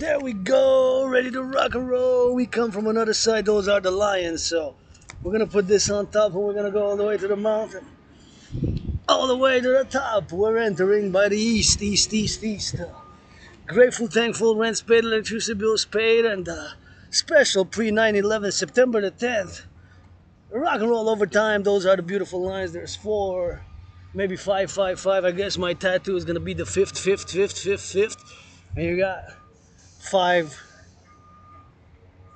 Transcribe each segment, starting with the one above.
There we go, ready to rock and roll. We come from another side, those are the lions. So we're gonna put this on top and we're gonna go all the way to the mountain. All the way to the top. We're entering by the east. Grateful, thankful, rent's paid, electricity bills paid, and special pre-9/11, September the 10th. Rock and roll overtime, those are the beautiful lines. There's 4, maybe 5. I guess my tattoo is gonna be the fifth. And you got 5.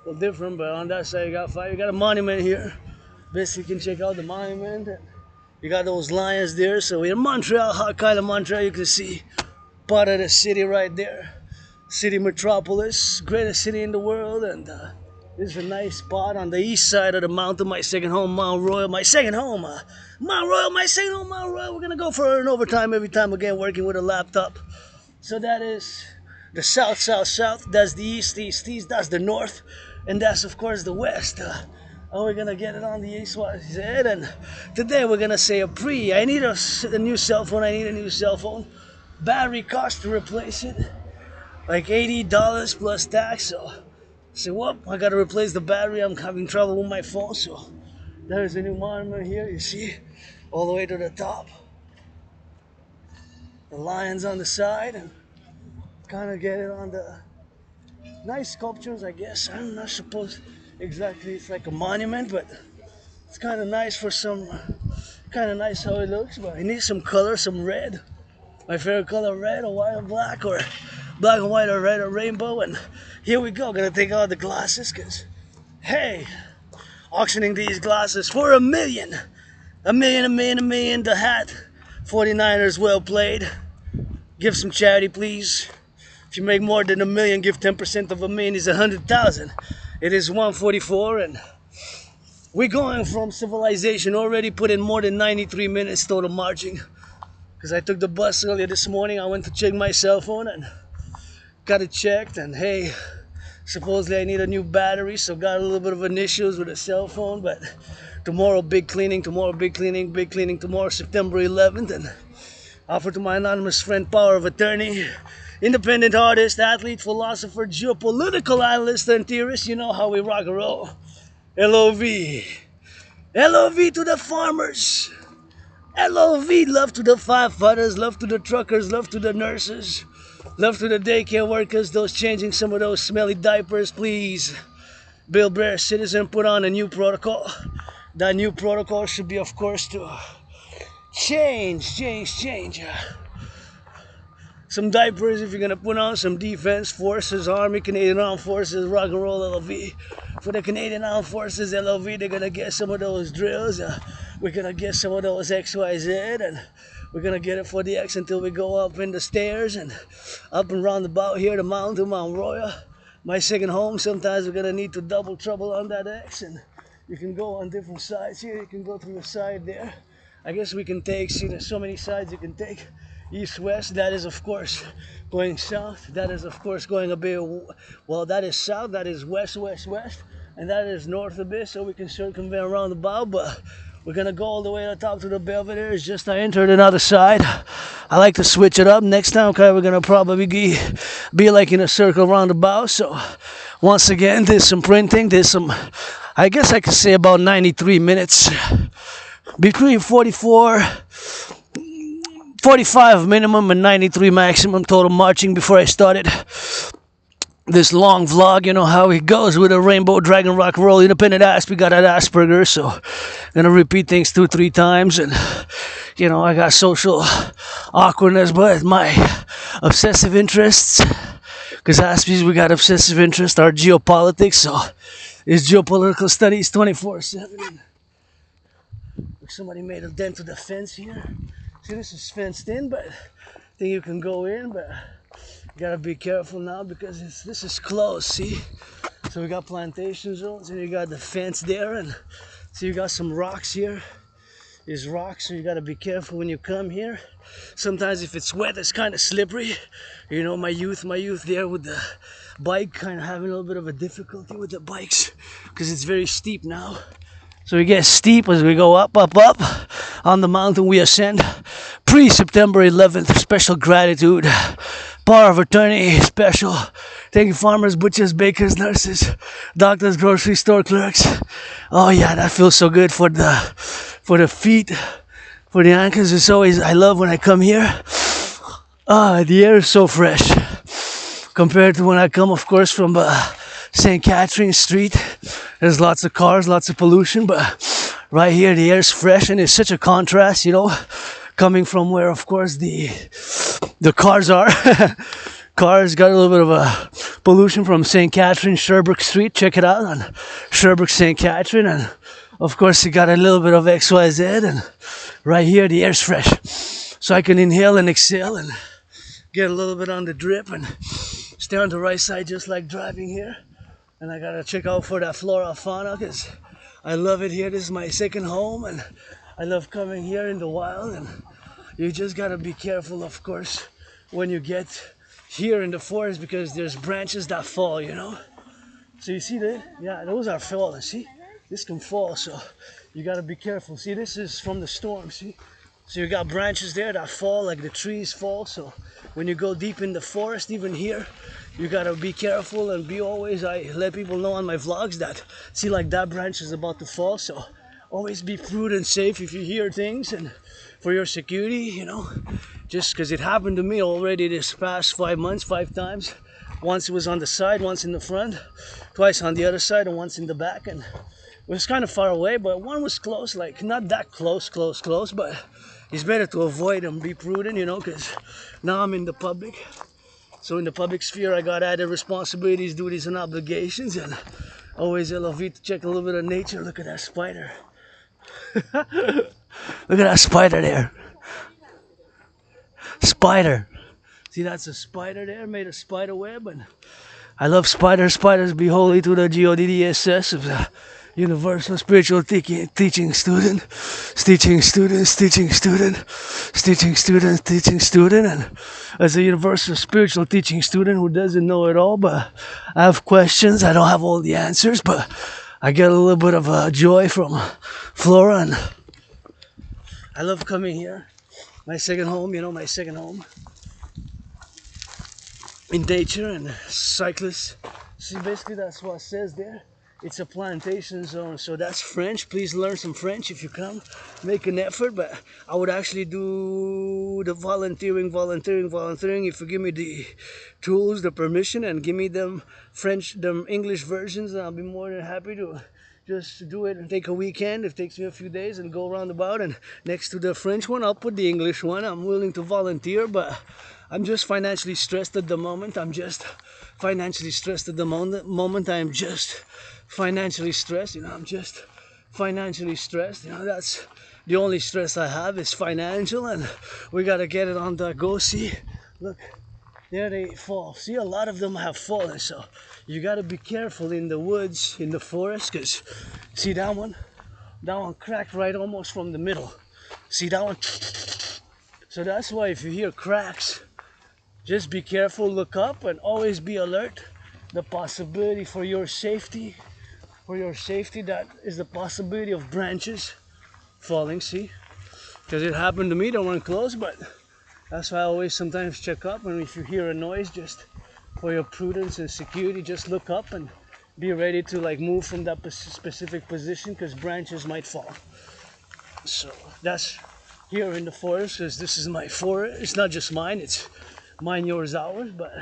A little different, but on that side you got 5. You got a monument here. Best you can check out the monument. You got those lions there. So in Montreal, hot kind of Montreal, you can see part of the city right there. City metropolis, greatest city in the world, and this is a nice spot on the east side of the mountain. My second home, Mount Royal. My second home, Mount Royal. We're gonna go for an overtime every time again, working with a laptop. So that is the south. That's the east. That's the north, and that's of course the west. And we're gonna get it on the east, what he said. And today we're gonna say a pre. I need a new cell phone. Battery cost to replace it, like $80 plus tax. So whoop, I gotta replace the battery. I'm having trouble with my phone. So there's a new monument here. You see, all the way to the top. The lions on the side, and kind of get it on the nice sculptures, I guess. I'm not supposed exactly, it's like a monument, but it's kind of nice for some, kind of nice how it looks, but it needs some color, some red. My favorite color, red or white or black, or black and white or red or rainbow. And here we go, gonna take out the glasses, cause hey, auctioning these glasses for $1 million. $1 million, the hat. 49ers, well played. Give some charity, please. If you make more than $1 million, give 10% of $1 million is 100,000. It is 1:44, and we're going from Civilisation. Already put in more than 93 minutes total marching. Because I took the bus earlier this morning. I went to check my cell phone and got it checked. And hey, supposedly I need a new battery, so got a little bit of an issues with the cell phone. But tomorrow, big cleaning. Tomorrow, September 11th. And offer to my anonymous friend, power of attorney. Independent artist, athlete, philosopher, geopolitical analyst, and theorist. You know how we rock and roll. LOV. LOV to the farmers. LOV, love to the firefighters, love to the truckers, love to the nurses, love to the daycare workers, those changing some of those smelly diapers, please. Bill Blair, citizen, put on a new protocol. That new protocol should be, of course, to change. Some diapers if you're gonna put on some defense forces, Army, Canadian Armed Forces, rock and roll LOV. For the Canadian Armed Forces LOV, they're gonna get some of those drills. We're gonna get some of those XYZ, and we're gonna get it for the X until we go up in the stairs and up and round about here, the mountain, Mount Royal. My second home. Sometimes we're gonna need to double trouble on that X, and you can go on different sides here. You can go through the side there. I guess we can take, see there's so many sides you can take. East, west, that is of course going south. That is of course going a bit, well, that is south, that is west, and that is north a bit, so we can circumvent around about, but we're gonna go all the way to the top to the Belvedere. It's just I entered another side. I like to switch it up. Next time, okay, we're gonna probably be like in a circle roundabout. So once again, there's some printing, there's some, I guess I could say about 93 minutes. Between 45 minimum and 93 maximum total marching before I started this long vlog. You know how it goes with a rainbow dragon rock roll independent ass. We got that Asperger, so I'm gonna repeat things 2-3 times, and you know I got social awkwardness, but my obsessive interests, because Aspies, we got obsessive interests, are geopolitics, so it's geopolitical studies 24/7. Somebody made a dent to the fence here. See, this is fenced in, but I think you can go in, but you gotta be careful now because this is closed, see? So we got plantation zones, and you got the fence there, and so you got some rocks here. There's rocks, so you gotta be careful when you come here. Sometimes if it's wet, it's kind of slippery. You know, my youth there with the bike, kind of having a little bit of a difficulty with the bikes because it's very steep now. So we get steep as we go up. On the mountain we ascend. Pre-September 11th, special gratitude. Power of attorney special. Taking farmers, butchers, bakers, nurses, doctors, grocery store clerks. Oh yeah, that feels so good for the feet, for the ankles. It's always, I love when I come here. The air is so fresh compared to when I come, of course, from St. Catherine Street. There's lots of cars, lots of pollution, but right here the air is fresh, and it's such a contrast, you know, coming from where, of course, the cars are. Cars got a little bit of a pollution from St. Catherine, Sherbrooke Street. Check it out on Sherbrooke, St. Catherine, and of course you got a little bit of XYZ, and right here the air's fresh, so I can inhale and exhale and get a little bit on the drip and stay on the right side, just like driving here. And I gotta check out for that flora fauna, because I love it here. This is my second home, and I love coming here in the wild. And you just gotta be careful, of course, when you get here in the forest, because there's branches that fall, you know. So you see that? Yeah, those are falling. See, this can fall, so you gotta be careful. See, this is from the storm. See, so you got branches there that fall, like the trees fall. So when you go deep in the forest, even here, you gotta be careful and be always, I let people know on my vlogs that, see, like that branch is about to fall, so always be prudent, safe if you hear things, and for your security, you know, just because it happened to me already this past 5 months, 5 times. Once it was on the side, once in the front, twice on the other side, and once in the back. And it was kind of far away, but one was close, like not that close, but it's better to avoid and be prudent, you know, because now I'm in the public. So in the public sphere, I got added responsibilities, duties, and obligations, and always love to check a little bit of nature. Look at that spider. Look at that spider there. Spider. See, that's a spider there, made a spider web, and I love spiders. Spiders be holy to the GODDSS of the Universal Spiritual Teaching Student, teaching student, and as a Universal Spiritual Teaching Student who doesn't know it all, but I have questions. I don't have all the answers, but I get a little bit of joy from flora, and I love coming here. My second home, you know, my second home in nature and cyclists. See, basically that's what it says there. It's a plantation zone, so that's French. Please learn some French if you come. Make an effort, but I would actually do the volunteering if you give me the tools, the permission, and give me them English versions, and I'll be more than happy to just do it and take a weekend. It takes me a few days and go around about, and next to the French one, I'll put the English one. I'm willing to volunteer, but I'm just financially stressed at the moment. I'm just financially stressed, you know, I'm just financially stressed, you know, that's the only stress I have is financial, and we gotta get it on the go. See, look, there they fall. See, a lot of them have fallen, so you gotta be careful in the woods, in the forest, because see that one cracked right almost from the middle. See that one? So that's why if you hear cracks, just be careful, look up, and always be alert. The possibility for your safety, that is the possibility of branches falling, see? Because it happened to me, they weren't close, but that's why I always sometimes check up, and if you hear a noise, just for your prudence and security, just look up and be ready to like move from that specific position, because branches might fall. So that's here in the forest, because this is my forest. It's not just mine, it's mine, yours, ours, but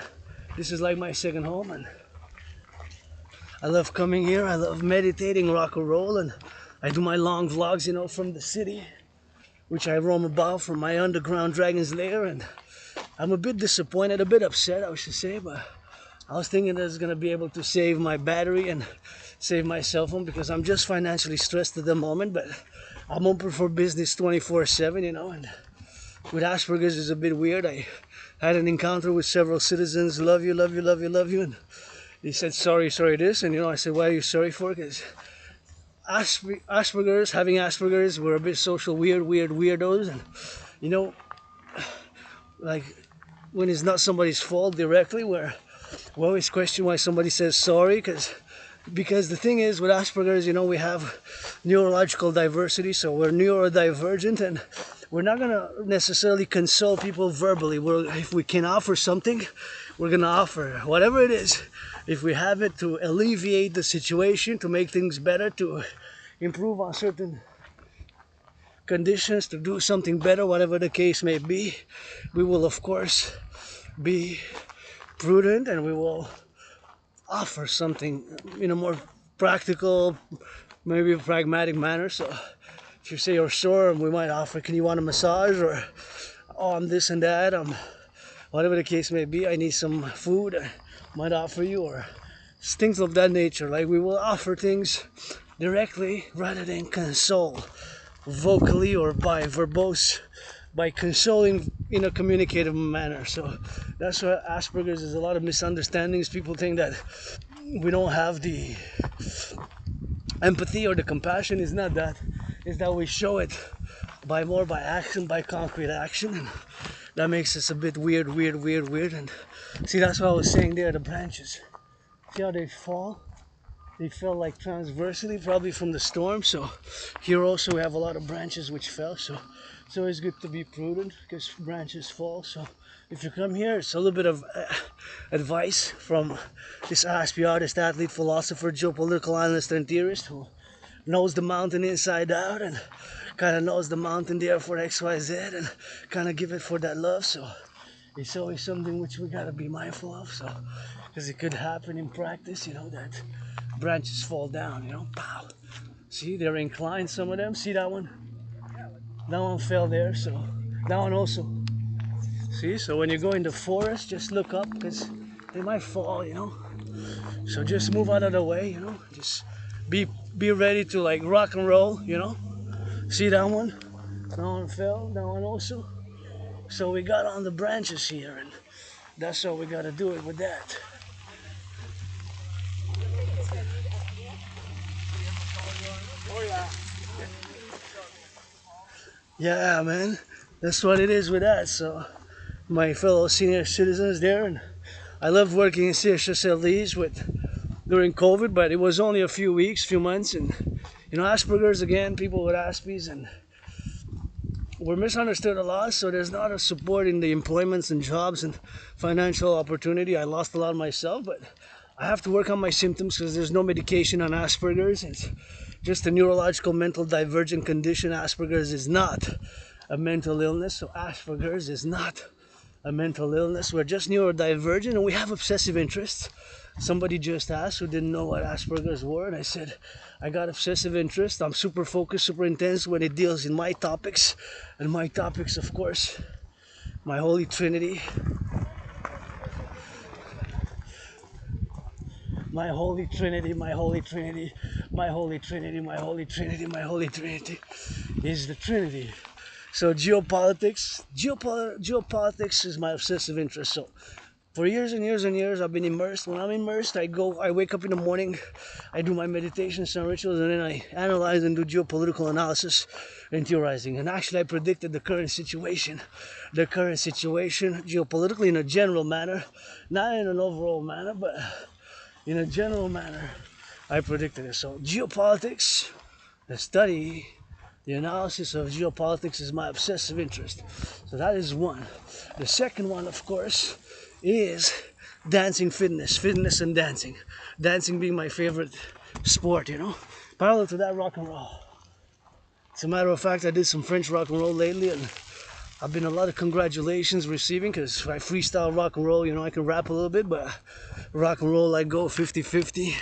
this is like my second home, and I love coming here. I love meditating, rock and roll, and I do my long vlogs, you know, from the city, which I roam about from my underground dragon's lair, and I'm a bit disappointed, a bit upset, I should say, but I was thinking that I was going to be able to save my battery and save my cell phone, because I'm just financially stressed at the moment, but I'm open for business 24/7, you know, and with Asperger's it's a bit weird. I had an encounter with several citizens, love you, and he said, sorry this, and you know, I said, what are you sorry for? Because having Asperger's, we're a bit social weirdos, and you know, like when it's not somebody's fault directly, we always question why somebody says sorry, because the thing is with Asperger's, you know, we have neurological diversity, so we're neurodivergent, and we're not gonna necessarily console people verbally. If we can offer something, we're gonna offer whatever it is. If we have it to alleviate the situation, to make things better, to improve on certain conditions, to do something better, whatever the case may be, we will of course be prudent and we will offer something in a more practical, maybe pragmatic manner. So if you say you're sore, we might offer, can you want a massage, or oh, I'm this and that, whatever the case may be, I need some food, I might offer you, or things of that nature. Like, we will offer things directly rather than console vocally or by verbose, by consoling in a communicative manner. So that's why Asperger's is a lot of misunderstandings. People think that we don't have the empathy or the compassion. Is not that. Is that we show it by action, by concrete action, and that makes us a bit weird. And see, that's what I was saying there, the branches. See how they fall? They fell like transversely, probably from the storm. So here also we have a lot of branches which fell. So it's always good to be prudent because branches fall. So if you come here, it's a little bit of advice from this ASP artist, athlete, philosopher, geopolitical analyst, and theorist who knows the mountain inside out and kind of knows the mountain there for XYZ and kind of give it for that love. So it's always something which we got to be mindful of. So because it could happen in practice, that branches fall down, pow. See, they're inclined, some of them. See that one? That one fell there, so that one also. See, so when you go in the forest, just look up because they might fall, So just move out of the way, Just be ready to like rock and roll, See that one? That one fell, that one also. So we got on the branches here, and that's how we gotta do it with that. Yeah, man, that's what it is with that. So my fellow senior citizens there, and I loved working in CHSLEs during COVID, but it was only a few weeks, few months, and Asperger's, again, people with Aspies, and we're misunderstood a lot. So there's not a support in the employments and jobs and financial opportunity. I lost a lot myself, but I have to work on my symptoms because there's no medication on Asperger's. It's just a neurological mental divergent condition. Asperger's is not a mental illness, so Asperger's is not a mental illness. We're just neurodivergent and we have obsessive interests. Somebody just asked who didn't know what Asperger's were, and I said, I got obsessive interest. I'm super focused, super intense when it deals in my topics. And my topics, of course, my holy trinity. My holy trinity, my holy trinity, my holy trinity, my holy trinity, my holy trinity is the Trinity. So geopolitics is my obsessive interest. So for years and years and years, I've been immersed. When I'm immersed, I wake up in the morning, I do my meditation, some rituals, and then I analyze and do geopolitical analysis and theorizing. And actually, I predicted the current situation geopolitically in a general manner, not in an overall manner, but in a general manner, I predicted it. So geopolitics, the study, the analysis of geopolitics is my obsessive interest. So that is one. The second one, of course, is dancing, fitness and dancing. Dancing being my favorite sport, Parallel to that, rock and roll. As a matter of fact, I did some French rock and roll lately, and I've been a lot of congratulations receiving because I freestyle rock and roll, I can rap a little bit, but rock and roll I go 50-50.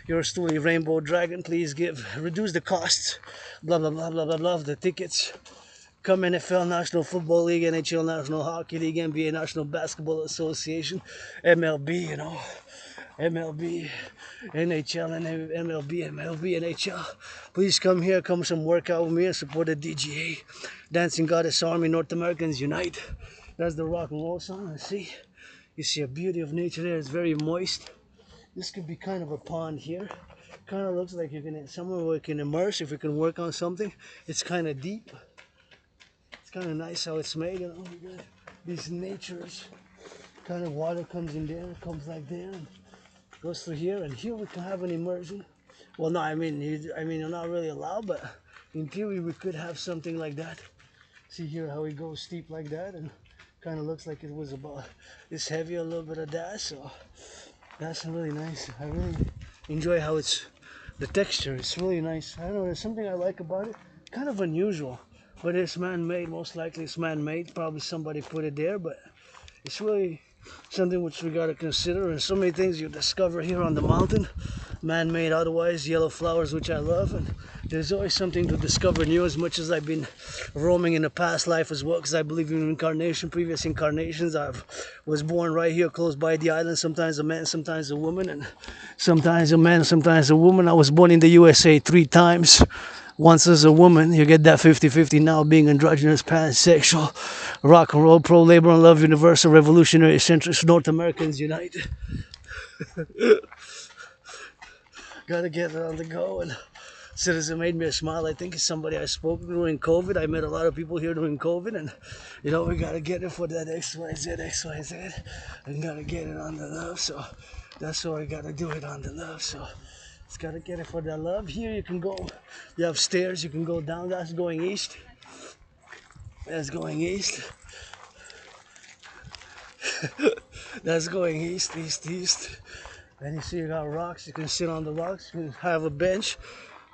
Yours truly, Rainbow Dragon, please reduce the costs, blah, blah, blah, blah, blah, blah, the tickets. Come NFL, National Football League, NHL, National Hockey League, NBA, National Basketball Association, MLB, MLB, NHL, and MLB, NHL. Please come here, come some workout with me and support the DGA. Dancing Goddess Army, North Americans Unite. That's the rock and roll song. And see, you see a beauty of nature there. It's very moist. This could be kind of a pond here. Kind of looks like somewhere where you can immerse if you can work on something. It's kind of deep. It's kind of nice how it's made, These natures, kind of water comes in there, comes like there, and goes through here, and here we can have an immersion. Well, no, you're not really allowed, but in theory we could have something like that. See here how it goes steep like that, and kind of looks like it was about this heavy, a little bit of that. So that's really nice. I really enjoy how it's the texture. It's really nice. I don't know. There's something I like about it. Kind of unusual, but it's man-made. Most likely it's man-made. Probably somebody put it there, but it's really something which we gotta consider. And so many things you discover here on the mountain, man-made otherwise, yellow flowers, which I love, and there's always something to discover new. As much as I've been roaming in the past life as well, because I believe in incarnation, previous incarnations. I was born right here close by the island, sometimes a man, sometimes a woman, and sometimes a man, sometimes a woman. I was born in the USA 3 times. Once as a woman, you get that 50-50 now, being androgynous, pansexual, rock and roll, pro labor and love, universal, revolutionary, centrist, North Americans unite. Gotta get it on the go. And citizen made me a smile. I think it's somebody I spoke to during COVID. I met a lot of people here during COVID, and you know, we gotta get it for that XYZ, and gotta get it on the love. So that's why I gotta do it on the love. So it's gotta get it for that love. Here you can go, you have stairs, you can go down. That's going east. That's going east. That's going east, east, east. And you see you got rocks, you can sit on the rocks, you can have a bench.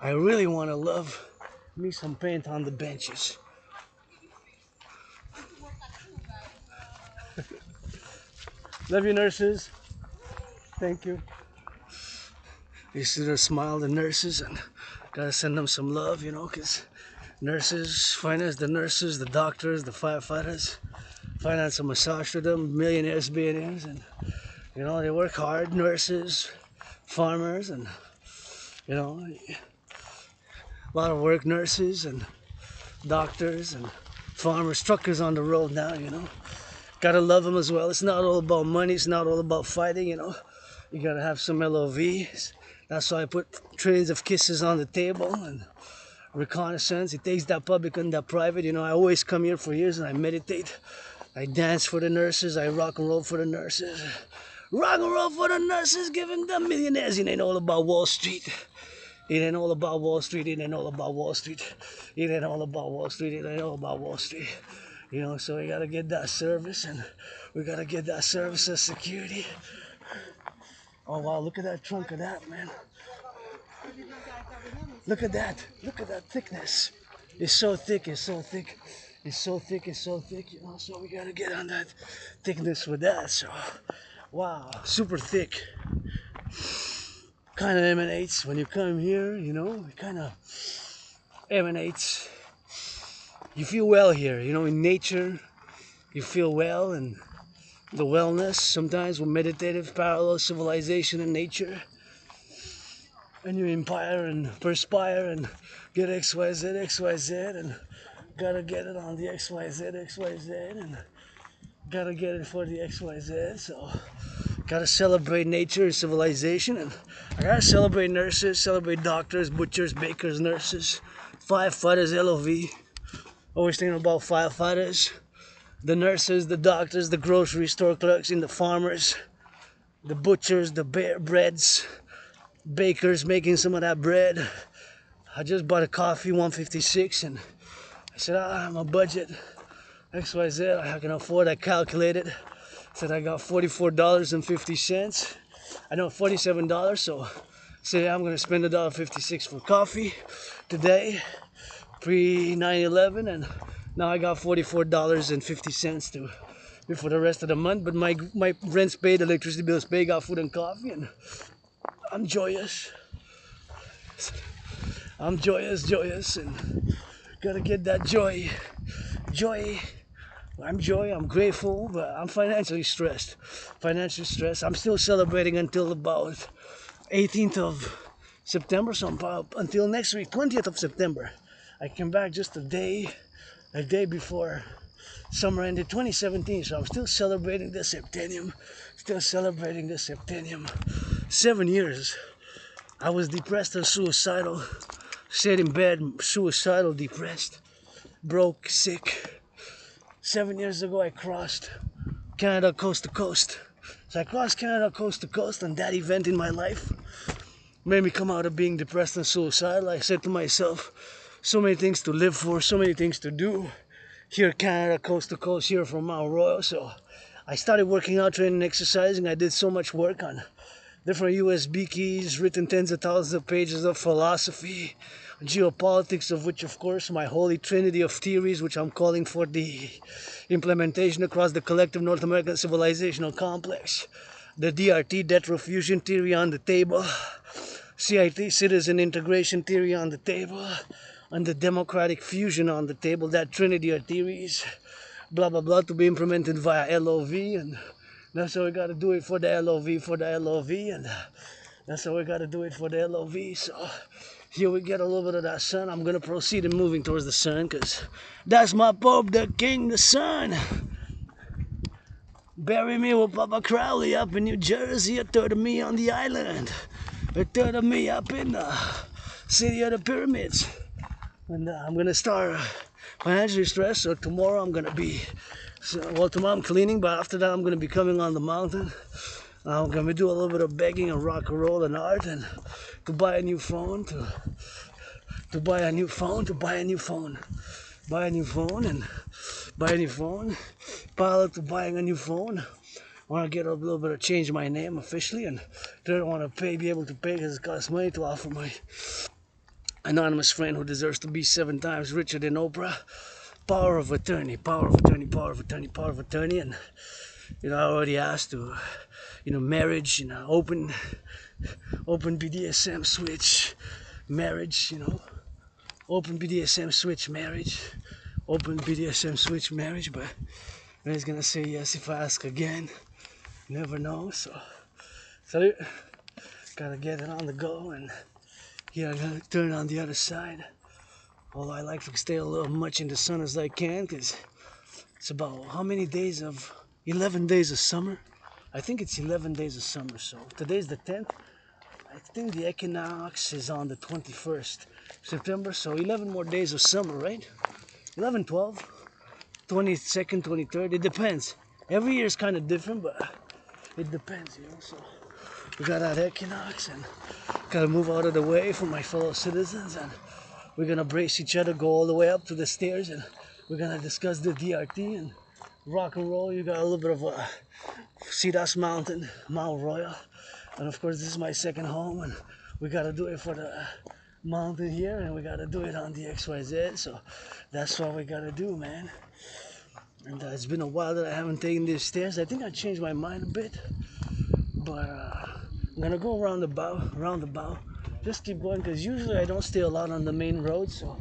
I really want to love me some paint on the benches. Love you, nurses. Thank you. You see their smile, the nurses, and gotta send them some love, you know, because nurses, finance the nurses, the doctors, the firefighters, finance a massage to them, millionaires, billionaires, and you know, they work hard, nurses, farmers, and you know, a lot of work, nurses and doctors and farmers, truckers on the road now, you know. Gotta love them as well. It's not all about money, it's not all about fighting, you know. You gotta have some LOVs. That's why I put trillions of kisses on the table and reconnaissance. It takes that public and that private. You know, I always come here for years and I meditate. I dance for the nurses. I rock and roll for the nurses. Rock and roll for the nurses, giving them millionaires. It ain't all about Wall Street. It ain't all about Wall Street. It ain't all about Wall Street. It ain't all about Wall Street. It ain't all about Wall Street. You know, so we gotta get that service, and we gotta get that service of security. Oh wow, look at that trunk of that, man. Look at that. Look at that thickness. It's so thick, it's so thick. It's so thick, it's so thick, you know, so we gotta get on that thickness with that. So wow, super thick. Kind of emanates when you come here, you know, it kind of emanates. You feel well here, you know, in nature. You feel well, and the wellness sometimes with meditative parallel civilization and nature. And you inspire and perspire and get XYZ, and gotta get it on the XYZ, and gotta get it for the XYZ. So gotta celebrate nature and civilization, and I gotta celebrate nurses, celebrate doctors, butchers, bakers, nurses, firefighters, LOV. Always thinking about firefighters, the nurses, the doctors, the grocery store clerks, and the farmers, the butchers, the breads, bakers making some of that bread. I just bought a coffee, 156, and I said, my budget, XYZ, I can afford. I calculated. Said I got $44.50. I know $47, so I said I'm gonna spend $1.56 for coffee today, pre 9/11, and now I got $44.50 to do for the rest of the month. But my rent's paid, electricity bills paid, got food and coffee, and I'm joyous. I'm joyous, and gotta get that joy. I'm grateful, but I'm financially stressed. I'm still celebrating until about 18th of September, so until next week, 20th of September. I came back just a day before summer ended, 2017, so I'm still celebrating the septennium. 7 years. I was depressed and suicidal. Stayed in bed, suicidal, depressed, broke, sick. 7 years ago, I crossed Canada coast to coast. So I crossed Canada coast to coast, and that event in my life made me come out of being depressed and suicidal. I said to myself, so many things to live for, so many things to do. here Canada, coast to coast, here from amoureu. So I started working out, training, exercising. I did so much work on different USB keys, written tens of thousands of pages of philosophy, geopolitics, of which, of course, my holy trinity of theories, which I'm calling for the implementation across the collective North American civilizational complex. The DRT, debt refusion theory, on the table. CIT, citizen integration theory, on the table. And the democratic fusion on the table. That trinity of theories, blah blah blah, to be implemented via LOV, and that's how we got to do it for the LOV, and that's how we got to do it for the LOV. So here we get a little bit of that sun. I'm gonna proceed in moving towards the sun, cause that's my Pope, the King, the Sun. Bury me with Papa Crowley up in New Jersey, a third of me on the island, a third of me up in the city of the pyramids. And I'm gonna start financially stressed, so tomorrow I'm gonna be, well, tomorrow I'm cleaning, but after that I'm gonna be coming on the mountain. I'm gonna do a little bit of begging and rock and roll and art, and to buy a new phone, to buy a new phone, to buy a new phone, buy a new phone, and buy a new phone, pilot to buying a new phone. I want to get a little bit of change in my name officially, and don't want to be able to pay because it costs money to offer my anonymous friend who deserves to be 7 times richer than Oprah power of attorney, power of attorney, power of attorney, power of attorney. And I already asked to, marriage, open BDSM switch marriage, open BDSM switch marriage, open BDSM switch marriage. But he's gonna say yes if I ask again. Never know. So gotta get it on the go, and here I'm gonna turn on the other side. Although I like to stay a little much in the sun as I can, because it's about how many days of 11 days of summer? I think it's 11 days of summer. So today's the 10th. I think the equinox is on the 21st September. So 11 more days of summer, right? 11, 12, 22nd, 23rd. It depends. Every year is kind of different, but it depends, So we got that equinox, and gotta move out of the way for my fellow citizens, and we're gonna brace each other, go all the way up to the stairs, and we're gonna discuss the DRT and rock and roll. You got a little bit of a see that's mountain, Mount Royal, and of course this is my second home, and we gotta do it for the mountain here, and we gotta do it on the XYZ. So that's what we gotta do, man. And it's been a while that I haven't taken these stairs. I think I changed my mind a bit, but I'm gonna go around the bow, just keep going, because usually I don't stay a lot on the main road. So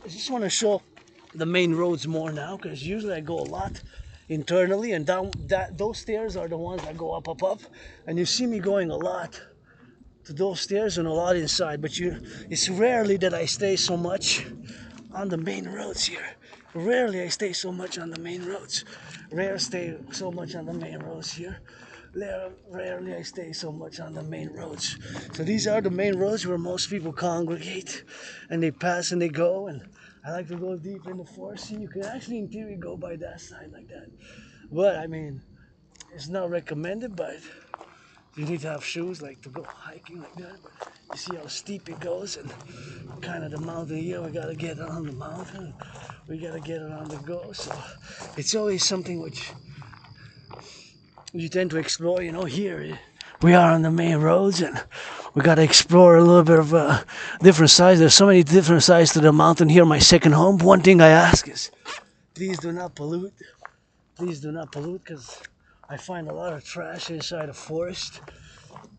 I just want to show the main roads more now, because usually I go a lot internally, and down those stairs are the ones that go up, and you see me going a lot to those stairs and a lot inside. But it's rarely that I stay so much on the main roads here. Rarely I stay so much on the main roads. Rarely stay so much on the main roads here. Rarely I stay so much on the main roads. So these are the main roads where most people congregate, and they pass and they go. And I like to go deep in the forest. See, you can actually in theory go by that side like that, but I mean, it's not recommended. But you need to have shoes like to go hiking like that. But you see how steep it goes, and kind of the mountain here. We gotta get it on the mountain. We gotta get it on the go. So it's always something which you tend to explore. Here we are on the main roads, and we gotta explore a little bit of different sides. There's so many different sides to the mountain here, my second home. One thing I ask is, please do not pollute. Please do not pollute, because I find a lot of trash inside the forest.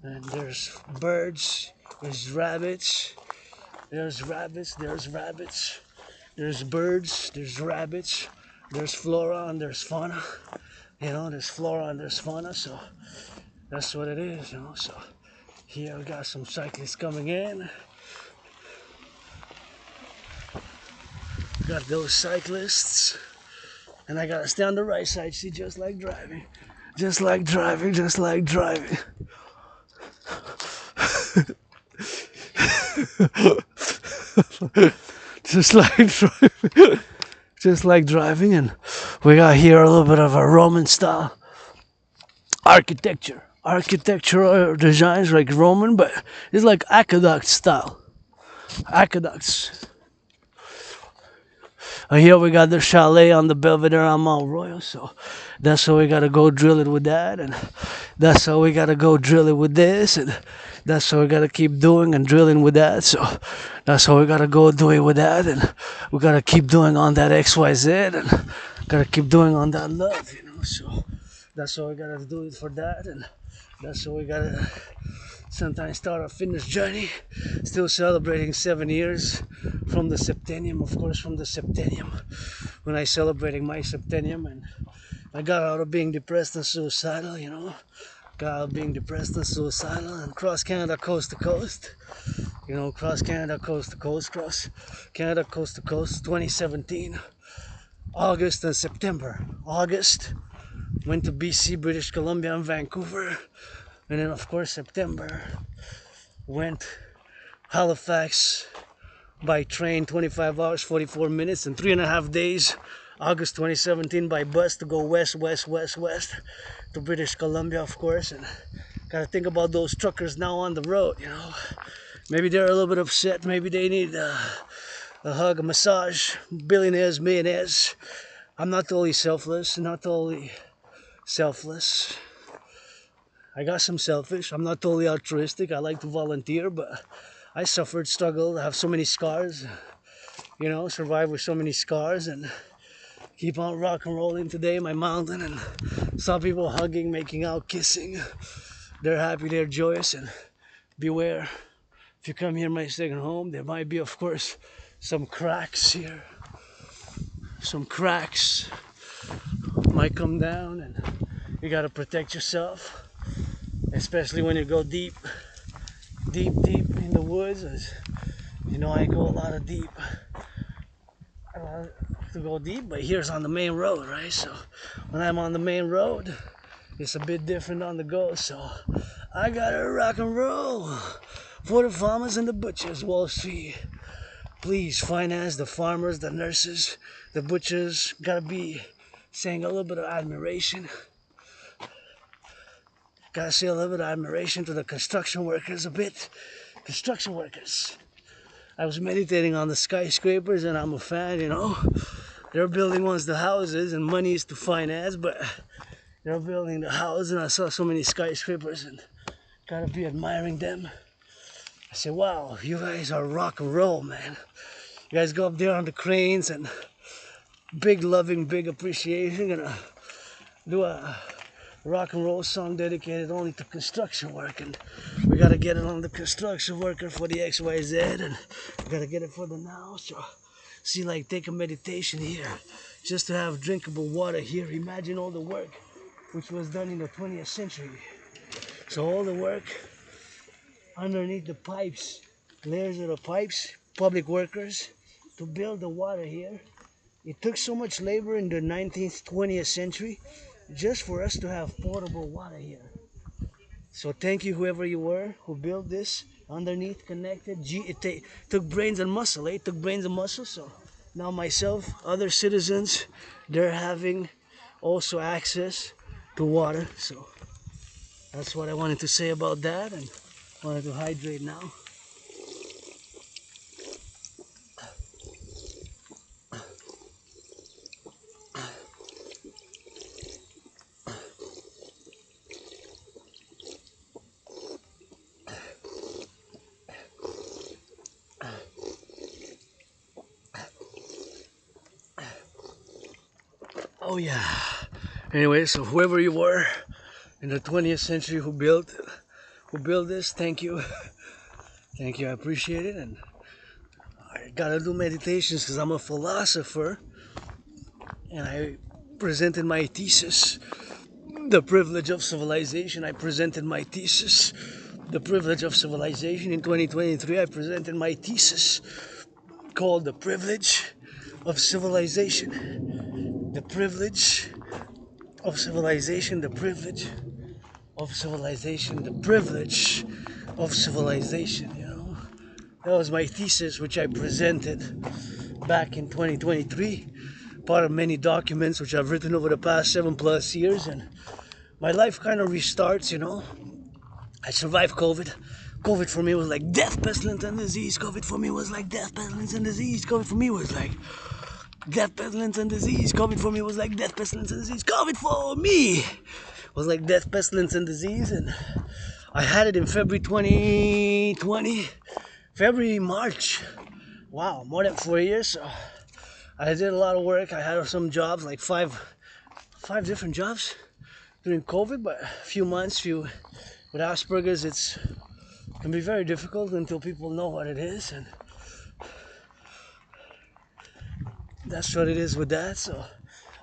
And there's birds, there's rabbits, there's birds, there's rabbits, there's flora and there's fauna. There's flora and there's fauna, so that's what it is, So here we got some cyclists coming in. Got those cyclists, and I gotta stay on the right side. See, just like driving, just like driving, just like driving. Just like driving, just like driving, and we got here a little bit of a Roman style architectural designs like Roman, but it's like aqueduct style. Aqueducts Here we got the chalet on the Belvedere on Mount Royal, so that's how we gotta go drill it with that, and that's how we gotta go drill it with this, and that's how we gotta keep doing and drilling with that. So that's how we gotta go do it with that, and we gotta keep doing on that XYZ, and gotta keep doing on that love, you know. So that's how we gotta do it for that, and that's how we gotta sometimes start our fitness journey. Still celebrating 7 years from the septennium, of course, from the septennium, when I celebrating my septennium, and I got out of being depressed and suicidal, you know. Got out of being depressed and suicidal, and cross Canada coast to coast, you know, cross Canada coast to coast, cross Canada coast to coast, 2017, August and September. August, went to BC, British Columbia, and Vancouver. And then, of course, September, went Halifax by train, 25 hours, 44 minutes, and 3.5 days. August 2017 by bus to go west to British Columbia, of course. And gotta think about those truckers now on the road, you know. Maybe they're a little bit upset. Maybe they need a hug, a massage. Billionaires, millionaires. I'm not totally selfless, not totally selfless. I got some selfish. I'm not totally altruistic. I like to volunteer, but I suffered, struggled, I have so many scars, you know, survived with so many scars, and keep on rock and rolling today, my mountain, and saw people hugging, making out, kissing. They're happy, they're joyous, and beware. If you come here, my second home, there might be, of course, some cracks here. Some cracks might come down, and you gotta protect yourself. Especially when you go deep in the woods. As you know, I go a lot of deep to go deep, but here's on the main road, right? So when I'm on the main road, it's a bit different on the go. So I gotta rock and roll for the farmers and the butchers. Wall Street, please finance the farmers, the nurses, the butchers. Gotta be saying a little bit of admiration. Gotta say a little bit of admiration to the construction workers a bit. Construction workers. I was meditating on the skyscrapers, and I'm a fan, you know. They're building once the houses, and money is to finance, but they're building the house, and I saw so many skyscrapers, and gotta be admiring them. I said, wow, you guys are rock and roll, man. You guys go up there on the cranes, and big loving, big appreciation. Gonna do a rock and roll song dedicated only to construction work, and we gotta get it on the construction worker for the XYZ, and we gotta get it for the now. So see, like, take a meditation here just to have drinkable water here. Imagine all the work which was done in the 20th century. So all the work underneath the pipes, layers of the pipes, public workers, to build the water here. It took so much labor in the 19th, 20th century just for us to have potable water here. So thank you, whoever you were, who built this underneath, connected. It took brains and muscle, eh? It took brains and muscle. So now myself, other citizens, they're having also access to water. So that's what I wanted to say about that, and wanted to hydrate now. Oh yeah. Anyway, so whoever you were in the 20th century who built this, thank you. Thank you, I appreciate it. And I gotta do meditations because I'm a philosopher, and I presented my thesis, The Privilege of Civilization. I presented my thesis, The Privilege of Civilization. In 2023, I presented my thesis called The Privilege of Civilization. The privilege of civilization, the privilege of civilization, the privilege of civilization, you know. That was my thesis, which I presented back in 2023, part of many documents which I've written over the past 7+ years, and my life kind of restarts, you know. I survived COVID. COVID for me was like death, pestilence, and disease. COVID for me was like death, pestilence, and disease. COVID for me was like death, pestilence, and disease. COVID for me was like death, pestilence, and disease. COVID for me was like death, pestilence, and disease. And I had it in February 2020. February, March. Wow, more than 4 years. So I did a lot of work. I had some jobs, like five different jobs during COVID, but a few months, with Asperger's, it can be very difficult until people know what it is, and that's what it is with that. So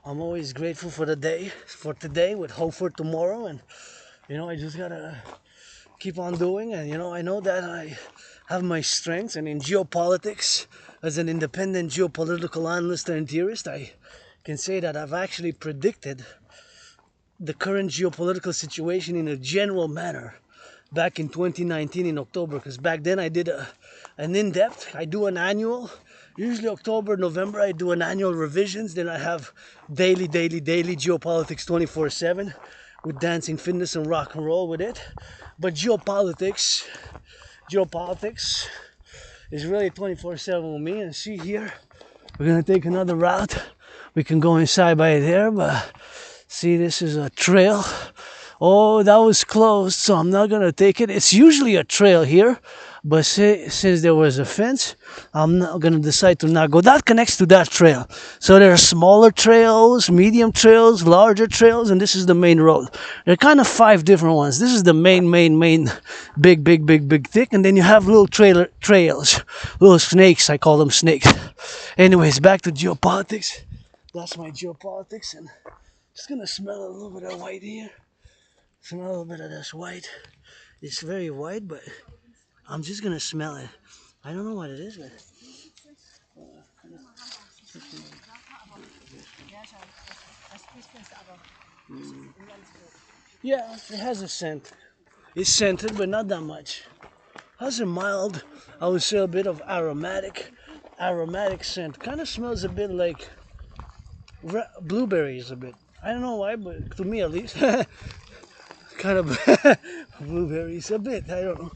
I'm always grateful for today, with hope for tomorrow, and I just gotta keep on doing. And I know that I have my strengths, and in geopolitics, as an independent geopolitical analyst and theorist, I can say that I've actually predicted the current geopolitical situation in a general manner back in 2019 in October, because back then I did an in-depth. I do an annual, usually October, November, I do an annual revisions. Then I have daily geopolitics 24/7 with dancing, fitness, and rock and roll with it. But geopolitics is really 24/7 with me. And see here, we're gonna take another route. We can go inside by there, but see, this is a trail. Oh, that was closed, so I'm not gonna take it. It's usually a trail here, but since there was a fence, I'm not gonna decide to not go. That connects to that trail. So there are smaller trails, medium trails, larger trails, and this is the main road. There are kind of 5 different ones. This is the main, big thick, and then you have little trails, little snakes. I call them snakes. Anyways, back to geopolitics. That's my geopolitics, and just gonna smell a little bit of white here. Smell a little bit of this white. It's very white, but I'm just gonna smell it. I don't know what it is, but yeah, it has a scent. It's scented, but not that much. Has a mild, I would say, a bit of aromatic scent. Kind of smells a bit like blueberries a bit. I don't know why, but to me at least. Kind of blueberries a bit. I don't know.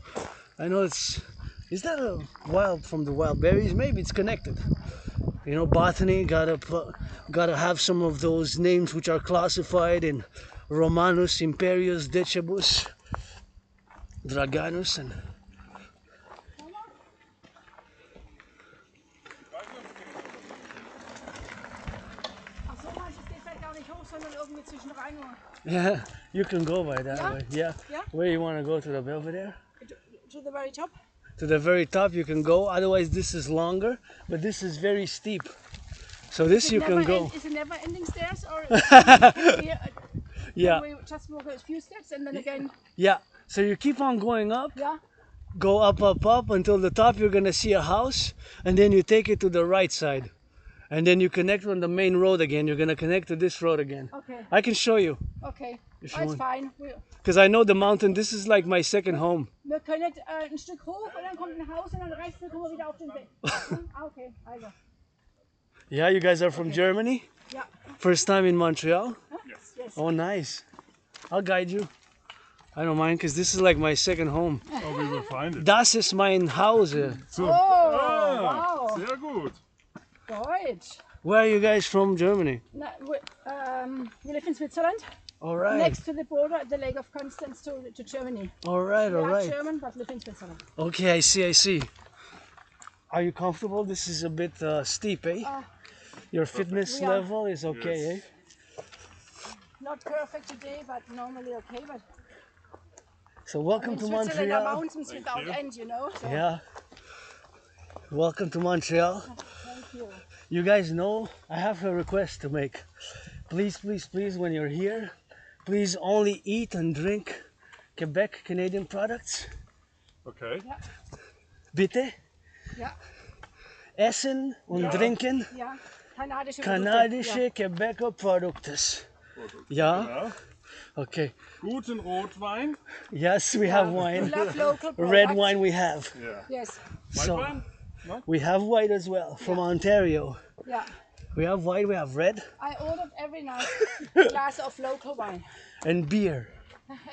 I know is that a from the wild berries? Maybe it's connected. Botany gotta have some of those names which are classified in Romanus, Imperius, Decebus, Draganus, and yeah, you can go by that way. Yeah. Where you want to go, to the Belvedere? To the very top? To the very top you can go. Otherwise this is longer, but this is very steep. So this you can go. Is it never ending stairs, or yeah. we just walk a few steps and then again? Yeah. So you keep on going up. Yeah. Go up until the top. You're gonna see a house, and then you take it to the right side. And then you connect on the main road again. You're gonna connect to this road again. Okay. I can show you. Okay. That's fine. Because I know the mountain. This is like my second home. Wir können ein Stück hoch und dann kommt ein Haus und dann rechts kommen wir wieder auf den Weg. Okay, also. Yeah, you guys are from Germany? Yeah. First time in Montreal? Yes. Yes. Oh, nice. I'll guide you. I don't mind, because this is like my second home. Oh, we will find it. Das ist mein Hause. So. Wow. Sehr gut. Deutsch. Where are you guys from, Germany? We live in Switzerland. All right. Next to the border at the Lake of Constance to Germany. All right. We are German, but live in Switzerland. Okay, I see. Are you comfortable? This is a bit steep, eh? Your fitness level is okay, yes. Eh? Not perfect today, but normally okay. But so welcome to Montreal. Switzerland are mountains without end, So. Yeah. Welcome to Montreal. Thank you. You guys know I have a request to make. Please, when you're here, please only eat and drink Quebec Canadian products. Okay. Ja. Bitte. Ja. Essen und trinken. Ja. Kanadische Quebecer Produktes. Ja. Genau. Okay. Guten Rotwein. Yes, we have wine. We love local Red wine we have. Yeah. Yes. So Wine? No? we have white as well from Ontario. Yeah. We have white, we have red. I ordered every night a glass of local wine. And beer.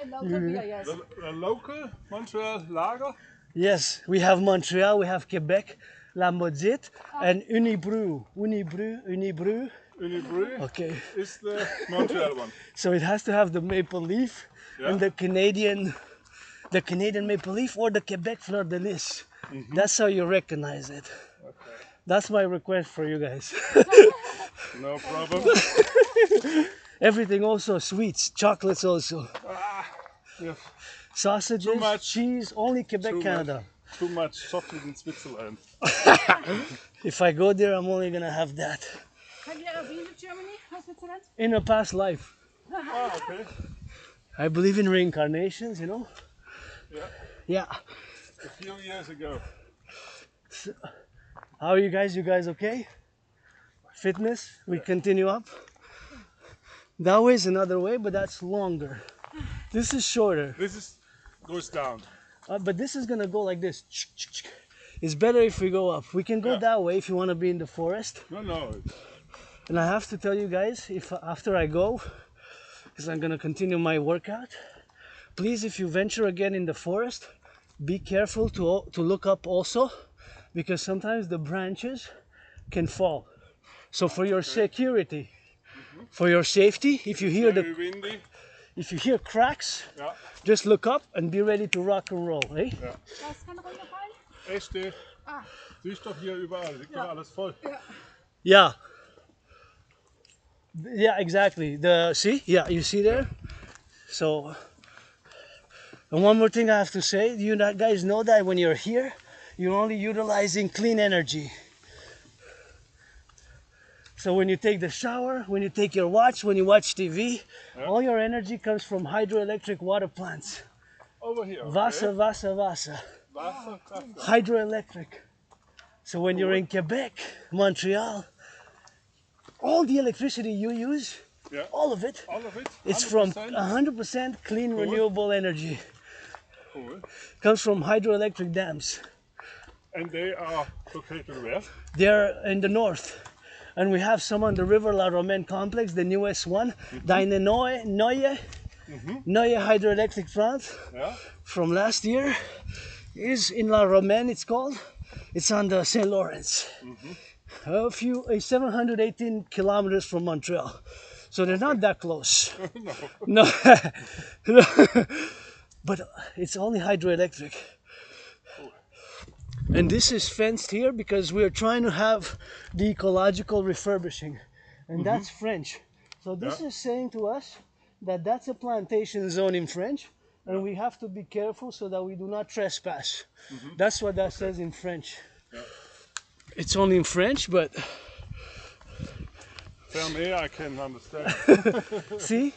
Local beer, yes. The local Montreal lager. Yes, we have Montreal, we have Quebec, la maudite, and unibreu. Unibreu. Unibreu Okay. is the Montreal one. So it has to have the maple leaf and the Canadian maple leaf or the Quebec fleur de lis. That's how you recognize it. Okay. That's my request for you guys. No problem. Everything also sweets, chocolates also. Yes. Sausages, Too much. cheese, only Quebec, Too Canada. Too much chocolate in Switzerland. If I go there, I'm only gonna have that. Have you ever been to Germany or Switzerland? In a past life. Ah, okay. I believe in reincarnations, you know? Yeah. Yeah. A few years ago. How are you guys? You guys okay? Fitness? We continue up? That way is another way, but that's longer. This is shorter. This goes down. But this is gonna go like this. It's better if we go up. We can go that way if you want to be in the forest. No. And I have to tell you guys, if after I go, because I'm gonna continue my workout, please, if you venture again in the forest, be careful to look up also, because sometimes the branches can fall. So for your security, for your safety, if you hear Very windy. if you hear cracks, Ja. just look up and be ready to rock and roll, eh? Ja. Was kann runterfallen? Echte. Siehst doch hier überall. Liegt doch alles voll. Yeah. Yeah, exactly. You see there? So, and one more thing I have to say, you guys know that when you're here, you're only utilizing clean energy. So when you take the shower, when you take your watch, when you watch TV, all your energy comes from hydroelectric water plants. Over here. Okay. Wasser. Wasserkraft. Hydroelectric. So when you're in Quebec, Montreal, all the electricity you use, all of it, All of it? it's from 100%? 100% clean renewable energy. Cool. Comes from hydroelectric dams. And they are located where? They're in the north. And we have some on the River La Romaine complex, the newest one, the Neue hydroelectric plant from last year is in La Romaine, it's called. It's on the St. Lawrence. 718 kilometers from Montreal. So they're not that close. No. But it's only hydroelectric. And this is fenced here because we're trying to have the ecological refurbishing. And that's French. So this is saying to us that that's a plantation zone in French. And we have to be careful so that we do not trespass. That's what that says in French. It's only in French, but... Fermé, I can understand. See?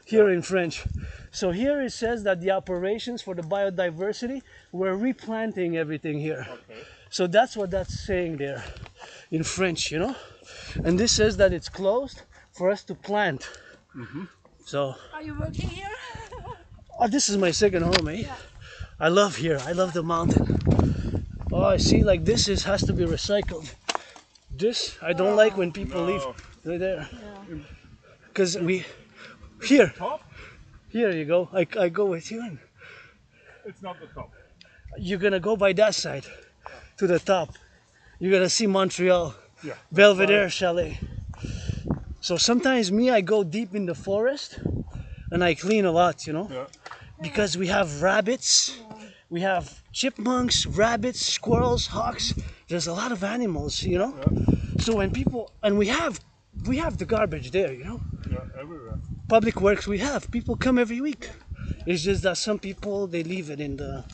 Here in French. So here it says that the operations for the biodiversity, we're replanting everything here. Okay. So that's what that's saying there in French, you know? And this says that it's closed for us to plant. So... Are you working here? Oh, this is my second home, eh? Yeah. I love here. I love the mountain. Oh, I see, like this has to be recycled. This, I don't like when people leave. Right there. Because here. Top? Here you go. I go with you. And It's not the top. you're going to go by that side to the top. You're going to see Montreal. Yeah. Belvedere Chalet. So sometimes I go deep in the forest and I clean a lot, you know? Yeah. Because we have rabbits, we have chipmunks, rabbits, squirrels, hawks. There's a lot of animals, you know? So when people, and we have the garbage there, you know? Yeah, everywhere. Public works we have. People come every week. It's just that some people, they leave it in the...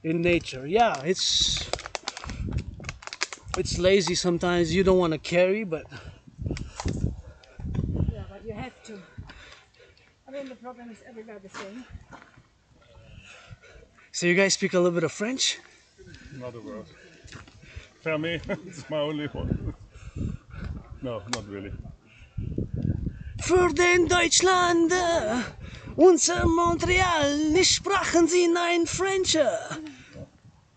in nature. Yeah, it's lazy sometimes. You don't want to carry, but... Yeah, but you have to. I mean, the problem is everywhere the same. So you guys speak a little bit of French? Not a word. Fermé, it's my only one. No, not really. Für den Deutschland, unser Montreal, nicht sprachen sie nein French.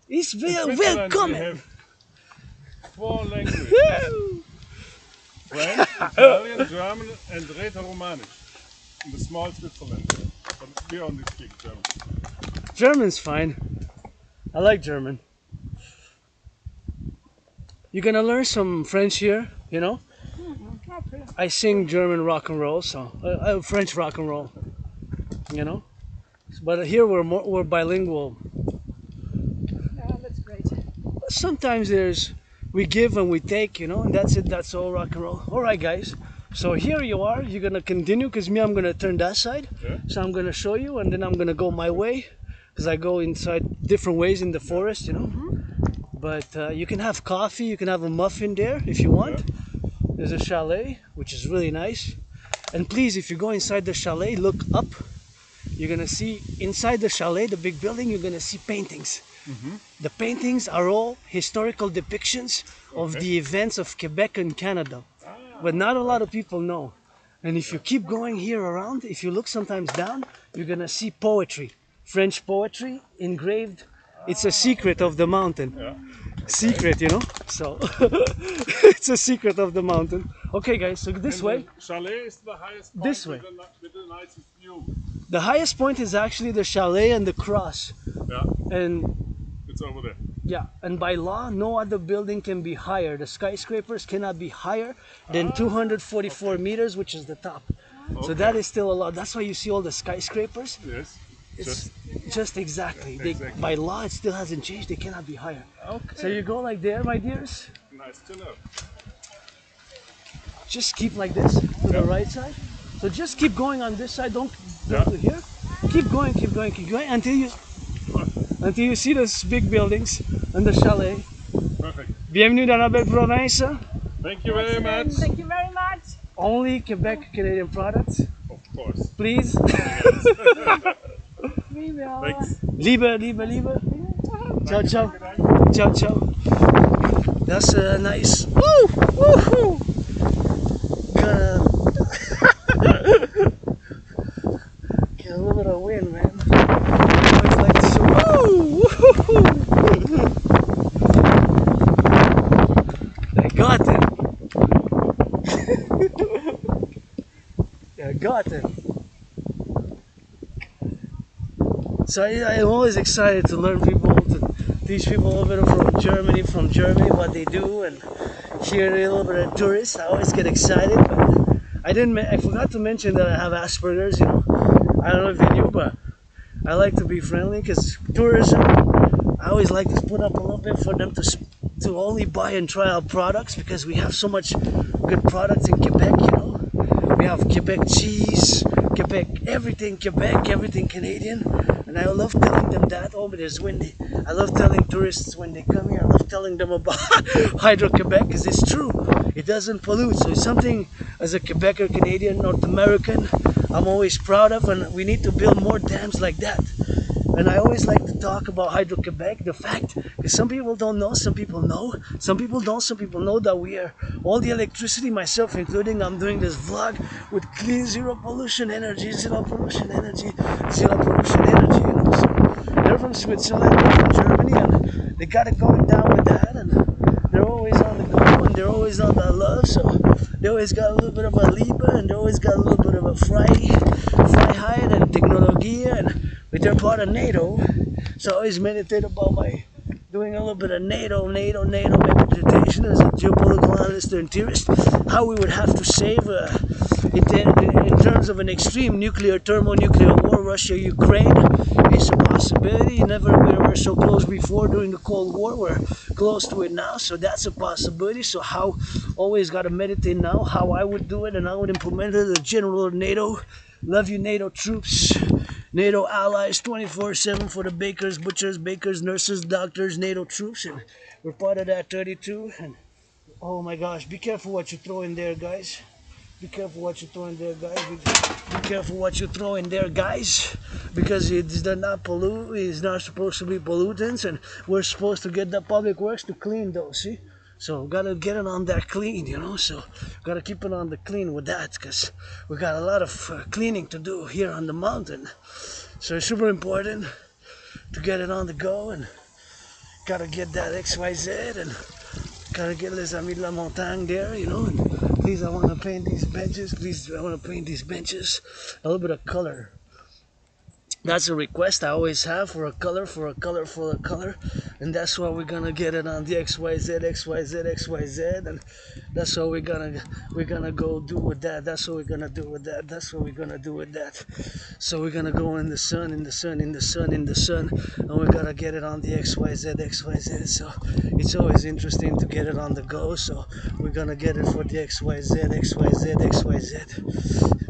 Ist Switzerland, willkommen. we have 4 languages. French, Italian, German and Rätoromanisch. In the small Switzerland. But we only speak German. German's fine. I like German. You're gonna learn some French here, you know? Okay. I sing German rock and roll, so French rock and roll, you know? But here we're bilingual. Yeah, that's great. Sometimes we give and we take, you know, and that's it. That's all rock and roll. All right, guys. So here you are. You're gonna continue because me, I'm gonna turn that side. Yeah. So I'm gonna show you, and then I'm gonna go my way because I go inside different ways in the forest, you know. But you can have coffee. You can have a muffin there if you want. Yeah. There's a chalet, which is really nice. And please, if you go inside the chalet, look up. You're gonna see inside the chalet, the big building. You're gonna see paintings. The paintings are all historical depictions of the events of Quebec and Canada, but not a lot of people know. And if you keep going here around, if you look sometimes down, you're gonna see poetry, French poetry engraved. It's a secret of the mountain. Yeah. Secret, you know. So it's a secret of the mountain. Okay, guys. So this way. The chalet is the highest point This way. with the nicest view. The highest point is actually the chalet and the cross, Yeah, and it's over there. yeah, and by law, no other building can be higher. The skyscrapers cannot be higher than 244 meters, which is the top. So that is still a lot. That's why you see all the skyscrapers. Yes. It's just exactly. exactly. By law, it still hasn't changed. They cannot be higher. Okay. So you go like there, my dears. Nice to know. Just keep like this to the right side. So just keep going on this side. Don't go to here. Keep going, keep going, keep going until you see those big buildings and the chalet. Perfect. Bienvenue dans la belle province. Thank you very much. Thank you very much. Only Quebec Canadian products, Of course. please. We will. Thanks. Liebe, liebe, liebe. Ciao, ciao. Ciao, ciao. That's a nice. Woo! Woo! Gonna get a little bit of wind, man. Always like to. Woo! Woo! I got it. I got it. So I'm always excited to learn people, to teach people a little bit from Germany, what they do, and hear a little bit of tourists. I always get excited, but I forgot to mention that I have Asperger's. You know, I don't know if you knew, but I like to be friendly because tourism. I always like to put up a little bit for them to only buy and try our products because we have so much good products in Quebec. You know, we have Quebec cheese, Quebec everything Canadian. And I love telling them that. Oh, but it's windy. I love telling tourists when they come here. I love telling them about Hydro-Quebec because it's true. It doesn't pollute. So it's something as a Quebecer, Canadian, North American, I'm always proud of. And we need to build more dams like that. And I always like to talk about Hydro-Quebec, the fact, because some people don't know, some people know, some people don't, some people know that we are, all the electricity, myself including, I'm doing this vlog with clean, zero pollution energy, you know, so they're from Switzerland, they're from Germany, and they got it going down with that, and they're always on the go, and they're always on that love, so they always got a little bit of a liebe, and they always got a little bit of a Freiheit and technology, and they're part of NATO, so I always meditate about doing a little bit of NATO meditation as a geopolitical analyst and theorist, how we would have to save in terms of an extreme thermonuclear war, Russia-Ukraine. It's a possibility. We were so close before during the Cold War. We're close to it now, so that's a possibility. So how always got to meditate now, how I would do it, and I would implement it as a general of NATO. Love you, NATO troops. NATO allies 24/7 for the bakers, nurses, doctors, NATO troops, and we're part of that 32. And oh my gosh, be careful what you throw in there, guys. Be careful what you throw in there, guys. Be careful what you throw in there, guys, because it's not pollute. It's not supposed to be pollutants, and we're supposed to get the public works to clean those. See. So gotta get it on that clean, you know, so gotta keep it on the clean with that, because we got a lot of cleaning to do here on the mountain. So it's super important to get it on the go, and gotta get that XYZ, and gotta get les amis de la montagne there, you know, and please I want to paint these benches, a little bit of color. That's a request I always have for a color, for a color, for a color, and that's why we're gonna get it on the XYZ, XYZ, XYZ, and that's what we're gonna go do with that. That's what we're gonna do with that. That's what we're gonna do with that. So we're gonna go in the sun, in the sun, in the sun, in the sun, and we're gonna get it on the XYZ, XYZ. So it's always interesting to get it on the go. So we're gonna get it for the XYZ, XYZ, XYZ.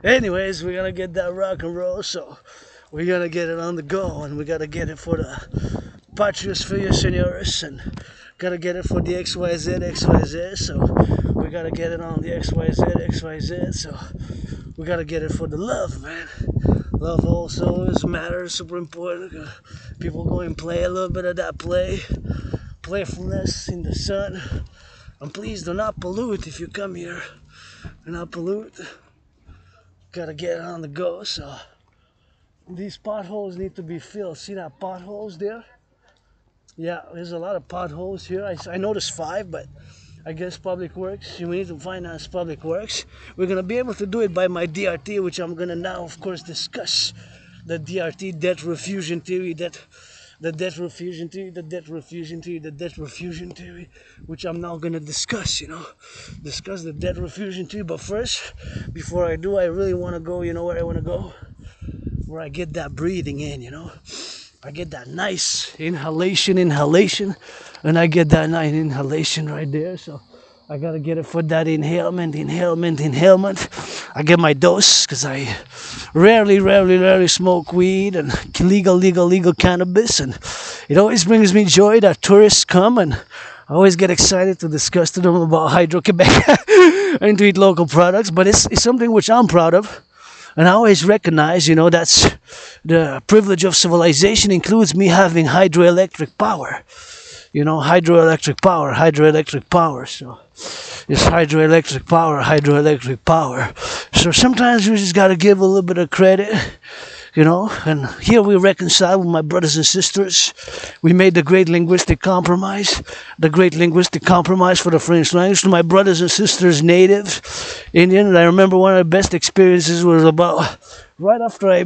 Anyways, we're gonna get that rock and roll, so we're gonna get it on the go, and we gotta get it for the patrios, fais, senores, and gotta get it for the XYZ, XYZ, so we gotta get it on the XYZ, XYZ, so we gotta get it for the love, man. Love also is matters, super important. People go and play a little bit of that playfulness in the sun, and please do not pollute if you come here. Do not pollute. Gotta get it on the go, so these potholes need to be filled. See that potholes there? Yeah, there's a lot of potholes here. I noticed 5, but I guess Public Works, we need to finance Public Works. We're gonna be able to do it by my DRT, which I'm gonna now, of course, discuss. The DRT, debt refusion theory, the debt refusion theory, the debt refusion theory, the debt refusion theory, which I'm now gonna discuss, discuss the debt refusion theory. But first, before I do, I really wanna go, where I wanna go? Where I get that breathing in, I get that nice inhalation, and I get that nice inhalation right there. So I gotta get it for that inhalement. I get my dose because I rarely smoke weed and legal cannabis, and it always brings me joy that tourists come, and I always get excited to discuss to them about Hydro-Quebec and to eat local products. But it's something which I'm proud of. And I always recognize, that's the privilege of civilization includes me having hydroelectric power. Hydroelectric power. So it's hydroelectric power. So sometimes we just got to give a little bit of credit, and here we reconcile with my brothers and sisters. We made the great linguistic compromise for the French language. To my brothers and sisters, native, Indian, and I remember one of the best experiences was about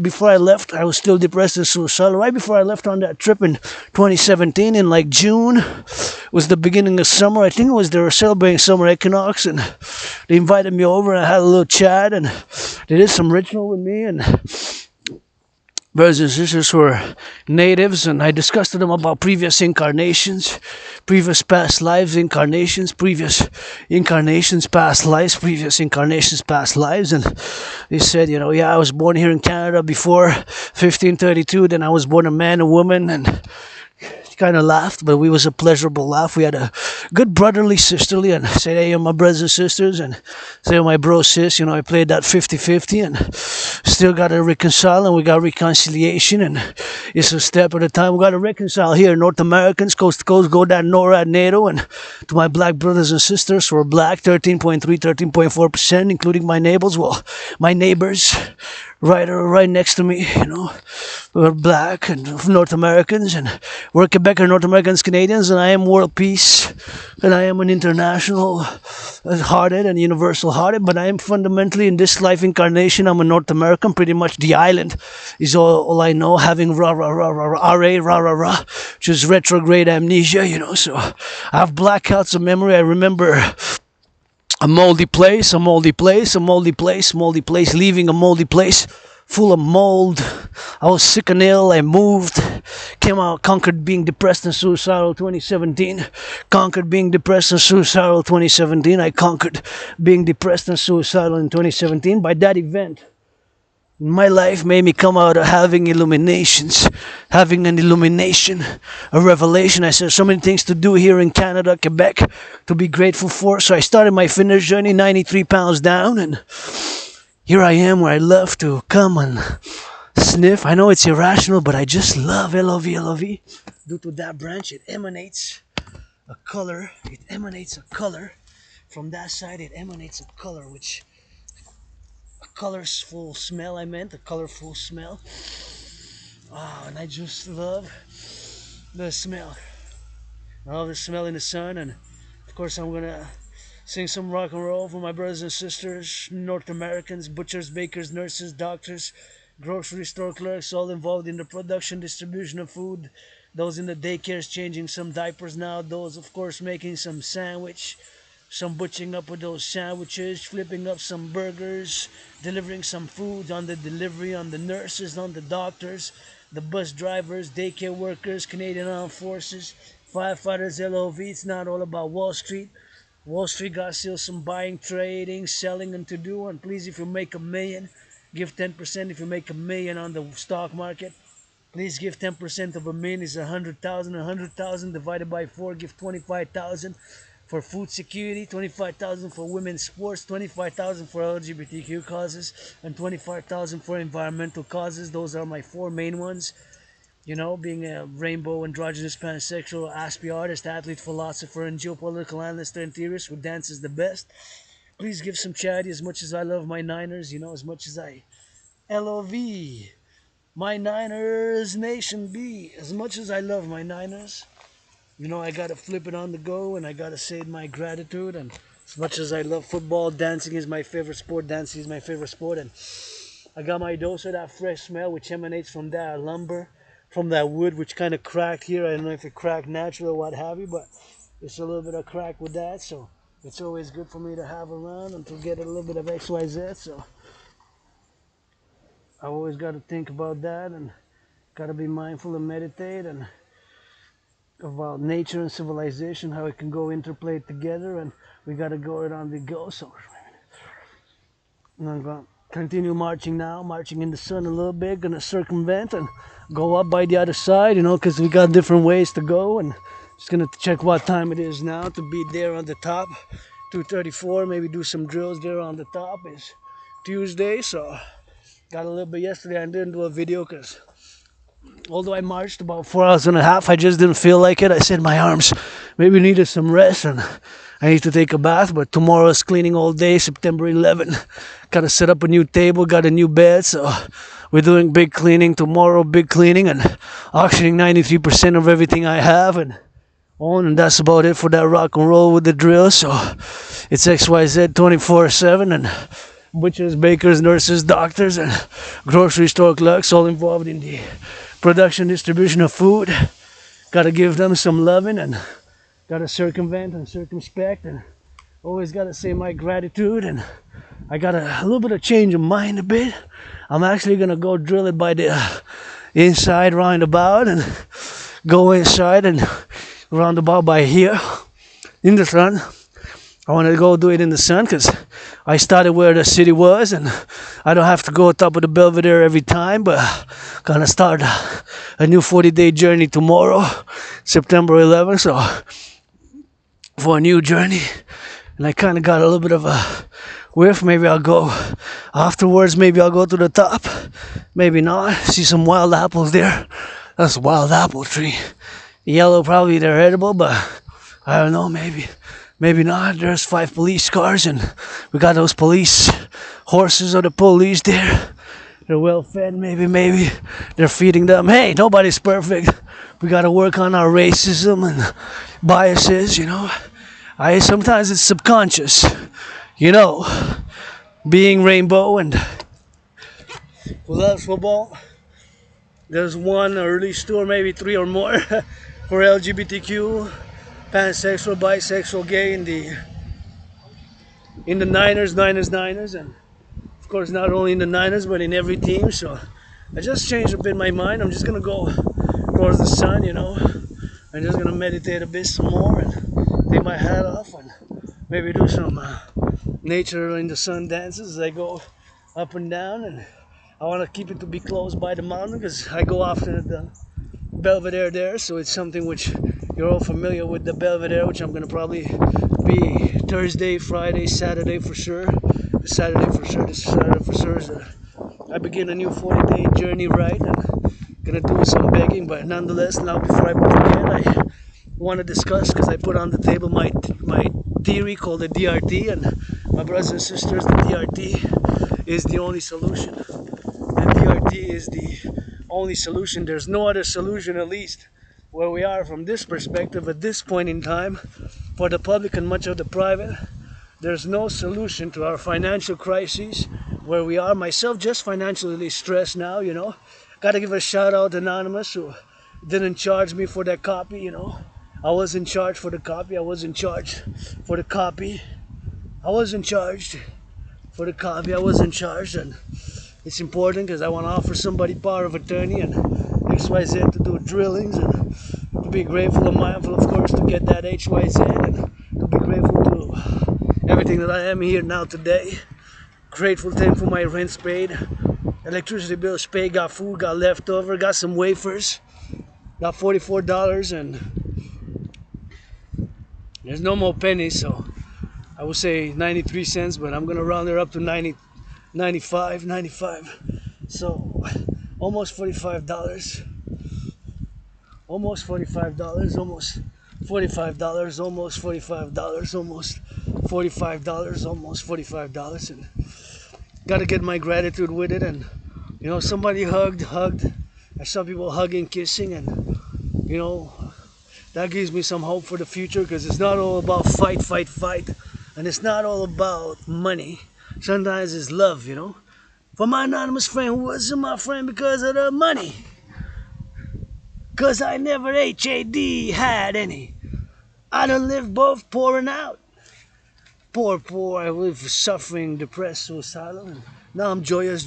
before I left. I was still depressed and suicidal. Right before I left on that trip in 2017, in like June, was the beginning of summer. I think they were celebrating summer equinox, and they invited me over, and I had a little chat, and they did some ritual with me, and brothers and sisters who were natives, and I discussed to them about previous incarnations, previous past lives, previous incarnations, past lives, and they said, I was born here in Canada before 1532, then I was born a man, a woman, and kind of laughed, but it was a pleasurable laugh. We had a good brotherly, sisterly, and say, hey, you're my brothers and sisters, and say, my bro, sis, I played that 50-50, and still got to reconcile, and we got reconciliation, and it's a step at a time. We got to reconcile here, North Americans, coast to coast, go down NORAD, NATO, and to my black brothers and sisters who are black, 13.4%, including my neighbors, right next to me, we're black and North Americans, and we're Quebec and North Americans, Canadians, and I am world peace, and I am an international hearted and universal hearted, but I am fundamentally in this life incarnation, I'm a North American. Pretty much the island is all I know, having rah, which is retrograde amnesia, so I have blackouts of memory. I remember a moldy place, leaving a moldy place full of mold. I was sick and ill. I moved, came out, conquered being depressed and suicidal 2017. I conquered being depressed and suicidal in 2017 by that event. My life made me come out of having an illumination, a revelation. I said so many things to do here in Canada, Quebec, to be grateful for. So I started my fitness journey, 93 pounds down, and here I am where I love to come and sniff. I know it's irrational, but I just love LOV. Due to that branch, it emanates a color. From that side, it emanates a color, which... a colorful smell, a colorful smell. And I just love the smell. I love the smell in the sun, and of course I'm gonna sing some rock and roll for my brothers and sisters, North Americans, butchers, bakers, nurses, doctors, grocery store clerks, all involved in the production, distribution of food. Those in the daycares changing some diapers now. Those, of course, making some sandwich. Some butchering up with those sandwiches, flipping up some burgers, delivering some food on the delivery, on the nurses, on the doctors, the bus drivers, daycare workers, Canadian Armed Forces, firefighters, LOV. It's not all about Wall Street. Wall Street got still some buying, trading, selling, and to do. And please, if you make a million, give 10%. If you make a million on the stock market, please give 10% of a million is 100,000. 100,000 divided by 4, give 25,000 for food security, 25,000 for women's sports, 25,000 for LGBTQ causes, and 25,000 for environmental causes. Those are my 4 main ones. You know, being a rainbow, androgynous, pansexual, Aspie artist, athlete, philosopher, and geopolitical analyst and theorist who dances the best. Please give some charity as much as I love my Niners, you know, as much as I LOV. My Niners Nation B. As much as I love my Niners, you know, I gotta flip it on the go and I gotta say my gratitude. And as much as I love football, dancing is my favorite sport. Dancing is my favorite sport. And I got my dose of that fresh smell which emanates from that lumber, from that wood which kind of cracked here. I don't know if it cracked natural or what have you, but it's a little bit of crack with that. So it's always good for me to have around and to get a little bit of XYZ. So I always got to think about that and got to be mindful and meditate and about nature and civilization, how it can go interplay together, and we got to go it on the go. So I'm going to continue marching now, marching in the sun a little bit, going to circumvent and go up by the other side, you know, because we got different ways to go. And just going to check what time it is now to be there on the top. 2:34, maybe do some drills there on the top. It's Tuesday, so got a little bit yesterday. I didn't do a video because although I marched about 4 hours and a half, I just didn't feel like it. I said my arms maybe needed some rest and I need to take a bath. But tomorrow is cleaning all day, September 11. Got to set up a new table, got a new bed. So we're doing big cleaning tomorrow, big cleaning and auctioning 93% of everything I have and on. And that's about it for that rock and roll with the drill. So it's XYZ 24/7 and butchers, bakers, nurses, doctors, and grocery store clerks all involved in the production, distribution of food. Gotta give them some loving and gotta circumvent and circumspect and always gotta say my gratitude. And I got a little bit of change of mind a bit. I'm actually gonna go drill it by the inside roundabout and go inside and roundabout by here in the sun. I want to go do it in the sun because I started where the city was and I don't have to go top of the Belvedere every time, but gonna start a new 40-day journey tomorrow, September 11th, so for a new journey. And I kind of got a little bit of a whiff. Maybe I'll go afterwards, maybe I'll go to the top, maybe not. See some wild apples there. That's a wild apple tree. Yellow, probably they're edible, but I don't know, maybe not. There's 5 police cars and we got those police horses of the police there. They're well fed, maybe they're feeding them. Hey, nobody's perfect. We gotta work on our racism and biases, you know. Sometimes it's subconscious, you know, being rainbow and who loves football. There's one early store, maybe 3 or more for LGBTQ, pansexual, bisexual, gay in the Niners, and of course not only in the Niners but in every team. So I just changed a bit my mind. I'm just gonna go towards the sun, you know. I'm just gonna meditate a bit some more and take my hat off and maybe do some nature in the sun dances as I go up and down. And I want to keep it to be close by the mountain because I go often at the Belvedere there, so it's something which you're all familiar with, the Belvedere, which I'm gonna probably be Thursday, Friday, Saturday for sure. This Saturday for sure is I begin a new 40-day journey, right? And gonna do some begging, but nonetheless, now before I forget, I want to discuss, because I put on the table my theory called the DRT, and my brothers and sisters, the DRT is the only solution. The DRT is the only solution. There's no other solution, at least where we are from this perspective at this point in time, for the public and much of the private, there's no solution to our financial crises where we are. Myself just financially stressed now, you know. Gotta give a shout out to Anonymous who didn't charge me for that copy, you know. I was in charge for the copy. I was in charge for the copy. I wasn't charged for the copy. I wasn't charged, and it's important because I want to offer somebody power of attorney and XYZ to do drillings, and to be grateful and mindful, of course, to get that XYZ, and to be grateful to everything that I am here now today. Grateful, thankful my rent's paid, electricity bill's paid, got food, got leftover, got some wafers, got $44, and there's no more pennies, so I would say 93 cents, but I'm gonna round it up to 95. So almost $45. Almost $45. Almost $45. Almost $45. Almost $45. Almost $45. And gotta get my gratitude with it. And you know, somebody hugged. I saw people hugging, kissing, and you know, that gives me some hope for the future, because it's not all about fight, and it's not all about money. Sometimes it's love, you know. For my anonymous friend who wasn't my friend because of the money, because I never had any. I done lived both poor and out. Poor, I live suffering, depressed, suicidal, and now I'm joyous,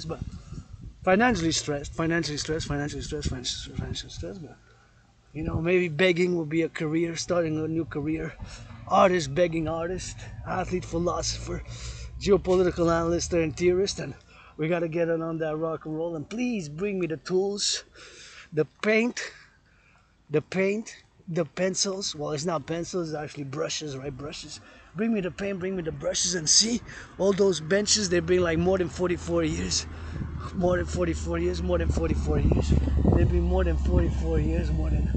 but financially stressed, but you know, maybe begging will be a career, starting a new career. Artist, begging artist, athlete, philosopher, geopolitical analyst, and theorist, and we gotta get it on that rock and roll. And please bring me the tools, the paint, the pencils. Well, it's not pencils, it's actually brushes, right? Brushes. Bring me the paint, bring me the brushes, and see all those benches. They've been like more than 44 years. More than 44 years. They've been more than 44 years. More than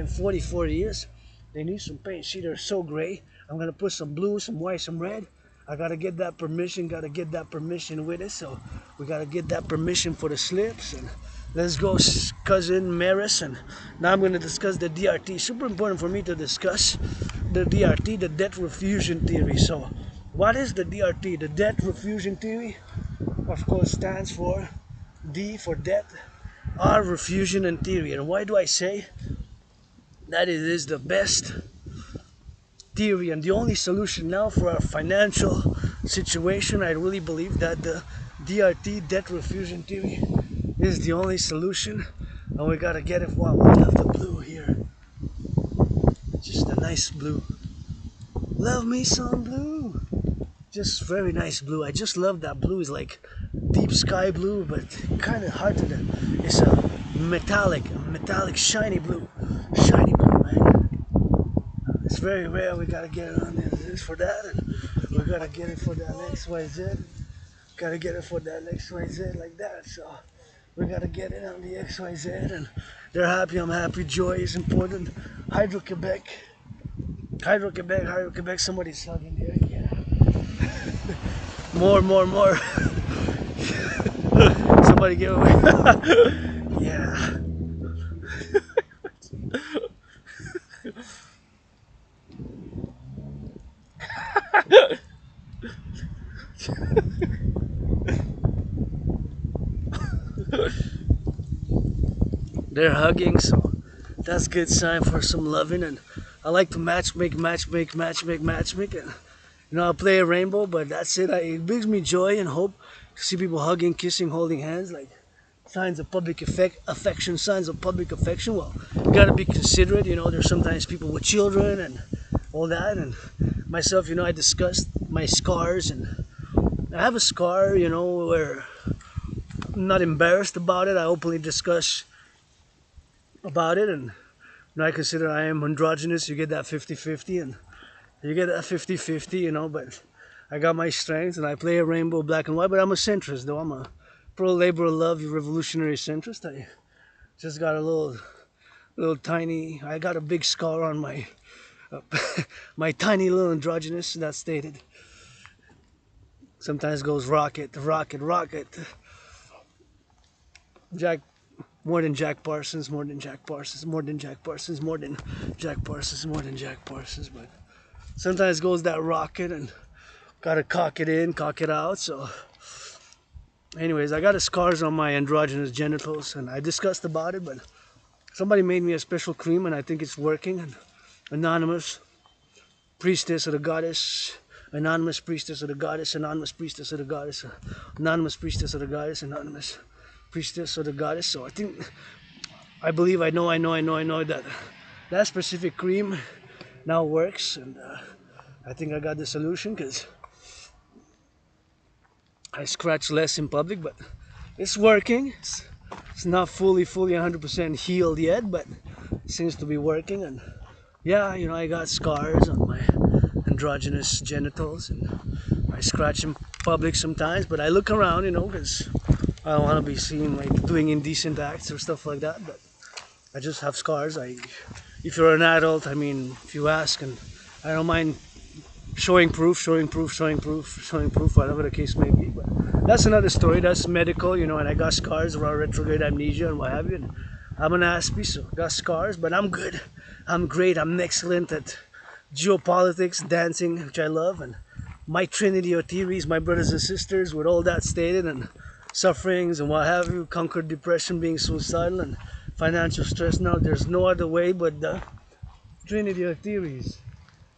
44 years. They need some paint. See, they're so gray. I'm gonna put some blue, some white, some red. I gotta get that permission. With it. So we gotta get that permission for the slips. And let's go, cousin Maris. And now I'm gonna discuss the DRT. Super important for me to discuss the DRT, the debt refusion theory. So what is the DRT? The debt refusion theory, of course, stands for D for debt, R refusion, and theory. And why do I say that it is the best theory and the only solution now for our financial situation? I really believe that the DRT, debt refusion theory, is the only solution, and we gotta get it. Wow, we have the blue here, just a nice blue. Love me some blue, just very nice blue. I just love that blue. It's like deep sky blue, but kind of hard to. It's a metallic, shiny blue, man. It's very rare. We gotta get it on this for that, and we gotta get it for that XYZ. Gotta get it for that XYZ like that. So we gotta get it on the XYZ, and they're happy. I'm happy. Joy is important. Hydro-Quebec. Somebody's hugging there. Yeah. more. Somebody give away. Yeah. They're hugging, so that's a good sign for some loving. And I like to match make, and you know, I play a rainbow, but that's it. It brings me joy and hope to see people hugging, kissing, holding hands, like signs of public affection. Well, you gotta be considerate. You know, there's sometimes people with children and all that. And myself, you know, I discussed my scars, and I have a scar, you know, where I'm not embarrassed about it. I openly discuss about it, and you know, I consider I am androgynous. You get that 50-50, and you get that 50-50, you know, but I got my strengths, and I play a rainbow, black and white, but I'm a centrist, though. I'm a pro-labor, love, revolutionary centrist. I just got a little tiny, I got a big scar on my, my tiny little androgynous, that's stated. Sometimes goes rocket. Jack More than Jack Parsons, more than Jack Parsons, more than Jack Parsons, more than Jack Parsons, more than Jack Parsons. But sometimes goes that rocket and gotta cock it in, cock it out. So anyways, I got the scars on my androgynous genitals and I discussed about it, but somebody made me a special cream and I think it's working. And anonymous priestess of the goddess, anonymous priestess of the goddess, anonymous priestess of the goddess, anonymous priestess of the goddess, anonymous priestess of the goddess. So I believe I know that that specific cream now works, and I think I got the solution because I scratch less in public, but it's working. It's not fully 100% healed yet, but it seems to be working. And yeah, you know, I got scars on my androgynous genitals and I scratch in public sometimes, but I look around, you know, because I don't want to be seen like doing indecent acts or stuff like that. But I just have scars. If you're an adult, I mean, if you ask, and I don't mind showing proof, whatever the case may be. But that's another story. That's medical, you know. And I got scars around retrograde amnesia and what have you. And I'm an aspie, so I got scars, but I'm good. I'm great. I'm excellent at geopolitics, dancing, which I love, and my trinity of theories, my brothers and sisters, with all that stated, and sufferings and what have you, conquered depression, being suicidal, and financial stress. Now there's no other way but the trinity of theories.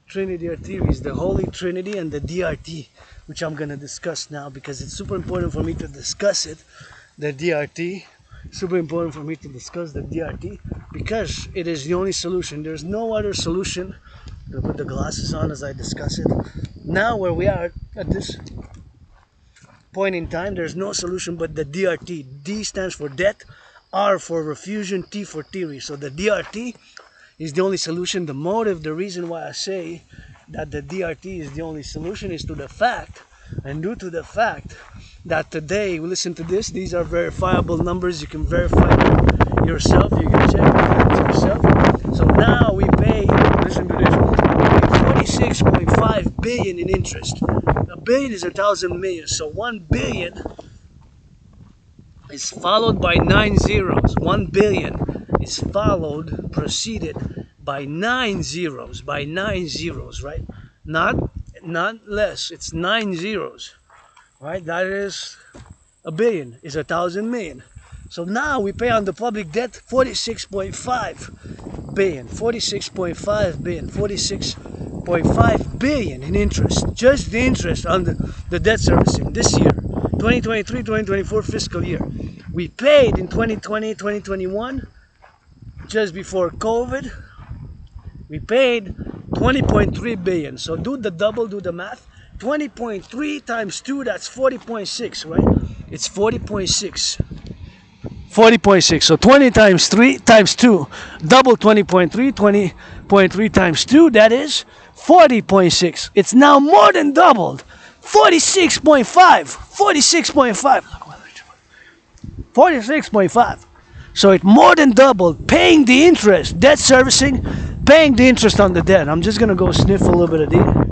Trinity of theories, the Holy Trinity and the DRT, which I'm going to discuss now because it's super important for me to discuss it, the DRT. Super important for me to discuss the DRT because it is the only solution. There's no other solution. I'm going to put the glasses on as I discuss it. Now where we are at this point in time, there's no solution but the DRT. D stands for debt, R for refusion, T for theory. So the DRT is the only solution. The motive, the reason why I say that the DRT is the only solution is to the fact, and due to the fact that today, listen to this, these are verifiable numbers, you can verify them yourself, you can check it yourself. So now we pay, listen to this, we pay 46.5 billion in interest. A billion is 1,000 million, so 1 billion is followed by 9 zeros. 1 billion is followed, preceded by 9 zeros, right? Not less, it's 9 zeros, right? That is a billion, is 1,000 million. So now we pay on the public debt 46.5 billion, 46.5 billion, 46.5 billion in interest. Just the interest on the debt servicing this year, 2023-2024 fiscal year. We paid in 2020, 2021, just before COVID, we paid 20.3 billion. So do the double, do the math. 20.3 times 2, that's 40.6, right? It's 40.6. 40.6. So 20 times 3 times 2, double 20.3, 20.3 times 2, that is 40.6. It's now more than doubled. 46.5. 46.5. 46.5. So it more than doubled, paying the interest, debt servicing, paying the interest on the debt. I'm just gonna go sniff a little bit of dedie.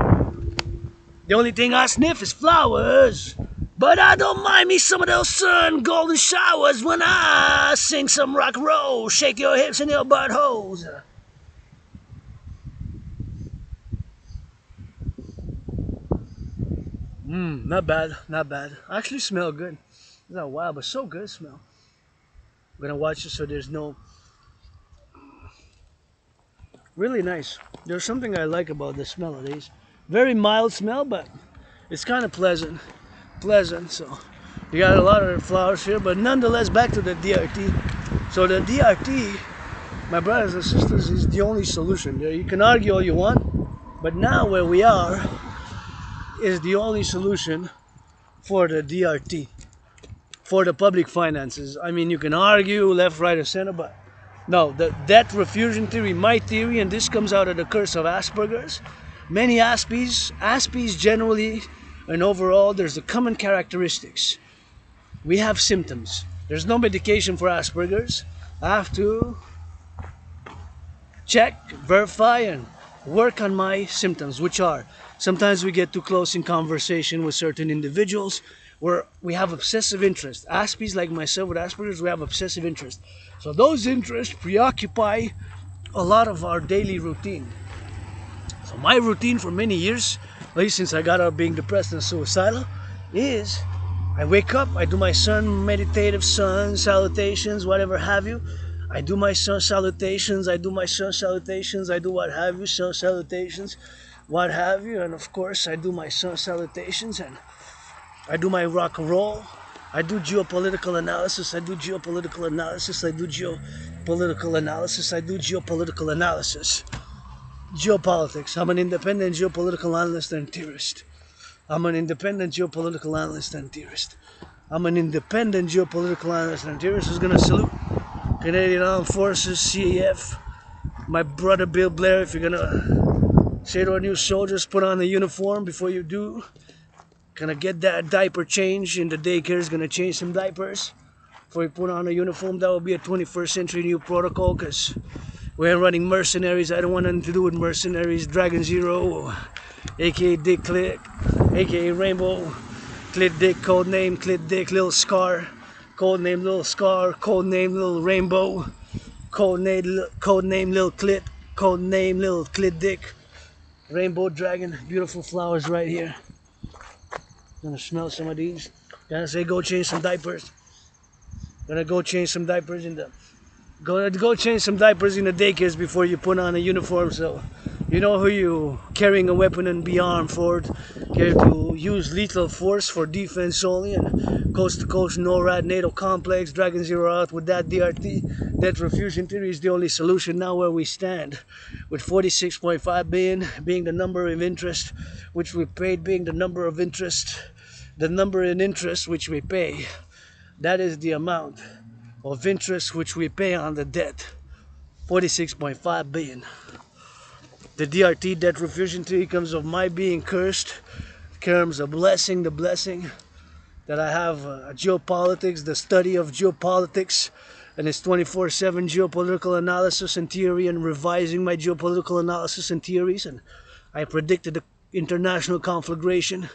The only thing I sniff is flowers, but I don't mind me some of those sun golden showers when I sing some rock and roll. Shake your hips and your butt holes. Not bad, not bad. Actually smell good. It's not wild, but so good smell. I'm gonna watch it so there's no... Really nice. There's something I like about the smell of these. Very mild smell, but it's kind of pleasant. So you got a lot of flowers here, but nonetheless, back to the DRT. So the DRT, my brothers and sisters, is the only solution. You can argue all you want, but now where we are is the only solution for the DRT, for the public finances. I mean, you can argue left, right, or center, but no, the debt refusion theory, my theory, and this comes out of the curse of Asperger's. Many Aspies generally and overall, there's the common characteristics. We have symptoms. There's no medication for Asperger's. I have to check, verify, and work on my symptoms, which are sometimes we get too close in conversation with certain individuals. we have obsessive interest. Aspies like myself with Asperger's, we have obsessive interest. So those interests preoccupy a lot of our daily routine. So my routine for many years, at least since I got out of being depressed and suicidal, is I wake up, I do my sun meditative sun salutations, whatever have you. I do my sun salutations, I do my sun salutations, I do what have you, sun salutations, what have you, and of course I do my sun salutations, and I do my rock and roll. I do geopolitical analysis, I do geopolitical analysis, I do geopolitical analysis, I do geopolitical analysis. Geopolitics. I'm an independent geopolitical analyst and theorist. I'm an independent geopolitical analyst and theorist. I'm an independent geopolitical analyst and theorist who's gonna salute Canadian Armed Forces, CAF, my brother Bill Blair. If you're gonna say to our new soldiers, put on the uniform before you do. Gonna get that diaper change in the daycare is gonna change some diapers before you put on a uniform. That will be a 21st century new protocol, because we're running mercenaries. I don't want nothing to do with mercenaries. Dragon Zero, aka Dick Clit, aka Rainbow, Clit Dick, codename Clit Dick, Little Scar, codename Little Scar, codename Little Rainbow, codename Little Clit, codename Little Clit Dick, Rainbow Dragon, beautiful flowers right here. Gonna smell some of these. Gonna say go change some diapers. Gonna go change some diapers in the Go change some diapers in the daycares before you put on a uniform, so you know who you carrying a weapon and be armed for. Care to use lethal force for defense only, and coast to coast NORAD NATO complex, Dragon Zero out with that DRT. Debt refusion theory is the only solution now where we stand, with 46.5 billion being the number of interest which we paid, being the number of interest, the number in interest which we pay. That is the amount of interest which we pay on the debt, 46.5 billion. The DRT, debt refusion theory, comes of my being cursed, comes a blessing, the blessing that I have geopolitics, the study of geopolitics, and it's 24/7 geopolitical analysis and theory, and revising my geopolitical analysis and theories. And I predicted the international conflagration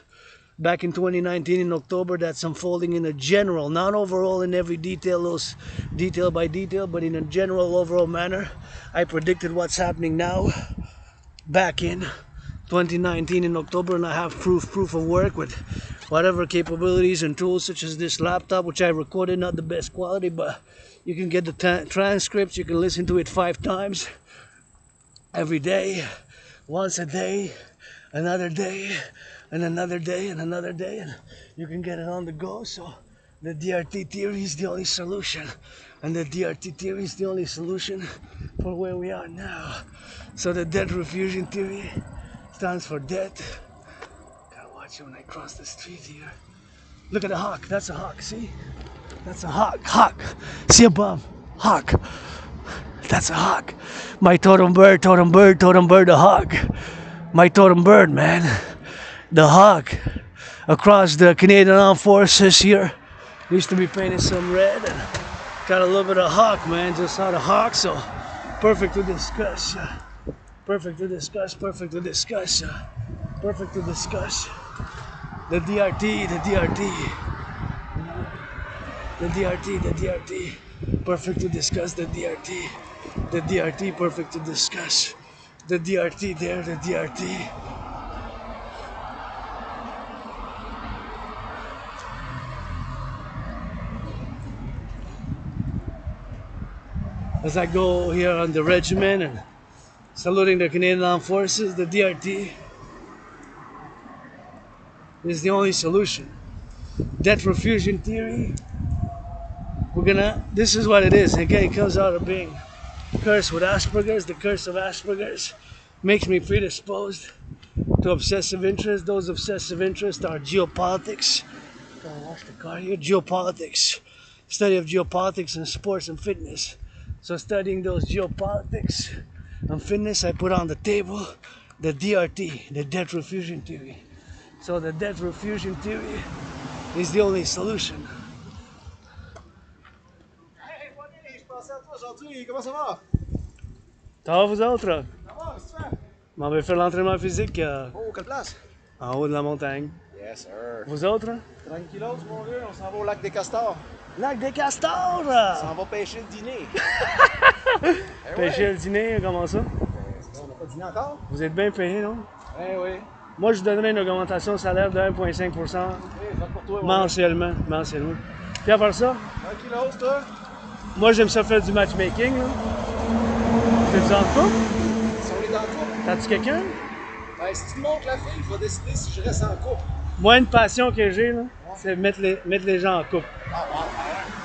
back in 2019 in October that's unfolding in a general, not overall in every detail, detail by detail, but in a general overall manner. I predicted what's happening now back in 2019 in October, and I have proof of work with whatever capabilities and tools such as this laptop, which I recorded, not the best quality, but you can get the transcripts, you can listen to it 5 times every day, once a day, another day, and another day, and another day, and you can get it on the go. So the DRT theory is the only solution, and the DRT theory is the only solution for where we are now. So the debt refusion theory stands for debt. Gotta watch it when I cross the street here. Look at the hawk. That's a hawk. See? That's a hawk. Hawk. See above? Hawk. That's a hawk. My totem bird, totem bird, totem bird, the hawk. My totem bird, man. The hawk. Across the Canadian Armed Forces here. Used to be painted some red, and got a little bit of hawk, man. Just not a hawk, so perfect to discuss. Perfect to discuss. Perfect to discuss. Perfect to discuss. The DRT, the DRT. The DRT, the DRT. Perfect to discuss the DRT. The DRT, perfect to discuss. The DRT there, the DRT. As I go here on the regiment and saluting the Canadian Armed Forces, the DRT is the only solution. Debt refusion theory, this is what it is. Again, it comes out of being cursed with Asperger's. The curse of Asperger's makes me predisposed to obsessive interests. Those obsessive interests are geopolitics. Gotta wash the car here. Geopolitics. Study of geopolitics and sports and fitness. So studying those geopolitics and fitness, I put on the table the DRT, the debt refusion theory. So the debt refusion theory is the only solution. Hey, je pensais à toi aujourd'hui. Comment ça va? Ça va vous autres? Ça va, qu'est-ce que tu fais? On va faire l'entraînement physique Oh, quelle place? en haut de la montagne. Yes. Yes, sir. Vous autres, hein? Tranquillos, mon vieux, on s'en va au lac des Castors. Lac des Castors! On s'en va pêcher le dîner. Pêcher le dîner, comment ça? On n'a pas dîné encore? Vous êtes bien payé, non? Eh oui. Moi, je donnerais une augmentation de salaire de 1,5% Eh, faites pour toi, mon mensuellement. Puis à part ça, vieux. Tranquillos, toi? moi, j'aime ça faire du matchmaking, là. T'es-tu en couple? Si on est en couple, T'as-tu quelqu'un? ben, si tu me montres la fille, il va décider si je reste en couple. Moi, une passion que j'ai, là, c'est mettre les gens en couple. Ah, wow.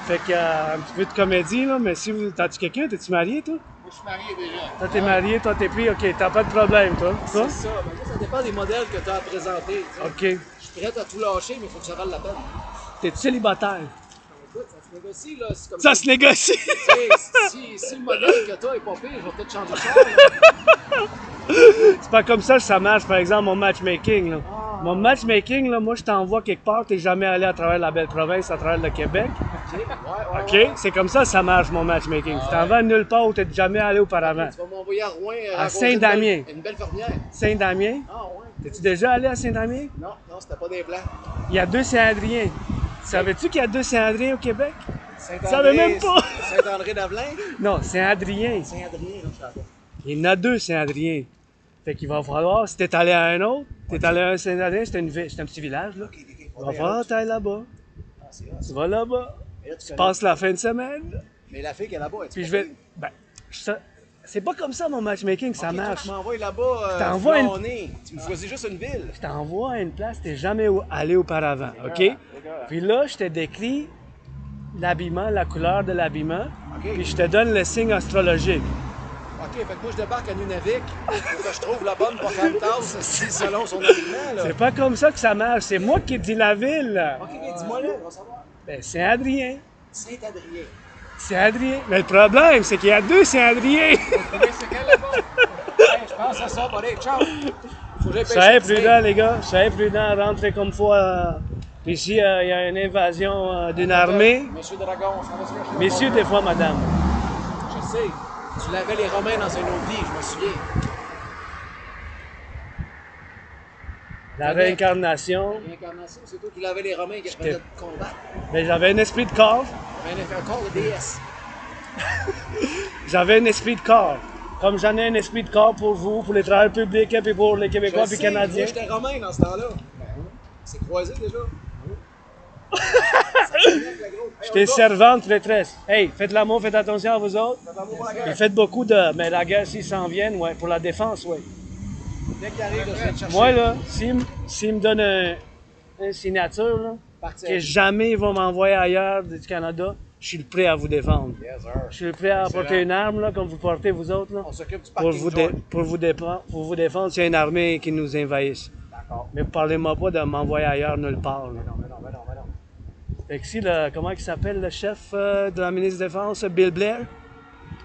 Fait que, un petit peu de comédie, là, mais si vous... T'as-tu quelqu'un? T'es-tu marié, toi? Moi, je suis marié déjà. Toi, t'es marié, toi, t'es pris, ok, t'as pas de problème, toi? Toi? C'est ça. Ben, ça dépend des modèles que tu as à présenter. tu sais. Ok. Je suis prêt à tout lâcher, mais il faut que ça vaille la peine. T'es-tu célibataire? Écoute, ça se négocie, là. C'est comme Ça se négocie! Tu sais, si le modèle que t'as est pas pire, je vais peut-être changer de char. là. C'est pas comme ça que ça marche, par exemple, mon matchmaking, là. Mon matchmaking, là, moi, je t'envoie quelque part, t'es jamais allé à travers la belle province, à travers le Québec. Ok, OK? C'est comme ça que ça marche, mon matchmaking. Tu t'en vas nulle part où t'es jamais allé auparavant. Tu vas m'envoyer à Rouen. À rencontrer Saint-Damien. Une belle fermière. Saint-Damien? Ah, ouais. T'es-tu déjà allé à Saint-Damien? Non, c'était pas des plans. Il y a 2 Saint-Adrien. Savais-tu qu'il y a 2 Saint-Adrien au Québec? Saint-André. savais même pas. Saint-André-d'Avelin. Non, Saint-Adrien. Saint-Adrien, non, je savais pas. Il y en a 2 Saint-Adrien. Fait qu'il va falloir, si t'es allé à un autre, t'es allé à un Saint-Adrien, c'est un petit village, là. Il va falloir que t'ailles là-bas. Ah, c'est hot, Tu ça. vas là-bas. Et là, Tu passes la fin de semaine. Mais la fille qui est là-bas, est Puis je vais. Ben, c'est pas comme ça mon matchmaking, ça marche. Tu m'envoies là-bas. t'envoie une- Tu me choisis juste une ville. Je t'envoie à une place que t'es jamais allé auparavant, OK? Puis là, je te décris l'habillement, la couleur de l'habillement, OK. puis je te donne le signe astrologique. OK, fait que moi, je débarque à Nunavik pour que je trouve la bonne Pocahontas selon son habillement, là. C'est pas comme ça que ça marche, c'est moi qui dis la ville. Là. OK, dis-moi là, on va savoir. Ben, Saint-Adrien. Saint-Adrien. Saint-Adrien. Mais le problème, c'est qu'il y a 2 Saint-Adrien. Oui, c'est quel là-bas? Hey, je pense à ça, buddy. Ciao! Faut que j'aille pêcher Soyez le dîner. prudent, les gars. Soyez prudent, rentrez comme faut. Ici, il y a une invasion d'une armée. Monsieur Dragon, ça va se cacher. Messieurs, des fois, madame. Je sais. Tu lavais les Romains dans une autre vie, je me souviens. La réincarnation. Réincarnation, c'est toi qui lavais les Romains qui faisaient de combattre. Ben, j'avais un esprit de corps. Un corps de déesse. J'avais un esprit de corps. Comme j'en ai un esprit de corps pour vous, pour les travailleurs publics, et puis pour les Québécois et les Canadiens. Moi, j'étais Romain dans ce temps-là. C'est croisé déjà. J'étais servante prêtresse. Hey, faites l'amour, faites attention à vous autres. Et faites beaucoup de. Mais la guerre, s'ils s'en viennent, ouais, pour la défense, ouais. Dès qu'il arrive, je vais te chercher. Moi, là, s'ils me donnent une signature, là, Partir. que jamais ils vont m'envoyer ailleurs du Canada, je suis prêt à vous défendre. Yes, sir. Je suis prêt à porter une arme, là, comme vous portez, vous autres, là, On s'occupe du pour parking vous, George. pour vous défendre s'il y a une armée qui nous envahisse. D'accord. Mais parlez-moi pas de m'envoyer ailleurs nulle part. Là. Mais non. Fait que si, comment il s'appelle le chef de la ministre de la Défense, Bill Blair?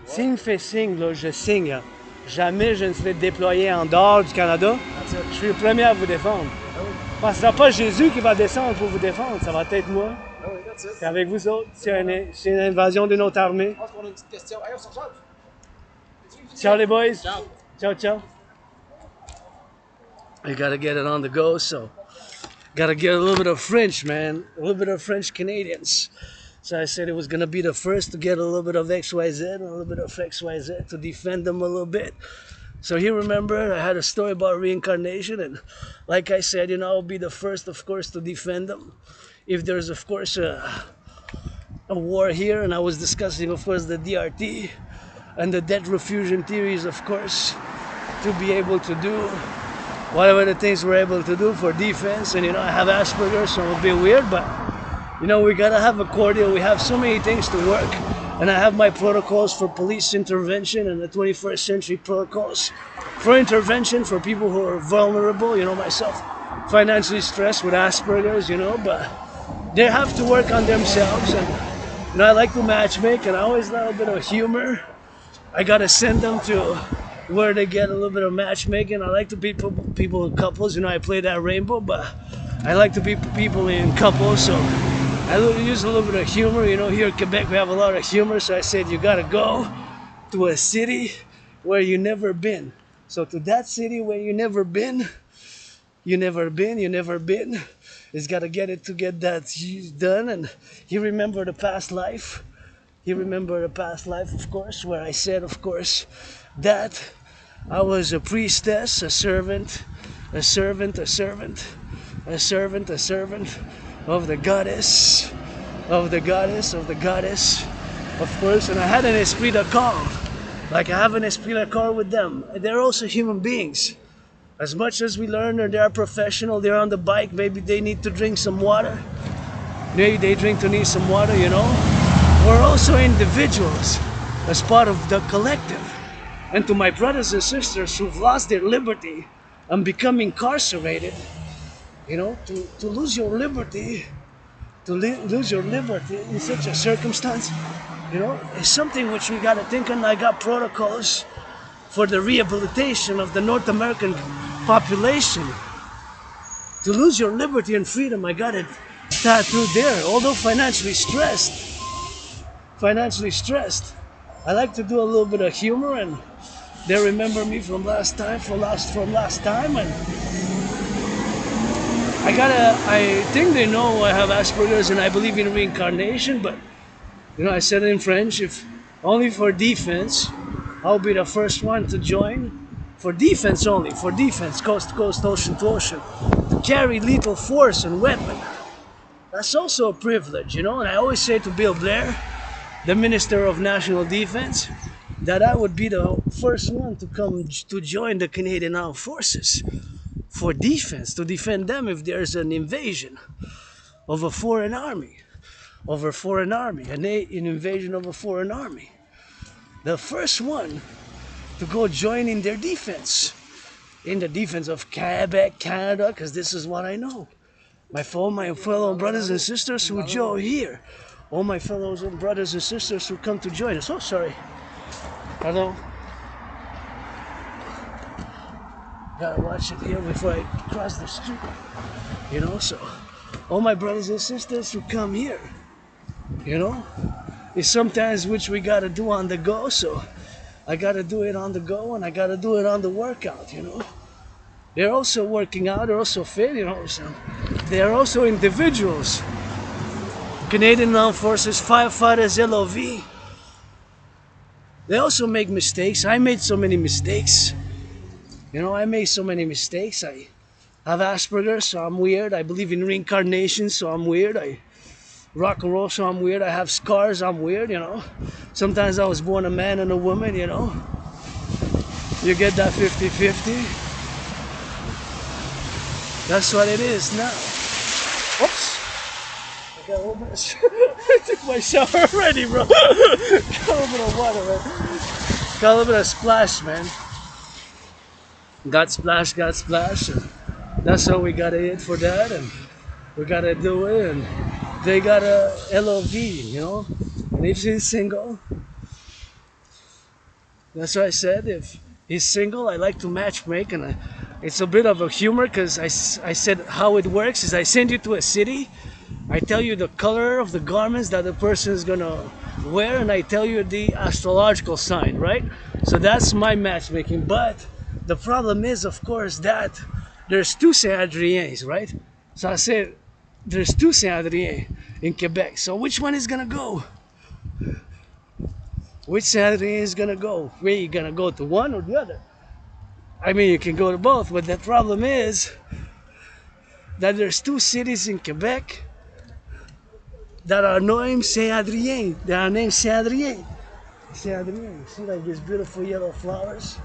S'il me fait signe, là, je signe. Là. Jamais je ne serai déployé en dehors du Canada. Je suis le premier à vous défendre. Ce ne sera pas Jésus qui va descendre pour vous défendre, ça va être moi. Ah oui, that's it. C'est avec vous autres, s'il y a une invasion d'une autre armée. Je pense qu'on a une petite question. Hey, on s'en charge. Ciao les boys. Ciao. Ciao, ciao. I gotta get it on the go, so gotta get a little bit of French, man. A little bit of French Canadians. So I said it was gonna be the first to get a little bit of XYZ, and a little bit of XYZ to defend them a little bit. So here, remember, I had a story about reincarnation, and like I said, I'll be the first, of course, to defend them. If there's, of course, a war here, and I was discussing, of course, the DRT and the debt refusion theories, of course, to be able to do whatever the things we're able to do for defense. And I have Asperger's, so it'll be weird, but we gotta have a cordial. We have so many things to work. And I have my protocols for police intervention and the 21st century protocols for intervention for people who are vulnerable, myself, financially stressed with Asperger's, but they have to work on themselves. And I like to matchmake, and I always like a bit of humor. I gotta send them to where they get a little bit of matchmaking. I like to beat people in couples. I play that rainbow, but I like to beat people in couples, so I use a little bit of humor. Here in Quebec we have a lot of humor, so I said you gotta go to a city where you never been. So to that city where you never been, He's got to get it to get that done. And he remembered a past life. He remembered a past life, of course, where I said, of course, that I was a priestess, a servant, a servant, a servant, a servant, a servant of the goddess, of the goddess, of the goddess, of course. And I had an esprit de corps, like I have an esprit de corps with them. They're also human beings. As much as we learn that they are professional, they're on the bike, maybe they need to drink some water. Maybe they need some water, you know. We're also individuals as part of the collective. And to my brothers and sisters who've lost their liberty and become incarcerated, you know, to lose your liberty, lose your liberty in such a circumstance, you know, is something which we got to think on. I got protocols for the rehabilitation of the North American population. To lose your liberty and freedom, I got it tattooed there. Although financially stressed, I like to do a little bit of humor, and they remember me from last time, and I think they know I have Asperger's and I believe in reincarnation, but you know, I said in French, if only for defense, I'll be the first one to join. For defense only, for defense, coast to coast, ocean to ocean, to carry lethal force and weapon. That's also a privilege, you know, and I always say to Bill Blair, the Minister of National Defense, that I would be the first one to come to join the Canadian Armed Forces for defense, to defend them if there's an invasion of a foreign army, an invasion of a foreign army. The first one to go join in their defense, in the defense of Quebec, Canada, because this is what I know. My fellow brothers and sisters who join here, all my fellow brothers and sisters who come to join us. Oh, sorry. Hello. Gotta watch it here before I cross the street. You know, so all my brothers and sisters who come here, you know, is sometimes which we gotta do on the go. So I gotta do it on the go, and I gotta do it on the workout, you know. They're also working out, they're also fit, you know. So they're also individuals. Canadian Armed Forces, firefighters, LOV. They also make mistakes. I made so many mistakes. You know, I made so many mistakes. I have Asperger's, so I'm weird. I believe in reincarnation, so I'm weird. I rock and roll, so I'm weird. I have scars, I'm weird, you know. Sometimes I was born a man and a woman, you know. You get that 50-50. That's what it is now. Oops. I got a little bit I took my shower already, bro. Got a little bit of water, man. Got a little bit of splash, man. Got splash. And that's how we gotta hit for that, and we gotta do it, and they got a LOV, you know. And if he's single, that's what I said. If he's single, I like to matchmake, and it's a bit of a humor because I said how it works is I send you to a city, I tell you the color of the garments that the person is gonna wear, and I tell you the astrological sign, right? So that's my matchmaking. But the problem is, of course, that there's two Saint-Adriens, right? So I said there's two Saint-Adriens in Quebec. So which one is gonna go? Which Saint-Adrien is gonna go? Where you gonna go, to one or the other? I mean, you can go to both, but the problem is that there's two cities in Quebec that are named Saint-Adrien. They are named Saint-Adrien. Saint-Adrien. You see, like these beautiful yellow flowers?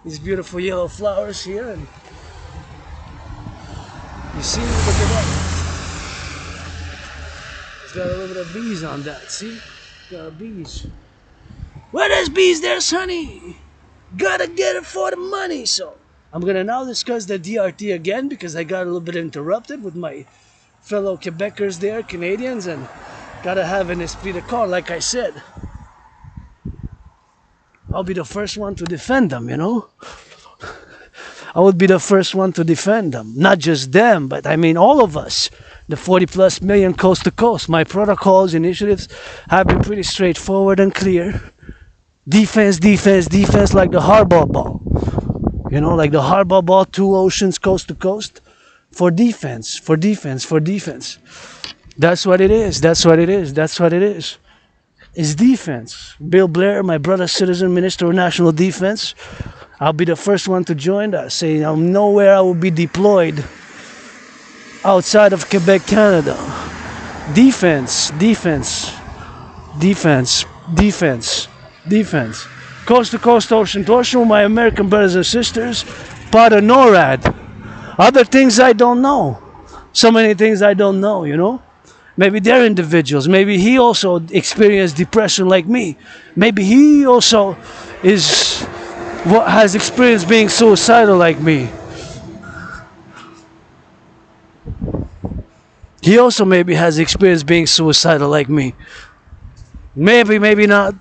These beautiful yellow flowers here, and you see, look at that. It's got a little bit of bees on that, see? Got bees. Where there's bees, there's honey. Gotta get it for the money. So I'm gonna now discuss the DRT again because I got a little bit interrupted with my fellow Quebecers there, Canadians, and gotta have an esprit de corps, like I said. I'll be the first one to defend them, you know? I would be the first one to defend them. Not just them, but I mean all of us. The 40+ million coast to coast. My protocols, initiatives have been pretty straightforward and clear. Defense, defense, defense, like the hardball ball. You know, like the hardball ball, 2 oceans coast to coast. for defense, for defense, for defense. That's what it is. That's what it is. That's what it is. It's defense. Bill Blair, my brother citizen, Minister of National Defense. I'll be the first one to join that, saying I'm nowhere I will be deployed outside of Quebec, Canada. Defense, defense, defense, defense, defense. Coast to coast, ocean to ocean, with my American brothers and sisters. Part of NORAD. Other things I don't know. So many things I don't know, you know. Maybe they're individuals. Maybe he also experienced depression like me. Maybe he also has experienced being suicidal like me. He also maybe has experienced being suicidal like me. Maybe, maybe not.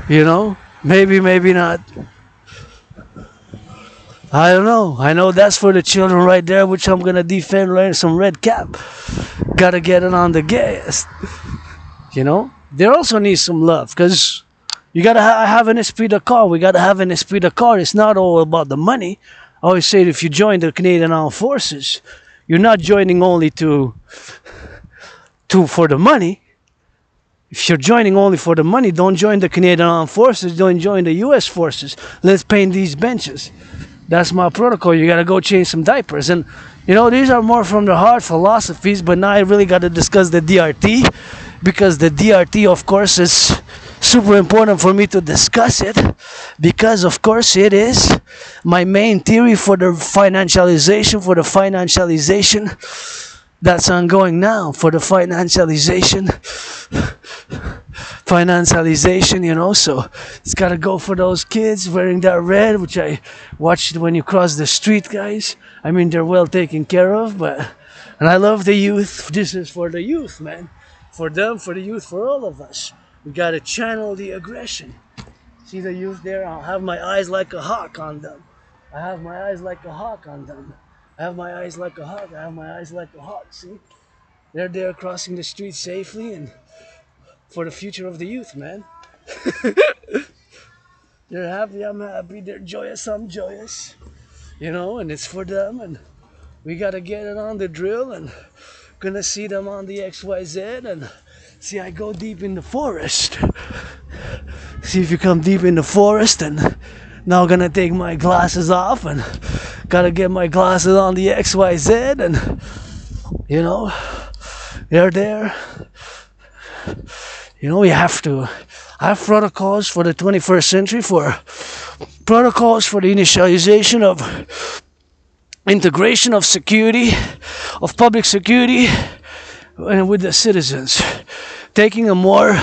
You know? Maybe, maybe not. I don't know. I know that's for the children right there, which I'm gonna defend wearing some red cap. Gotta get it on the gas. You know? There also needs some love, because you gotta have an esprit de corps. We gotta have an esprit de corps. It's not all about the money. I always say that if you join the Canadian Armed Forces, you're not joining only for the money. If you're joining only for the money, don't join the Canadian Armed Forces. Don't join the U.S. forces. Let's paint these benches. That's my protocol. You gotta go change some diapers. And you know, these are more from the heart philosophies, but now I really gotta discuss the DRT, because the DRT, of course, is super important for me to discuss it, because of course it is my main theory for the financialization, that's ongoing now, for the financialization, you know. So it's gotta go for those kids wearing that red, which I watched when you cross the street, guys. I mean, they're well taken care of, and I love the youth. This is for the youth, man. For them, for the youth, for all of us. We gotta channel the aggression. See the youth there? I'll have my eyes like a hawk on them. I have my eyes like a hawk on them. I have my eyes like a hawk. I have my eyes like a hawk. See? They're there crossing the street safely, and for the future of the youth, man. They're happy, I'm happy. They're joyous, I'm joyous. You know, and it's for them, and we gotta get it on the drill, and gonna see them on the XYZ, and see, I go deep in the forest. See if you come deep in the forest, and now I'm gonna take my glasses off, and gotta get my glasses on the XYZ, and you know, they're there. You know, we have to have protocols for the 21st century, for protocols for the initialization of integration of security, of public security, and with the citizens, taking a more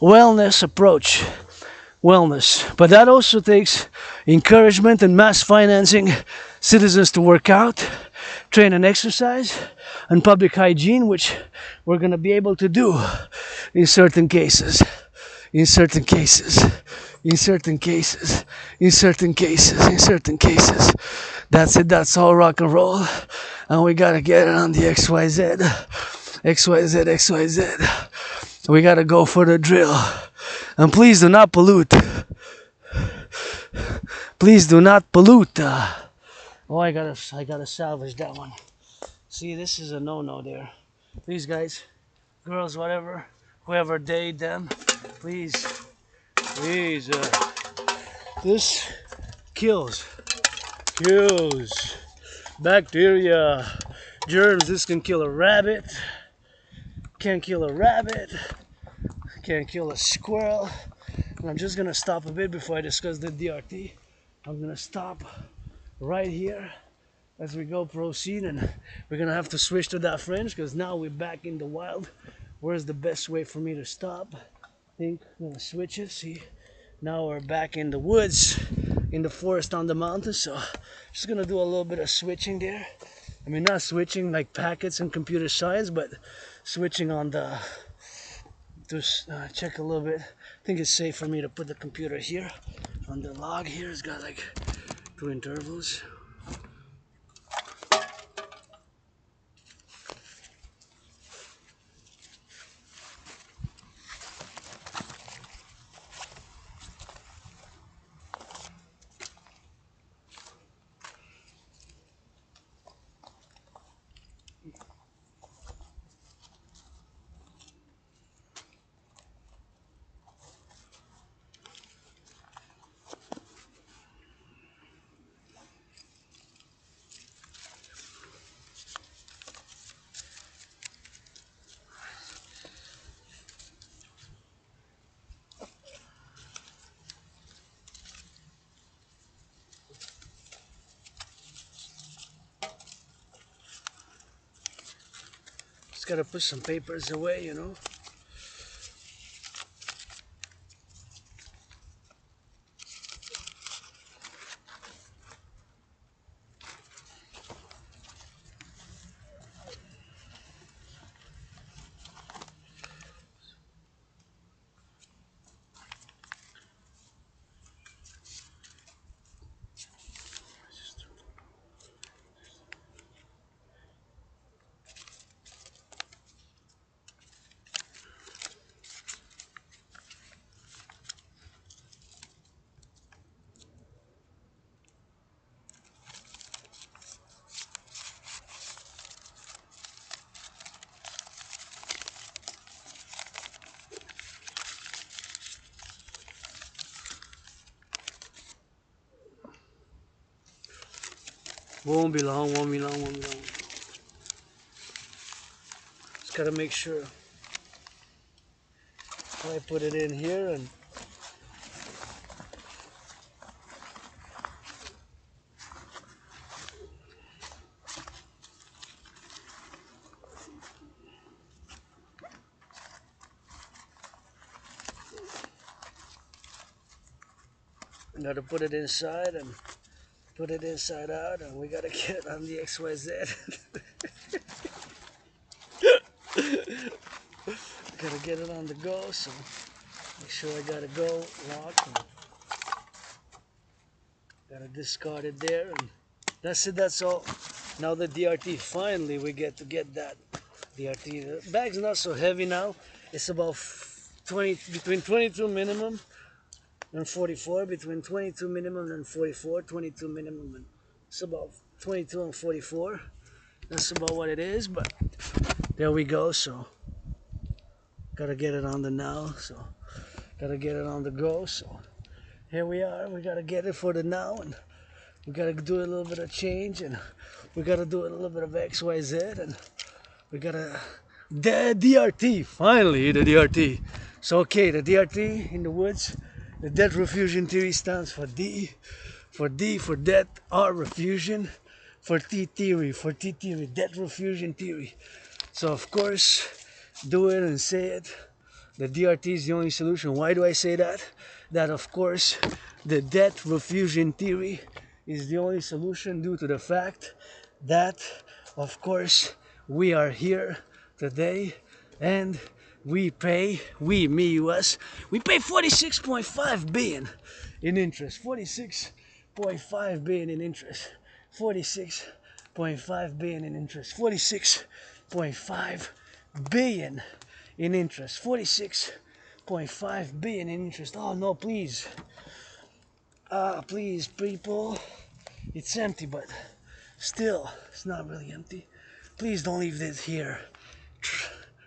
wellness approach. Wellness. But that also takes encouragement and mass financing citizens to work out, train and exercise, and public hygiene, which we're going to be able to do in certain cases. In certain cases. In certain cases. In certain cases. In certain cases. That's it. That's all rock and roll. And we got to get it on the XYZ. XYZ, XYZ. We got to go for the drill. And please do not pollute. Please do not pollute. Oh, I gotta salvage that one. See, this is a no-no there. Please, guys, girls, whatever, whoever date them, please, this kills bacteria, germs. This can kill a rabbit, can't kill a rabbit, can't kill a squirrel. And I'm just gonna stop a bit before I discuss the DRT. I'm gonna stop right here as we go proceed, and we're gonna have to switch to that French, because now we're back in the wild. Where's the best way for me to stop? I think I'm gonna switch it. See, now we're back in the woods, in the forest, on the mountain. So just gonna do a little bit of switching there. I mean, not switching like packets in computer science, but switching on the, just check a little bit. I think it's safe for me to put the computer here on the log here. It's got like 2 intervals. Just gotta put some papers away, you know. Won't be long, won't be long, won't be long. Just gotta make sure I put it in here and gotta put it inside and put it inside out, and we gotta get it on the XYZ. Gotta get it on the go, so make sure I gotta go lock and gotta discard it there, and that's it, that's all. Now the DRT, finally we get to get that DRT. The bag's not so heavy now. It's about 20, between 22 minimum and 44, between 22 minimum and 44, 22 minimum, and it's about 22 and 44. That's about what it is, but there we go. So gotta get it on the now, so gotta get it on the go. So here we are, we gotta get it for the now, and we gotta do a little bit of change, and we gotta do a little bit of XYZ, and we gotta the DRT, finally the DRT. So okay, the DRT in the woods, the death refusion theory stands for D, for death, R refusion, for T theory, death refusion theory. So of course, do it and say it. The DRT is the only solution. Why do I say that? That of course, the death refusion theory is the only solution due to the fact that, of course, we are here today and we pay, we, me, us, we pay 46.5 billion in interest. 46.5 billion in interest. 46.5 billion in interest. 46.5 billion in interest. 46.5 billion in interest. Oh no, please. Please, people. It's empty, but still, it's not really empty. Please don't leave this here.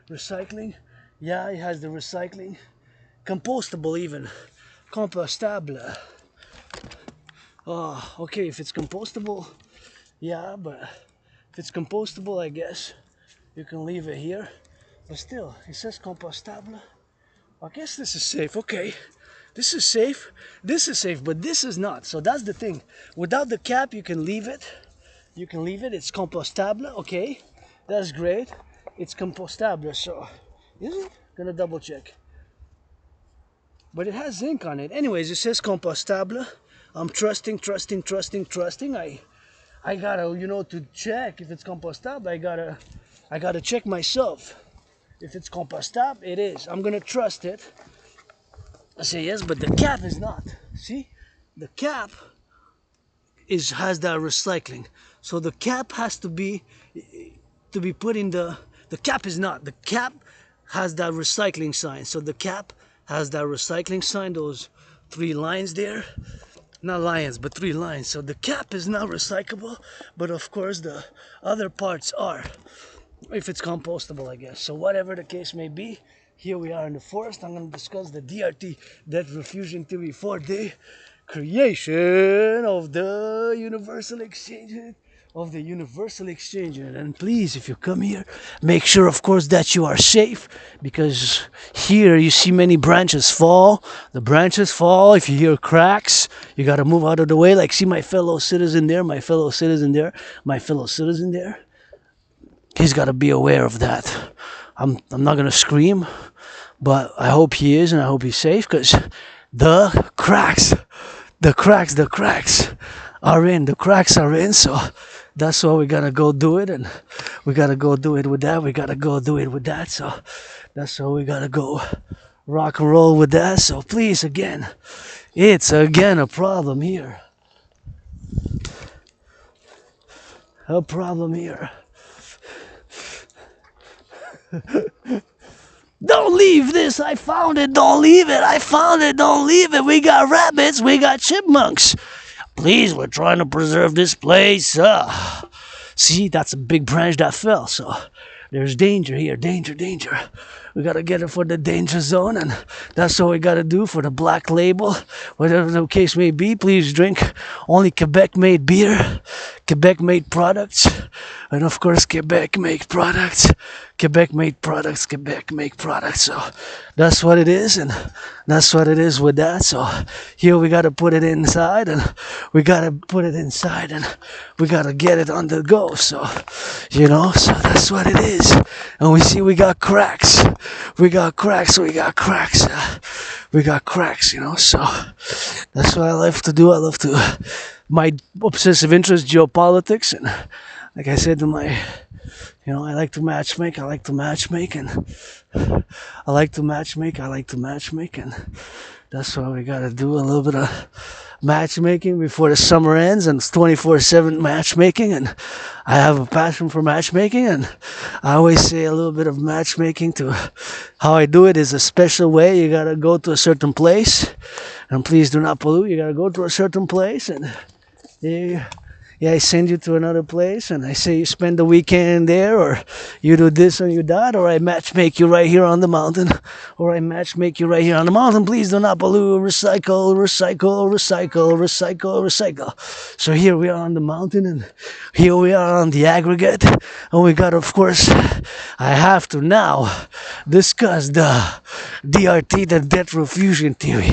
Recycling. Yeah, it has the recycling. Compostable even. Compostable. Oh, okay, if it's compostable, yeah, but if it's compostable, I guess you can leave it here. But still, it says compostable. I guess this is safe. Okay, this is safe. This is safe, but this is not. So that's the thing. Without the cap, you can leave it. You can leave it. It's compostable. Okay, that's great. It's compostable. So, is it? Gonna double check. But it has zinc on it. Anyways, it says compostable. I'm trusting. I gotta, you know, to check if it's compostable. I gotta check myself. If it's compostable, it is. I'm gonna trust it. I say yes, but the cap is not. See, the cap has that recycling. So the cap has to be put in the cap is not. The cap has that recycling sign. So the cap has that recycling sign. Those 3 lines there. Not lions, but 3 lines. So the cap is not recyclable, but of course the other parts are, if it's compostable, I guess. So whatever the case may be, here we are in the forest. I'm going to discuss the DRT, death refusion theory, for the creation of the universal exchange. And please, if you come here, make sure, of course, that you are safe, because here you see many branches fall. The branches fall. If you hear cracks, you got to move out of the way. Like, see my fellow citizen there, my fellow citizen there, my fellow citizen there. He's got to be aware of that. I'm not gonna scream, but I hope he is, and I hope he's safe, because the cracks are in. The cracks are in, so that's why we gotta go do it, and we gotta go do it with that. We gotta go do it with that. So that's why we gotta go rock and roll with that. So please, again, it's again a problem here. A problem here. Don't leave this. I found it. Don't leave it. I found it. Don't leave it. We got rabbits. We got chipmunks. Please, we're trying to preserve this place. See, that's a big branch that fell. So there's danger here. Danger. We got to get it for the danger zone. And that's what we got to do for the black label. Whatever the case may be, please drink only Quebec-made beer. Quebec-made products. And of course, Quebec-made products. Quebec-made products. Quebec-made products. So that's what it is. And that's what it is with that. So here we got to put it inside. And we got to put it inside. And we got to get it on the go. So, you know, so that's what it is. And we see we got cracks. We got cracks, you know, so that's what I love to do. I love to, my obsessive interest, geopolitics, and like I said to my, you know, I like to matchmake, and that's why we gotta do a little bit of matchmaking before the summer ends, and it's 24/7 matchmaking, and I have a passion for matchmaking, and I always say a little bit of matchmaking to how I do it is a special way. You gotta go to a certain place, and please do not pollute. You gotta go to a certain place, and I send you to another place, and I say you spend the weekend there, or you do this or you that, or I matchmake you right here on the mountain, Please do not pollute. Recycle. So here we are on the mountain, and here we are on the aggregate, and we got, of course, I have to now discuss the DRT, the debt refusion theory.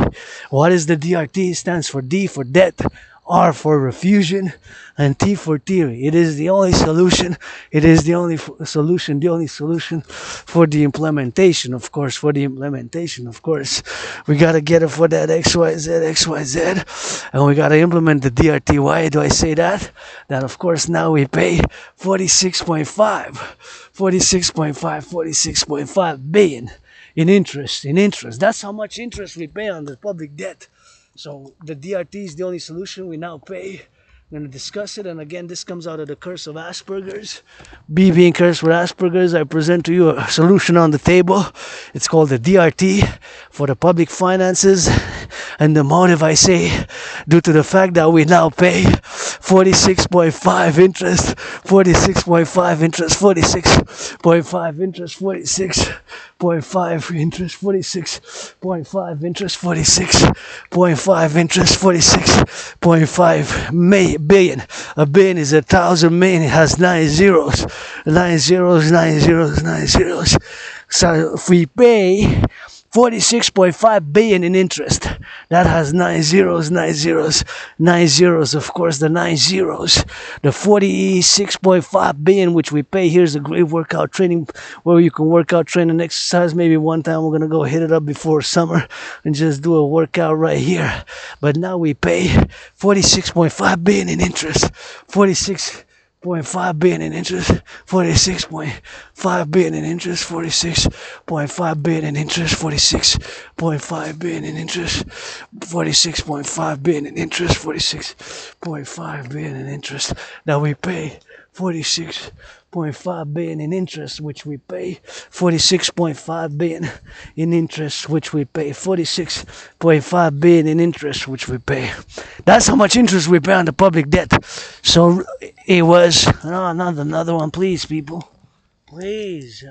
What is the DRT? It stands for D for debt, R for refusion, and T for theory. It is the only solution. It is the only solution for the implementation, of course. We got to get it for that XYZ, and we got to implement the DRT. Why do I say that? That, of course, now we pay 46.5 billion in interest. That's how much interest we pay on the public debt. So the DRT is the only solution we now pay. I'm going to discuss it, and again, this comes out of the curse of Asperger's. Being cursed with Asperger's, I present to you a solution on the table. It's called the DRT for the public finances, and the motive, I say, due to the fact that we now pay 46.5 interest, 46.5 interest, 46.5 interest, 46.5 interest, 46.5 interest, 46.5 interest, 46.5 billion. A billion is 1,000 million. It has 9 zeros. 9 zeros, 9 zeros, 9 zeros. So if we pay 46.5 billion in interest, that has 9 zeros, 9 zeros, 9 zeros, of course, the 9 zeros. The 46.5 billion which we pay, here's a great workout training where you can work out, train and exercise. Maybe one time we're going to go hit it up before summer and just do a workout right here. But now we pay 46.5 billion in interest. 46.5 billion in interest, 46.5 billion in interest, 46.5 billion in interest, 46.5 billion in interest, 46.5 billion in interest, 46.5 billion in interest. Now we pay 46.5 billion in interest, which we pay 46.5 billion in interest, which we pay 46.5 billion in interest, which we pay. That's how much interest we pay on the public debt. So it was another one, please, people, please,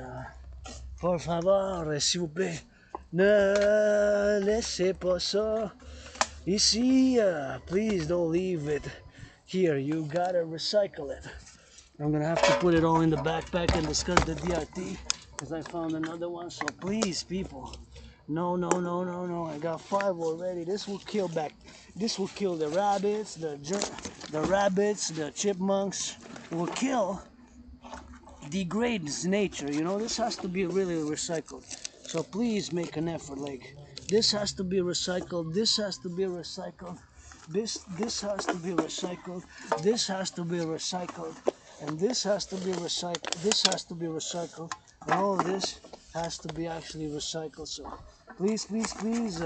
por favor, s'il vous plaît, ne laissez pas ça ici. Please don't leave it here. You gotta recycle it. I'm going to have to put it all in the backpack and discuss the DRT because I found another one. So please, people, no. I got 5 already. This will kill the rabbits, the chipmunks. It will kill degrades nature. You know, this has to be really recycled. So please make an effort. Like, this has to be recycled. This has to be recycled. This has to be recycled. This has to be recycled. And this has to be recycled. This has to be recycled. And all of this has to be actually recycled. So please, please, please,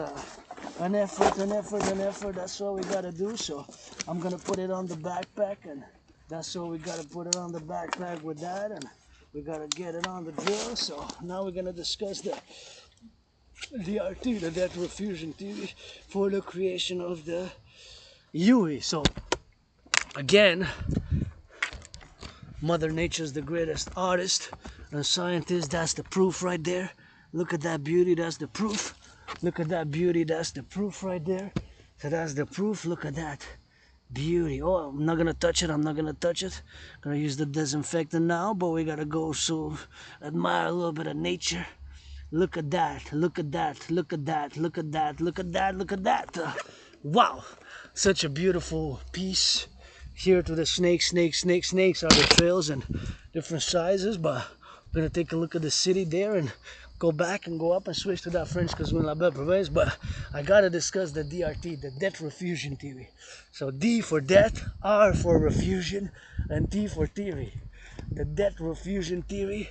an effort, an effort, an effort. That's all we gotta do. So I'm gonna put it on the backpack, and that's all we gotta put it on the backpack with that, and we gotta get it on the drill. So now we're gonna discuss the DRT, the death refusion theory, for the creation of the UE. So again, Mother Nature's the greatest artist and scientist. That's the proof right there. Look at that beauty, that's the proof. Look at that beauty, that's the proof right there. So that's the proof. Look at that beauty. Oh, I'm not gonna touch it, I'm not gonna touch it. Gonna use the disinfectant now, but we gotta go so admire a little bit of nature. Look at that, look at that, look at that, look at that, look at that, look at that. Wow, such a beautiful piece. Here to the snakes are the trails and different sizes, but we're gonna take a look at the city there and go back and go up and switch to that French because we're in Prive. But I gotta discuss the DRT, the death refusion theory. So D for death, R for refusion, and T for theory. The death refusion theory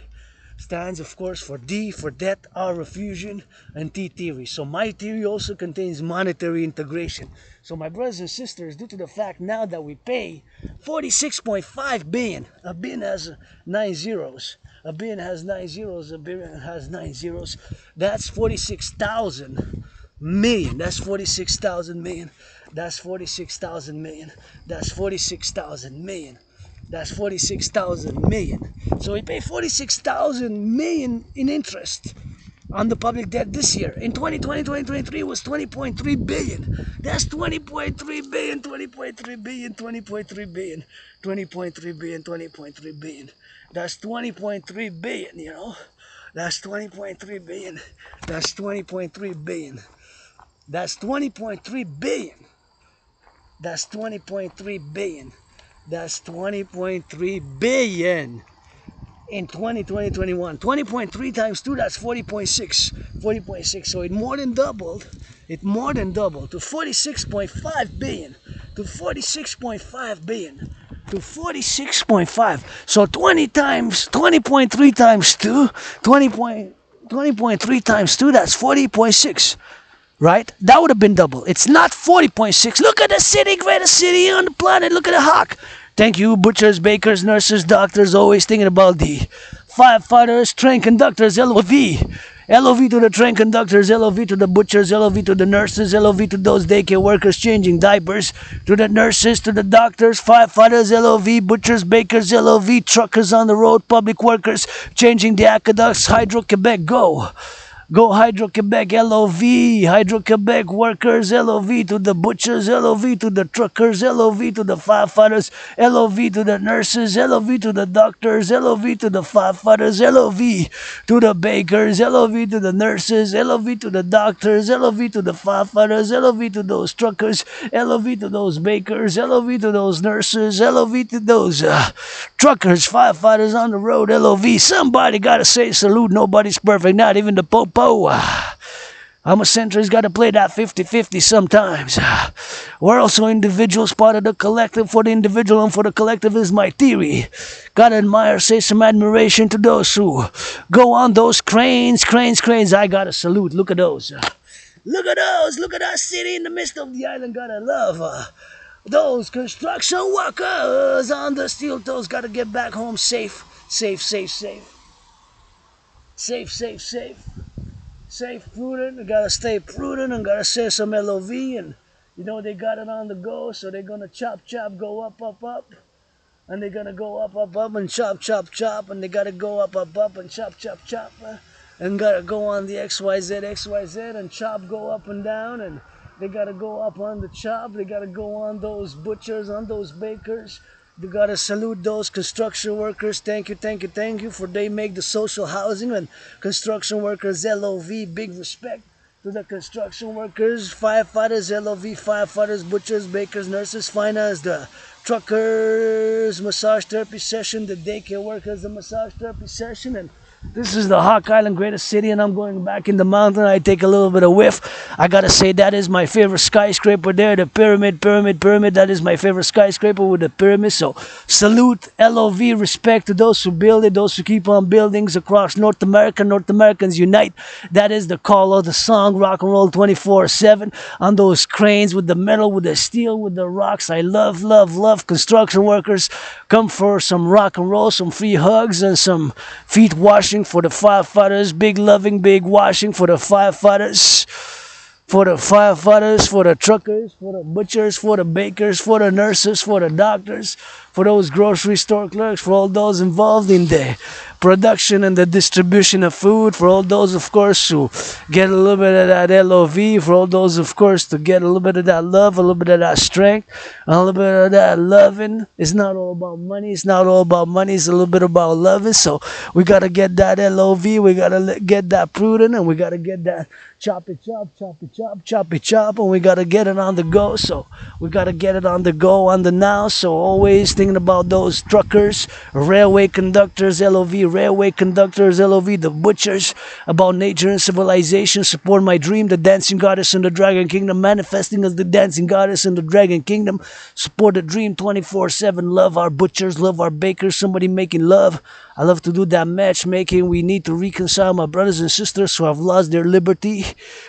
stands, of course, for D for death, R refusion, and T theory. So my theory also contains monetary integration. So my brothers and sisters, due to the fact now that we pay 46.5 billion, a billion has 9 zeros, a billion has 9 zeros, a billion has 9 zeros, that's 46,000 million, that's 46,000 million, that's 46,000 million, that's 46,000 million. That's 46,000 million. So we pay 46,000 million in interest on the public debt this year. In 2020, 2023 was 20.3 billion. That's 20.3 billion, 20.3 billion, 20.3 billion, 20.3 billion, 20.3 billion. That's 20.3 billion, you know. That's 20.3 billion. That's 20.3 billion. That's 20.3 billion. That's 20.3 billion. That's 20.3 billion in 2021. 20.3 times 2, that's 40.6. 40.6. So it more than doubled. It more than doubled to 46.5 billion. To 46.5 billion. To 46.5. So 20 times, 20.3 times 2, 20.3 times 2, that's 40.6. Right? That would have been double. It's not 40.6. Look at the city, greatest city on the planet. Look at the hawk. Thank you, butchers, bakers, nurses, doctors, always thinking about the firefighters, train conductors, LOV. LOV to the train conductors, LOV to the butchers, LOV to the nurses, LOV to those daycare workers changing diapers, to the nurses, to the doctors, firefighters, LOV, butchers, bakers, LOV, truckers on the road, public workers changing the aqueducts. Hydro-Quebec, go. Go Hydro-Quebec, LOV, Hydro-Quebec workers, LOV to the butchers, LOV to the truckers, LOV to the firefighters, LOV to the nurses, LOV to the doctors, LOV to the firefighters, LOV to the bakers, LOV to the nurses, LOV to the doctors, LOV to the firefighters, LOV to those truckers, LOV to those bakers, LOV to those nurses, LOV to those truckers, firefighters on the road, LOV. Somebody gotta say salute, nobody's perfect, not even the Pope. I'm a centrist, got to play that 50-50 sometimes. We're also individuals, part of the collective. For the individual and for the collective is my theory. Gotta admire, say some admiration to those who go on those cranes. I gotta salute. Look at those. Look at those. Look at that city in the midst of the island. Gotta love those construction workers on the steel toes. Gotta get back home safe. Safe. Safe, prudent, and gotta stay prudent and gotta say some LOV, and you know they got it on the go, so they're gonna chop, go up, and they're gonna go up, and chop, and they gotta go up, and chop, and gotta go on the XYZ, and chop, go up and down, and they gotta go up on the chop, they gotta go on those butchers, on those bakers. We gotta salute those construction workers. Thank you, for they make the social housing and construction workers. LOV, big respect to the construction workers, firefighters, LOV, firefighters, butchers, bakers, nurses, finance, the truckers massage therapy session, the daycare workers the massage therapy session, and this is the Hawk Island greatest city, and I'm going back in the mountain. I take a little bit of whiff. I gotta say that is my favorite skyscraper there, the pyramid. That is my favorite skyscraper with the pyramid. So salute, LOV, respect to those who build it, those who keep on buildings across North America. North Americans unite. That is the call of the song, rock and roll 24/7 on those cranes with the metal, with the steel, with the rocks. I love construction workers. Come for some rock and roll, some free hugs and some feet washing for the firefighters, big loving, big washing for the firefighters, for the truckers, for the butchers, for the bakers, for the nurses, for the doctors, for those grocery store clerks, for all those involved in the production and the distribution of food, for all those, of course, who get a little bit of that LOV, for all those, of course, to get a little bit of that love, a little bit of that strength, a little bit of that loving. It's not all about money. It's not all about money. It's a little bit about loving. So we got to get that LOV. We got to get that prudent, and we got to get that choppy chop, and we got to get it on the go. So we got to get it on the go, on the now. So always thinking about those truckers, railway conductors, LOV, railway conductors, LOV, the butchers, about nature and civilization. Support my dream, the dancing goddess in the dragon kingdom, manifesting as the dancing goddess in the dragon kingdom. Support the dream 24/7. Love our butchers, love our bakers, somebody making love. I love to do that matchmaking. We need to reconcile my brothers and sisters who have lost their liberty,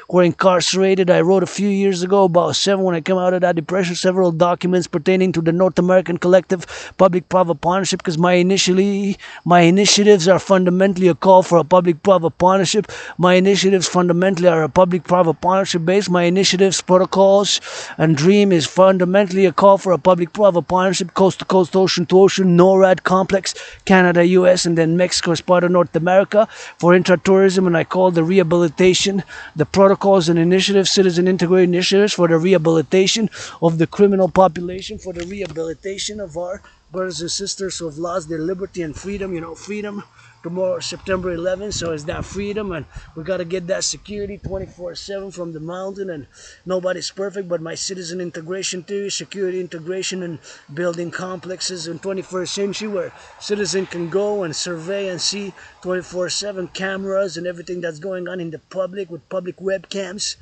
who are incarcerated. I wrote a few years ago, about 7, when I came out of that depression, several documents pertaining to the North American Collective public-private partnership, because my initiatives are fundamentally a call for a public-private partnership. My initiatives fundamentally are a public-private partnership base. My initiatives, protocols, and dream is fundamentally a call for a public-private partnership, coast-to-coast, ocean-to-ocean, NORAD complex, Canada, US, and then Mexico as part of North America for intra-tourism, and I call the rehabilitation, the protocols and initiatives, citizen integrated initiatives for the rehabilitation of the criminal population, for the rehabilitation of our brothers and sisters who have lost their liberty and freedom. You know, freedom tomorrow, September 11th, so it's that freedom, and we got to get that security 24/7 from the mountain. And nobody's perfect, but my citizen integration theory, security integration, and building complexes in 21st century where citizen can go and survey and see 24/7 cameras and everything that's going on in the public, with public webcams,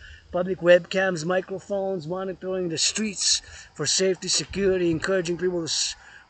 microphones, monitoring the streets for safety, security, encouraging people to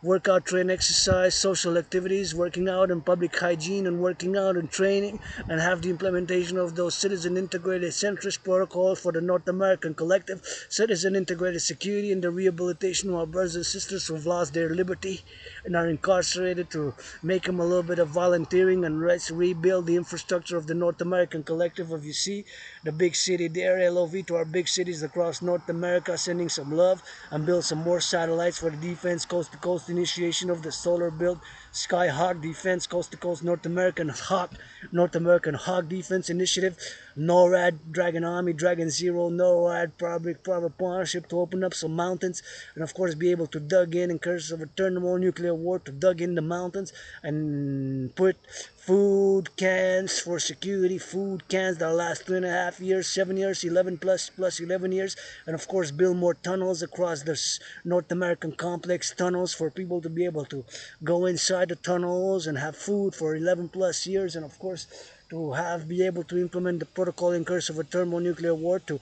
work out, train, exercise, social activities, working out, and public hygiene, and working out and training, and have the implementation of those citizen integrated centrist protocols for the North American Collective, citizen integrated security, and the rehabilitation of our brothers and sisters who have lost their liberty and are incarcerated, to make them a little bit of volunteering, and let's rebuild the infrastructure of the North American Collective. If you see the big city there, LOV to our big cities across North America, sending some love, and build some more satellites for the defense, coast to coast initiation of the solar build, Skyhawk defense, coast to coast North American Hawk defense initiative, NORAD, Dragon Army, Dragon Zero, NORAD, public-private partnership to open up some mountains, and of course be able to dug in case of a thermonuclear war, to dug in the mountains and put food cans for security, food cans that last 3.5 years, 7 years, 11 plus 11 years, and of course build more tunnels across the North American complex, tunnels for people to be able to go inside the tunnels and have food for 11 plus years, and of course to be able to implement the protocol in case of a thermonuclear war, to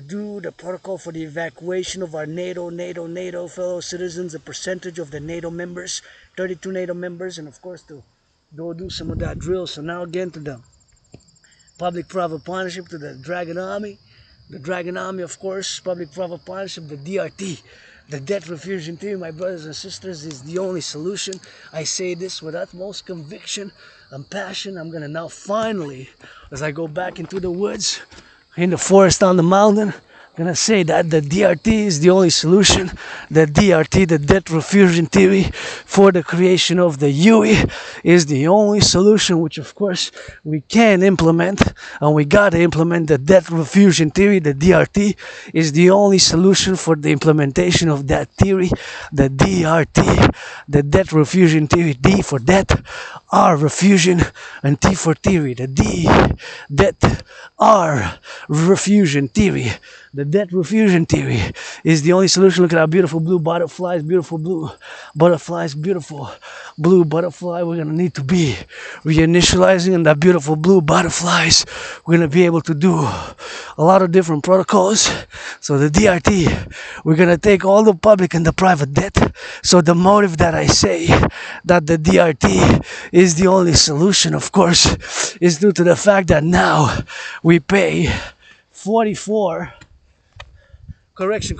do the protocol for the evacuation of our NATO fellow citizens, a percentage of the NATO members, 32 NATO members, and of course to go do some of that drill. So now again to the public-private partnership, to the Dragon Army. The Dragon Army, of course, public-private partnership, the DRT, the debt refusion theory, my brothers and sisters, is the only solution. I say this with utmost conviction and passion. I'm going to now finally, as I go back into the woods, in the forest, on the mountain, I'm going to say that the DRT is the only solution. The DRT, the debt refusion theory for the creation of the UE, is the only solution, which of course we can implement, and we got to implement the debt refusion theory. The DRT is the only solution for the implementation of that theory. The DRT, the debt refusion theory, D for debt, R refusion, and T for theory. The D, debt, R refusion theory. The debt refusion theory is the only solution. Look at our beautiful blue butterflies, beautiful blue butterflies, beautiful blue butterfly. We're going to need to be reinitializing in that beautiful blue butterflies. We're going to be able to do a lot of different protocols. So the DRT, we're going to take all the public and the private debt. So the motive that I say that the DRT is the only solution, of course, is due to the fact that now we pay 44, correction.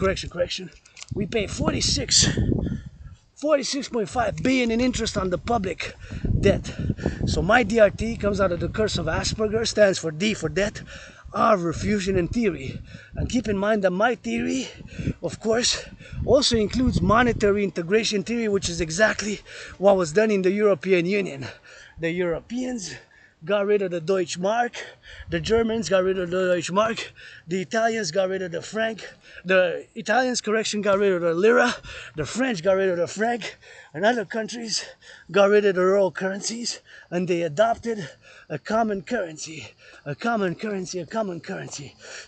We pay 46.5 billion in interest on the public debt. So my DRT comes out of the curse of Asperger, stands for D for debt, R refusion and theory. And keep in mind that my theory, of course, also includes monetary integration theory, which is exactly what was done in the European Union. The Europeans got rid of the Deutsche Mark, the Germans got rid of the Deutsche Mark, the Italians got rid of the franc, the Italians, correction, got rid of the lira, the French got rid of the franc, and other countries got rid of their old currencies, and they adopted a common currency.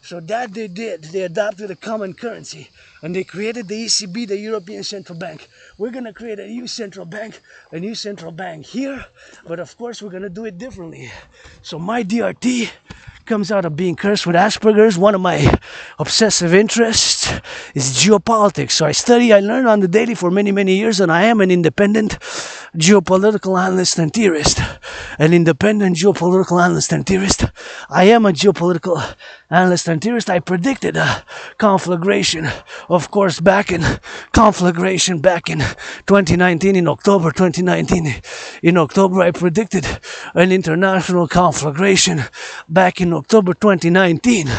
So that they did, they adopted a common currency, and they created the ECB, the European Central Bank. We're gonna create a new central bank here, but of course we're gonna do it differently. So my DRT comes out of being cursed with Asperger's. One of my obsessive interests is geopolitics. So I learn on the daily for many, many years, and I am an independent geopolitical analyst and theorist. I am a geopolitical analyst and theorist. I predicted a conflagration, of course, back in 2019, in October 2019. In October, I predicted an international conflagration back in October 2019.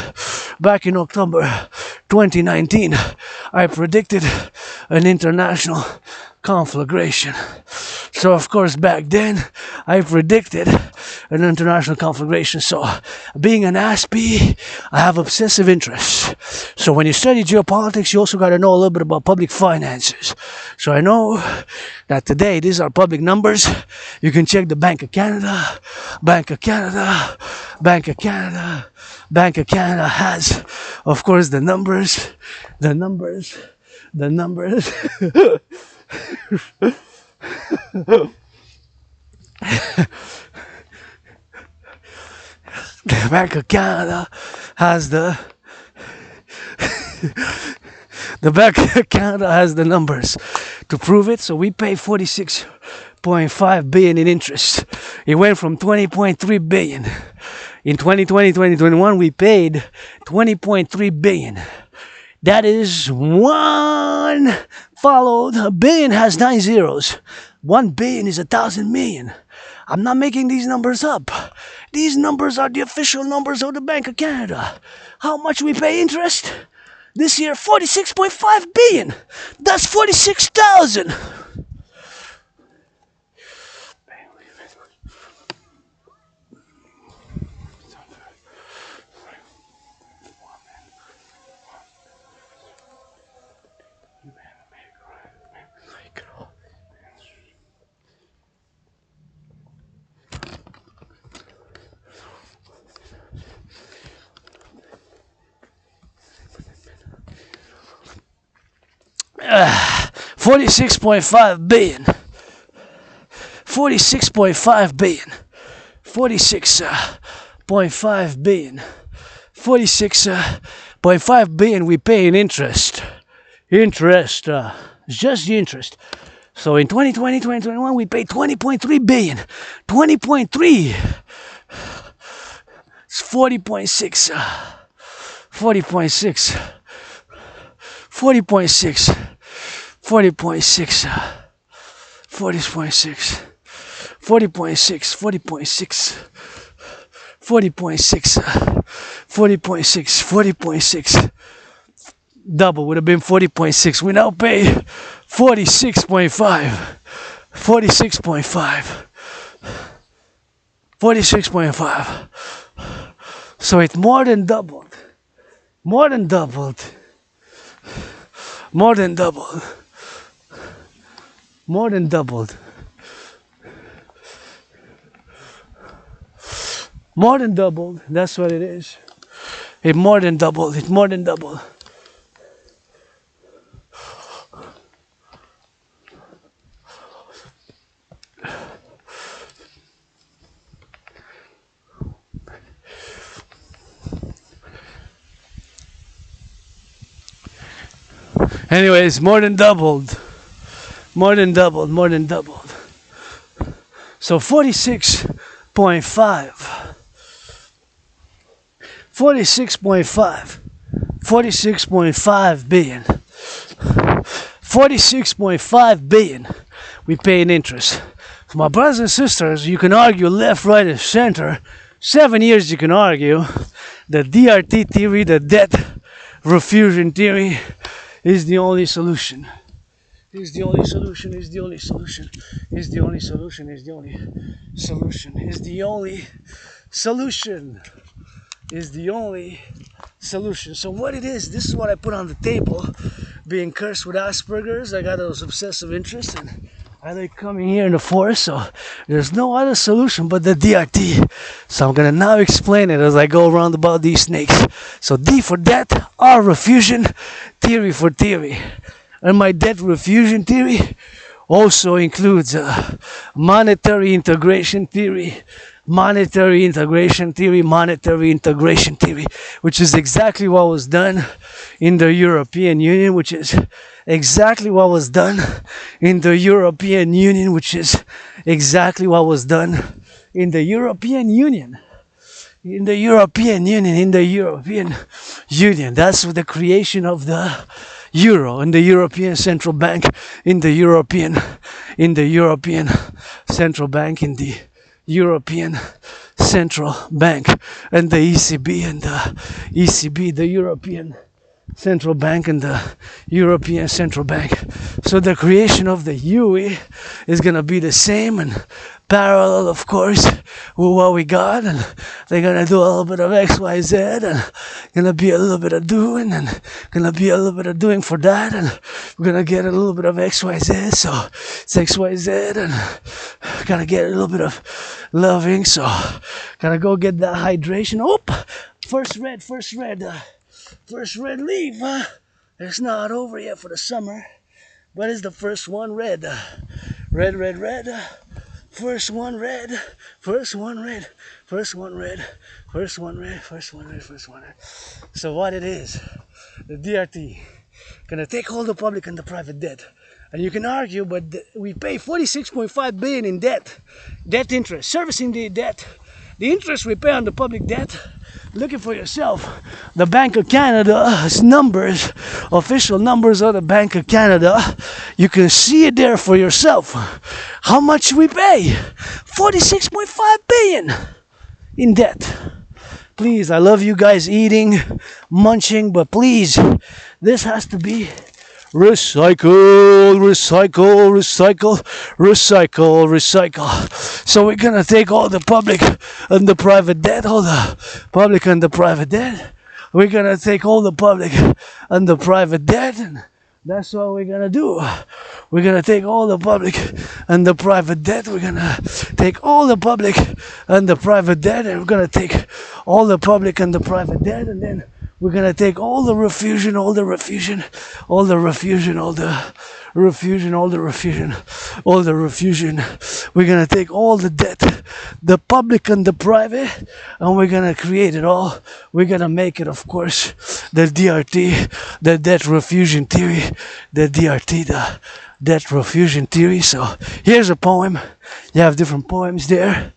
Back in October 2019, I predicted an international conflagration. So of course back then I predicted an international conflagration. So being an ASPE, I have obsessive interests. So when you study geopolitics, you also got to know a little bit about public finances. So I know that today these are public numbers. You can check the Bank of Canada. Bank of Canada has, of course, the numbers. The Bank of Canada has the Bank of Canada has the numbers to prove it. So we pay 46.5 billion in interest. It went from 20.3 billion. In 2020, 2021, we paid 20.3 billion. That is one followed. A billion has 9 zeros. 1 billion is 1,000 million. I'm not making these numbers up. These numbers are the official numbers of the Bank of Canada. How much we pay interest? This year, 46.5 billion. That's 46,000. $46.5 billion. $46.5 billion. $46.5 billion. $46.5 billion we pay in interest. Interest. It's just the interest. So in 2020, 2021, we paid 20.3 billion. 20.3. It's 40.6. 40.6. 40.6. 40.6. 40.6. 40.6. 40.6. 40.6. 40.6. 40.6. Double would have been 40.6. We now pay 46.5. 46.5. 46.5. So it's more than doubled. More than doubled. More than doubled. More than doubled. More than doubled. That's what it is. It more than doubled. It more than doubled. Anyways, more than doubled. More than doubled. More than doubled. So 46.5. 46.5. 46.5 billion. 46.5 billion we pay in interest. For my brothers and sisters, you can argue left, right, and center. 7 years you can argue. The DRT theory, the debt refusion theory, is the only solution. Is the only solution. Is the only solution. Is the only solution. Is the only solution. Is the only solution. Is the only solution. So what it is, this is what I put on the table. Being cursed with Asperger's, I got those obsessive interests, and I like coming here in the forest, so there's no other solution but the DRT. So I'm gonna now explain it as I go around about these snakes. So D for debt, R refusion, theory for theory. And my debt refusion theory also includes monetary integration theory, monetary integration theory, monetary integration theory, which is exactly what was done in the European Union, which is exactly what was done in the European Union, which is exactly what was done in the European Union. In the European Union, in the European Union. That's the creation of the euro and the European Central Bank, in the European Central Bank, in the European Central Bank, and the ECB and the ECB, the European Central Bank and the European Central Bank. So the creation of the UE is going to be the same and parallel, of course, with what we got, and they're going to do a little bit of X, Y, Z, and going to be a little bit of doing, and going to be a little bit of doing for that, and we're going to get a little bit of X, Y, Z, so it's X, Y, Z, and going to get a little bit of loving, so got to go get that hydration. Oop! First red leaf. It's not over yet for the summer, but it's the first one red. Red. First one red. So what it is, the DRT, gonna take hold of public and the private debt. And you can argue, but we pay 46.5 billion in debt interest, servicing the debt. The interest we pay on the public debt, look it for yourself. The Bank of Canada's numbers, official numbers of the Bank of Canada, you can see it there for yourself. How much we pay? 46.5 billion in debt. Please, I love you guys eating, munching, but please, this has to be recycle. So we're gonna take all the public and the private debt, We're gonna take all the public and the private debt, and that's what we're gonna do. We're gonna take all the public and the private debt. We're gonna take all the public and the private debt, and we're gonna take all the public and the private debt, and then we're gonna take all the refusion. We're gonna take all the debt, the public and the private, and we're gonna create it all. We're gonna make it, of course, the DRT, the debt refusion theory, the debt refusion theory. So here's a poem. You have different poems there.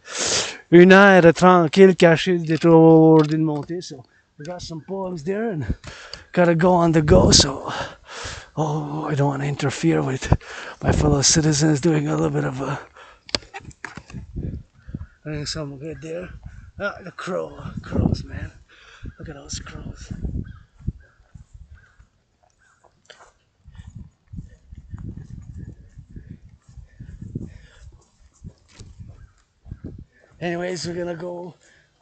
Une heure tranquille cachée du détour d'une montée. So we got some poems there and gotta go on the go, so I don't want to interfere with my fellow citizens doing a little bit of I think something good there. The crows, man. Look at those crows. Anyways, we're gonna go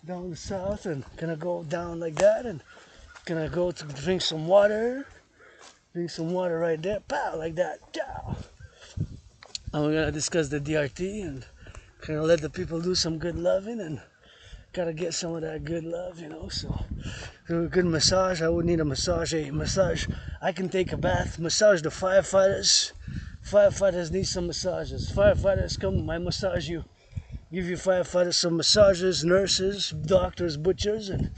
down the south and gonna go down like that and gonna go to drink some water right there, pow, like that, pow. And we're gonna discuss the DRT and gonna let the people do some good loving and gotta get some of that good love, you know. So, a good massage. I would need a massage. A massage. I can take a bath. Massage the firefighters. Firefighters need some massages. Firefighters, come, I massage you. Give you firefighters some massages. Nurses, doctors, butchers, and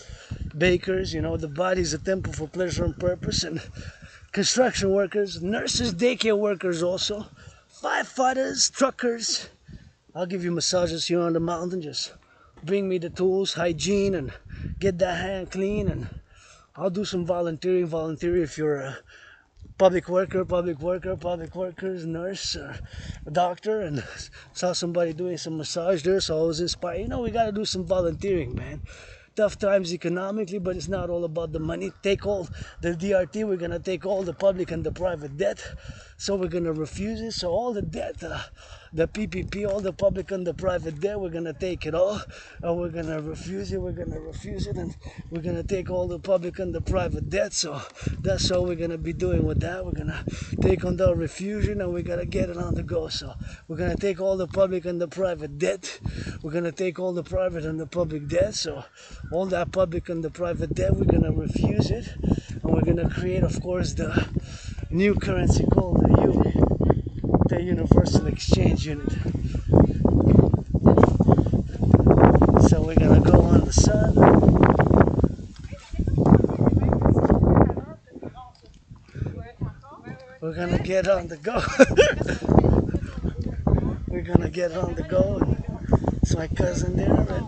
bakers. You know, the body's a temple for pleasure and purpose. And construction workers, nurses, daycare workers also. Firefighters, truckers. I'll give you massages here on the mountain. Just bring me the tools, hygiene, and get that hand clean. And I'll do some volunteering. Volunteer if you're a public workers, nurse, or a doctor, and saw somebody doing some massage there, so I was inspired. You know, we gotta do some volunteering, man. Tough times economically, but it's not all about the money. Take all the DRT, we're gonna take all the public and the private debt, so we're gonna refuse it. So all the debt, the PPP, all the public and the private debt, we're gonna take it all, and we're gonna refuse it. And we're gonna take all the public and the private debt. So that's all we're gonna be doing with that. We're gonna take on the refusion, and we're gonna get it on the go. So we're gonna take all the public and the private debt. We're gonna take all the private and the public debt. So all that public and the private debt, we're gonna refuse it, and we're gonna create, of course, the new currency called the U, the Universal Exchange Unit. So we're gonna go on the sun. We're gonna get on the go. We're gonna get on the go. And it's my cousin there. And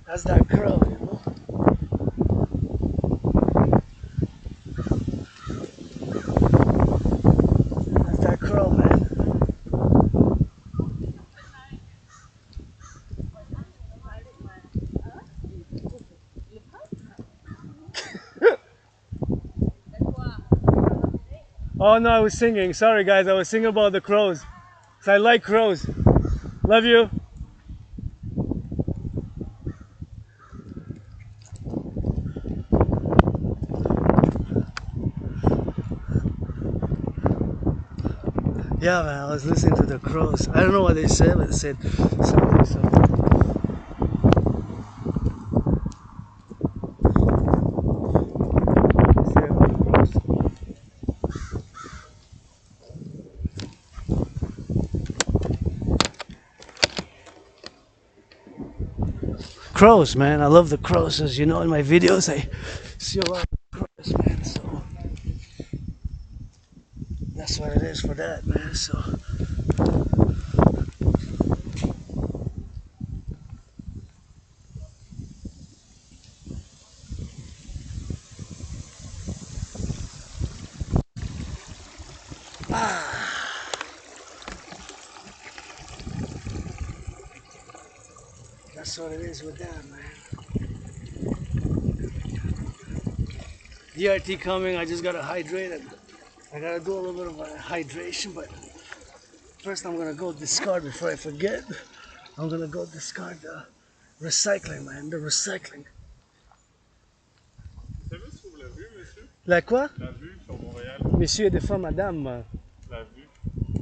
that's that girl, you know. That's that girl, man. Oh no, I was singing. Sorry guys, I was singing about the crows. So I like crows. Love you. Yeah, man, I was listening to the crows. I don't know what they said, but they said something. Crows, man. I love the crows. As you know, in my videos, I see a lot of crows, man. So that's what it is for that, man. So that's what it is with that, man. DRT coming. I just gotta hydrate it. I gotta do a little bit of a hydration, but first I'm gonna go discard before I forget. I'm gonna go discard the recycling, man. The recycling. Vous savez si vous l'avez vu, monsieur? La quoi? La vue sur Montréal. Messieurs et des femmes, madame. La vue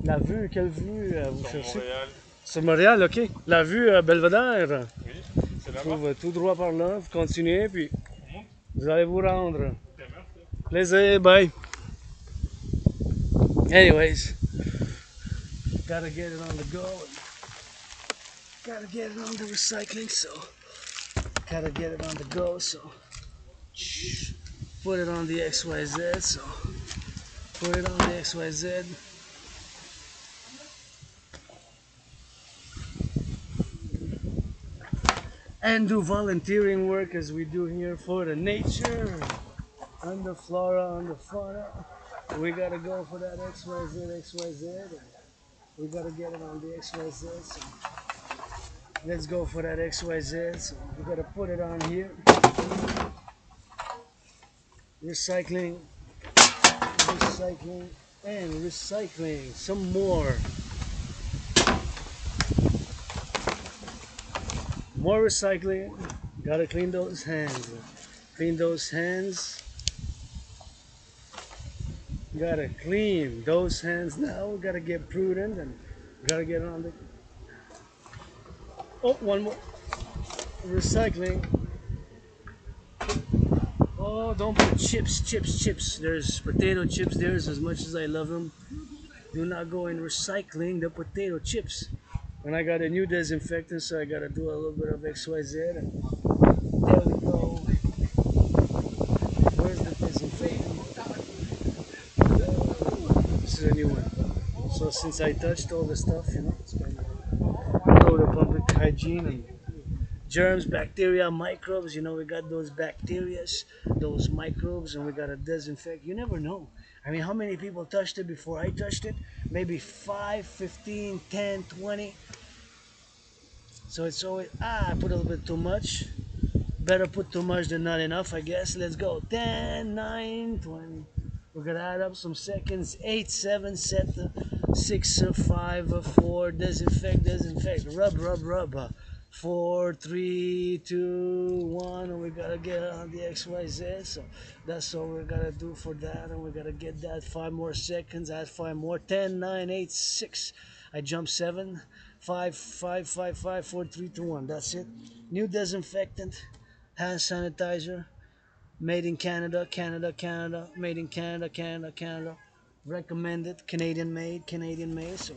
La vue, quelle vue vous sur cherchez? Montréal. Sur Montréal, ok. La vue Belvédère. Oui, c'est Je là-bas. trouve tout droit par là. Vous continuez, puis vous allez vous rendre. Ok, merci. Plaisir, bye. Anyways, gotta get it on the go. Gotta get it on the recycling, so gotta get it on the go. So put it on the XYZ. So put it on the XYZ. And do volunteering work as we do here for the nature. flora, on the fauna. We gotta go for that XYZ. And we gotta get it on the XYZ. So let's go for that XYZ. So we gotta put it on here. Recycling, and recycling. Some more. More recycling. Gotta clean those hands. Clean those hands. Gotta clean those hands now. We gotta get prudent and gotta get on the. Oh, one more. Recycling. Oh, don't put chips. There's potato chips there. As much as I love them, do not go in recycling the potato chips. And I got a new disinfectant, so I gotta do a little bit of XYZ. And there we go. Where's the disinfectant? This is a new one. So since I touched all the stuff, it's kind of go to public hygiene and germs, bacteria, microbes. We got those bacteria, those microbes, and we gotta disinfect. You never know. I mean, how many people touched it before I touched it? Maybe 5, 15, 10, 20. So it's always, I put a little bit too much. Better put too much than not enough, I guess. Let's go. 10, 9, 20. We're gonna add up some seconds. 8, 7, set, 6, 5, 4, disinfect, rub. 4, 3, 2, 1, and we gotta get on the XYZ. So that's all we gotta do for that, and we gotta get that 5 more seconds. Add 5 more. 10, 9, 8, 6. I jumped 7, 5, 4, 3, 2, 1. That's it. New disinfectant, hand sanitizer. Made in Canada, made in Canada. Recommended, Canadian made. So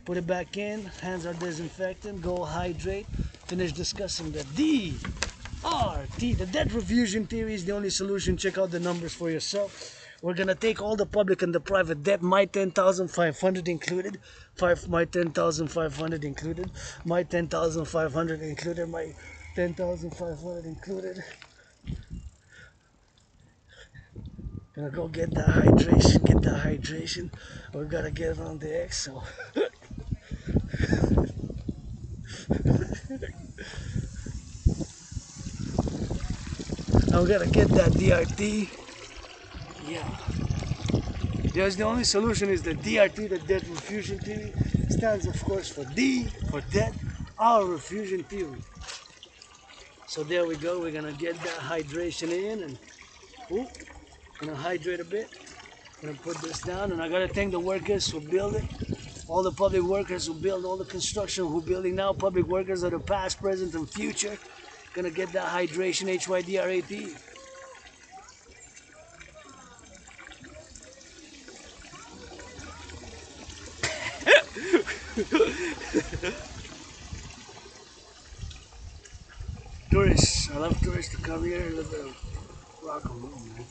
put it back in, hands are disinfectant, go hydrate, finish discussing the DRT. The debt refusion theory is the only solution. Check out the numbers for yourself. We're gonna take all the public and the private debt, my 10,500 included, my 10,500 included, my 10,500 included, my 10,500 included. Gonna go get the hydration. We gotta get it on the X. So now we gotta get that DRT. Yeah. Yes, the only solution is the DRT, the debt refusion theory. Stands, of course, for D, for debt, our refusion theory. So there we go. We're gonna get that hydration in, and gonna hydrate a bit. Gonna put this down, and I gotta thank the workers who build it. All the public workers who build, all the construction who building now, public workers of the past, present, and future. Gonna get that hydration, HYDRAT. Tourists, I love tourists to come here and a little bit of rock and roll, man.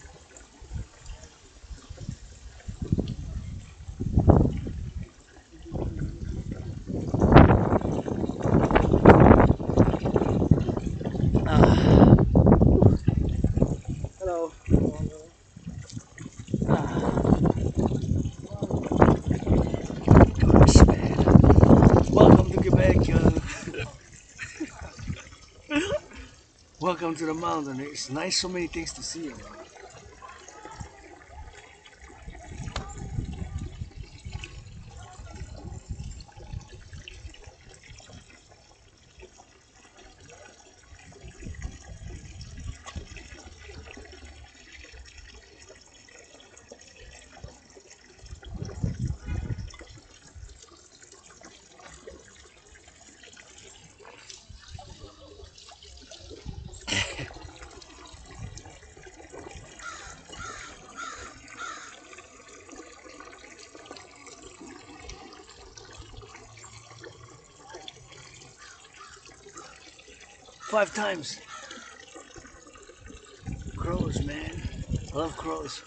Hello. Gosh, man. Welcome to Quebec. Welcome to the mountain. It's nice, so many things to see around. Five times. Crows, man. I love crows.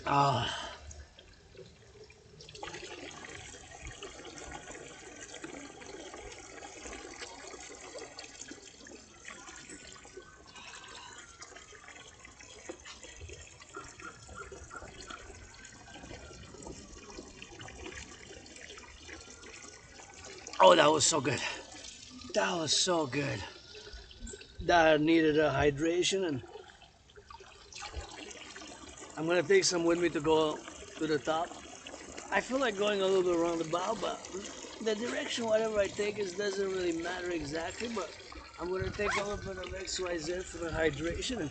Ah. Oh, that was so good. That was so good. That needed a hydration, and I'm gonna take some with me to go to the top. I feel like going a little bit around the bow, but the direction, whatever I take, doesn't really matter exactly. But I'm gonna take a little bit of XYZ for the hydration, and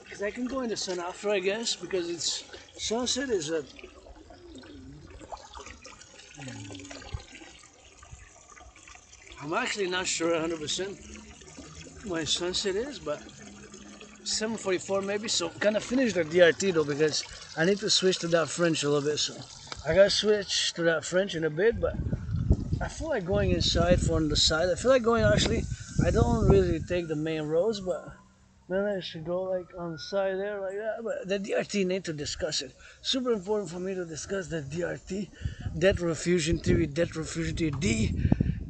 because I can go in the sun after, I guess, because it's sunset is a. I'm actually not sure 100% when sunset is, but 7:44 maybe. So kind of finish the DRT though, because I need to switch to that French a little bit. So I gotta switch to that French in a bit, but I feel like going inside from the side. I feel like going actually. I don't really take the main roads, but then I should go like on the side there like that. But the DRT need to discuss it. Super important for me to discuss the DRT, debt refusion theory,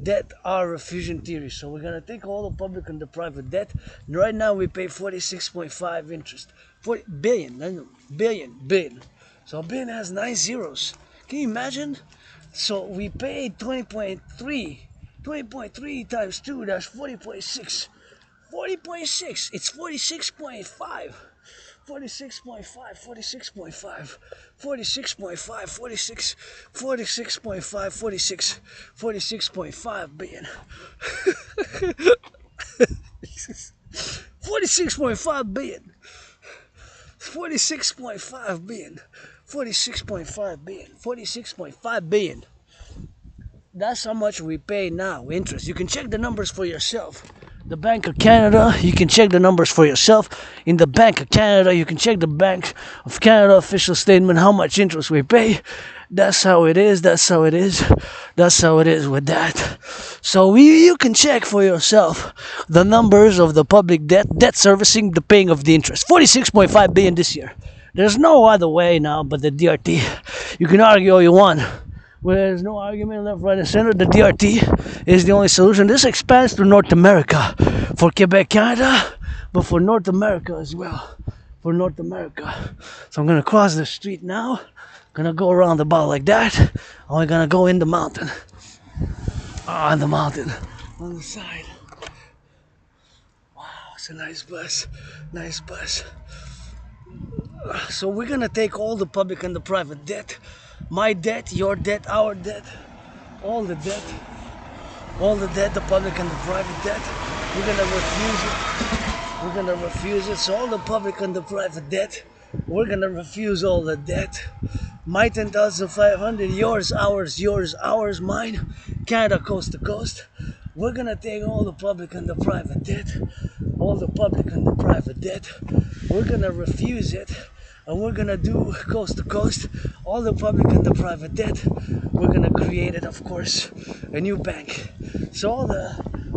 debt are refusion theory. So we're gonna take all the public and the private debt. And right now we pay 46.5 interest. 40 billion, billion. So a billion has 9 zeros. Can you imagine? So we paid 20.3 times 2, that's 40.6. 40.6, it's 46.5. 46.5, 46.5, 46.5, 46, 46.5, 46, 46.5 billion. 46.5 billion. 46.5 billion. 46.5 billion. 46.5 billion. That's how much we pay now, interest. You can check the numbers for yourself. The Bank of Canada, you can check the numbers for yourself. In the Bank of Canada, you can check the Bank of Canada official statement how much interest we pay. That's how it is, that's how it is. That's how it is with that. So you can check for yourself the numbers of the public debt servicing, the paying of the interest. 46.5 billion this year. There's no other way now but the DRT. You can argue all you want. Where there's no argument left, right, and center, the DRT is the only solution. This expands to North America, for Quebec, Canada, but for North America as well. For North America. So I'm gonna cross the street now. Gonna go around the bar like that. And we're gonna go in the mountain. On the mountain, on the side. Wow, it's a nice bus. Nice bus. So we're gonna take all the public and the private debt. My debt, your debt, our debt, all the debt, the public and the private debt. We're gonna refuse it. We're gonna refuse it. So all the public and the private debt, we're gonna refuse all the debt. My 10,500, yours, ours, mine. Canada coast to coast. We're gonna take all the public and the private debt, all the public and the private debt. We're gonna refuse it. And we're gonna do coast to coast, all the public and the private debt. We're gonna create it, of course, a new bank. So all the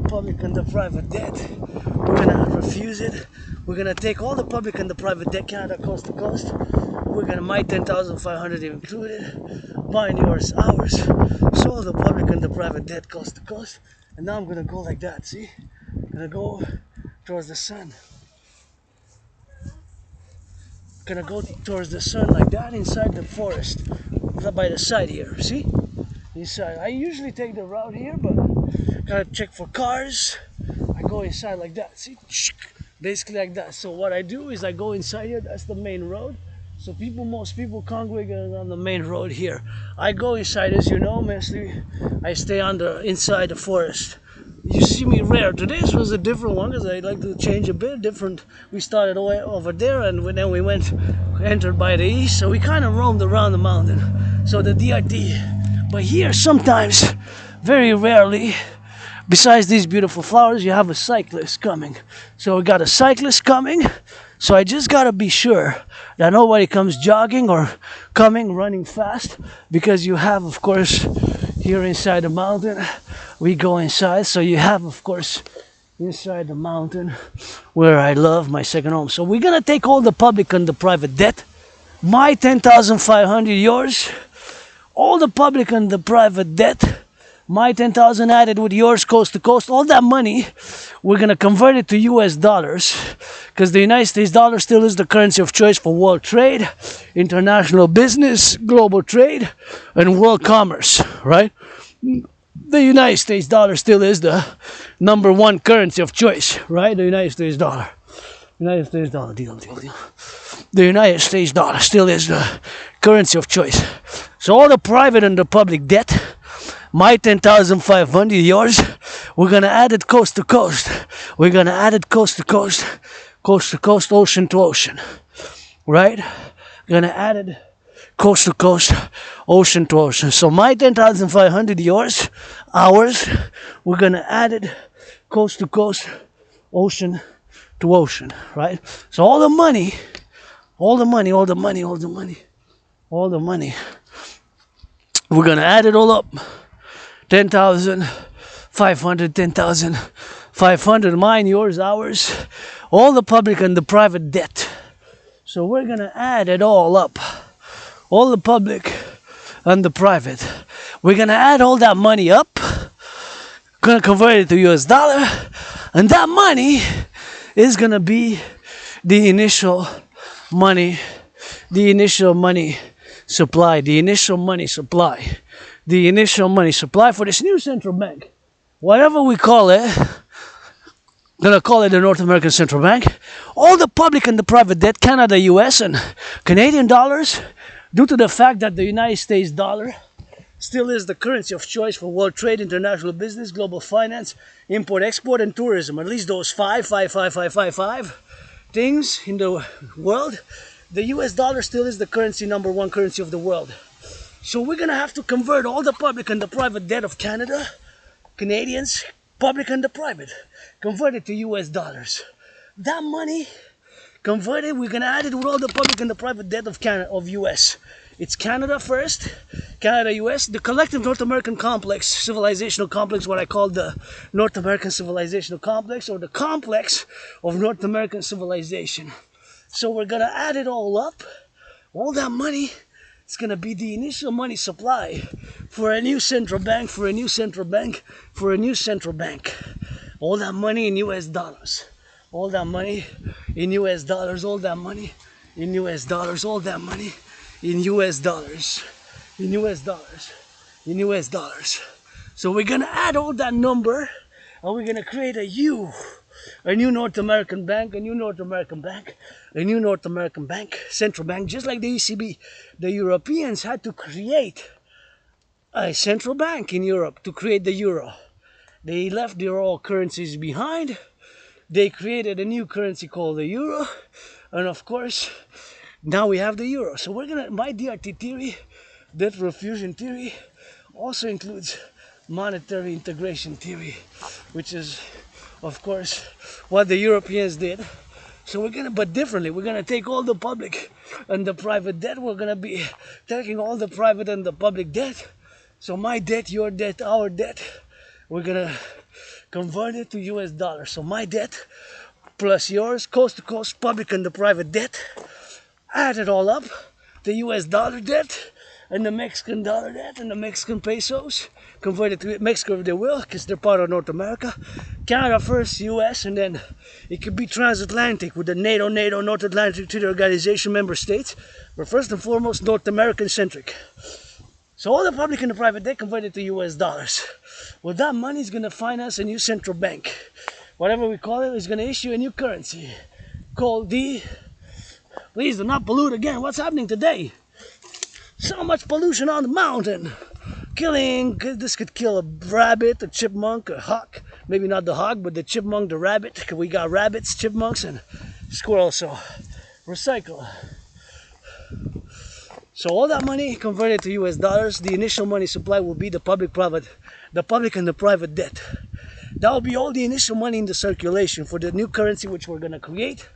public and the private debt, we're gonna refuse it. We're gonna take all the public and the private debt, Canada coast to coast. We're gonna my 10,500 included, mine, yours, ours. So all the public and the private debt coast to coast. And now I'm gonna go like that. See, I'm gonna go towards the sun. Gonna go towards the sun like that inside the forest by the side here. See, inside. I usually take the route here, but gotta check for cars. I go inside like that. See, basically like that. So what I do is I go inside here. That's the main road. So most people congregate on the main road here. I go inside, as you know, mostly I stay inside the forest. You see me rare. Today's was a different one because I like to change a bit different. We started way over there and then we entered by the east, so we kind of roamed around the mountain. So the DRT. But here sometimes, very rarely, besides these beautiful flowers, you have a cyclist coming. So we got a cyclist coming. So I just gotta be sure that nobody comes jogging or running fast, because you have, of course, here inside the mountain, we go inside. So you have, of course, inside the mountain where I love my second home. So we're gonna take all the public and the private debt. My 10,500 yours. All the public and the private debt. My 10,000 added with yours coast to coast. All that money, we're going to convert it to US dollars because the United States dollar still is the currency of choice for world trade, international business, global trade, and world commerce, right? The United States dollar still is the number one currency of choice, right? The United States dollar. United States dollar, deal. The United States dollar still is the currency of choice. So all the private and the public debt, my 10,500, yours, we're going to add it coast to coast. We're going to add it coast to coast, ocean to ocean, right? We're going to add it coast to coast, ocean to ocean. So my 10,500, yours, ours, we're going to add it coast to coast, ocean to ocean, right? So all the money, we're going to add it all up. 10,500, 10,500, mine, yours, ours, all the public and the private debt. So we're going to add it all up. All the public and the private. We're going to add all that money up. Going to convert it to US dollar. And that money is going to be the initial money supply. The initial money supply. The initial money supply for this new central bank. Whatever we call it, gonna call it the North American Central Bank. All the public and the private debt, Canada, US, and Canadian dollars, due to the fact that the United States dollar still is the currency of choice for world trade, international business, global finance, import, export, and tourism. At least those five things in the world. The US dollar still is the currency, number one currency of the world. So we're going to have to convert all the public and the private debt of Canada, Canadians, public and the private, convert it to US dollars. That money converted, we're going to add it with all the public and the private debt of Canada, of US. It's Canada first, Canada, US, the collective North American complex, civilizational complex, what I call the North American civilizational complex, or the complex of North American civilization. So we're going to add it all up, all that money. It's going to be the initial money supply for a new central bank, for a new central bank, for a new central bank. All that money in US dollars. All that money in US dollars. All that money in US dollars. All that money in US dollars. In US dollars. In US dollars. So we're going to add all that number and we're going to create a new North American bank, a new North American bank, a new North American bank, central bank, just like the ECB. The Europeans had to create a central bank in Europe to create the euro. They left their old currencies behind. They created a new currency called the euro. And of course, now we have the euro. So we're going to, my DRT theory, debt refusion theory, also includes monetary integration theory, which is, of course, what the Europeans did. So we're gonna, but differently, we're gonna take all the public and the private debt. We're gonna be taking all the private and the public debt. So my debt, your debt, our debt, we're gonna convert it to US dollars. So my debt plus yours, coast to coast, public and the private debt, add it all up, the US dollar debt and the Mexican dollar debt and the Mexican pesos, converted to Mexico if they will, because they're part of North America. Canada first, US, and then it could be transatlantic with the NATO, North Atlantic Treaty Organization member states. But first and foremost, North American centric. So all the public and the private debt converted to US dollars. Well, that money is going to finance a new central bank. Whatever we call it, is going to issue a new currency called the... Please do not pollute again. What's happening today? So much pollution on the mountain. Killing, this could kill a rabbit, a chipmunk, a hawk. Maybe not the hawk, but the chipmunk, the rabbit. Because we got rabbits, chipmunks, and squirrels. So recycle. So all that money converted to US dollars, the initial money supply will be the public and the private debt. That will be all the initial money in the circulation for the new currency which we're going to create,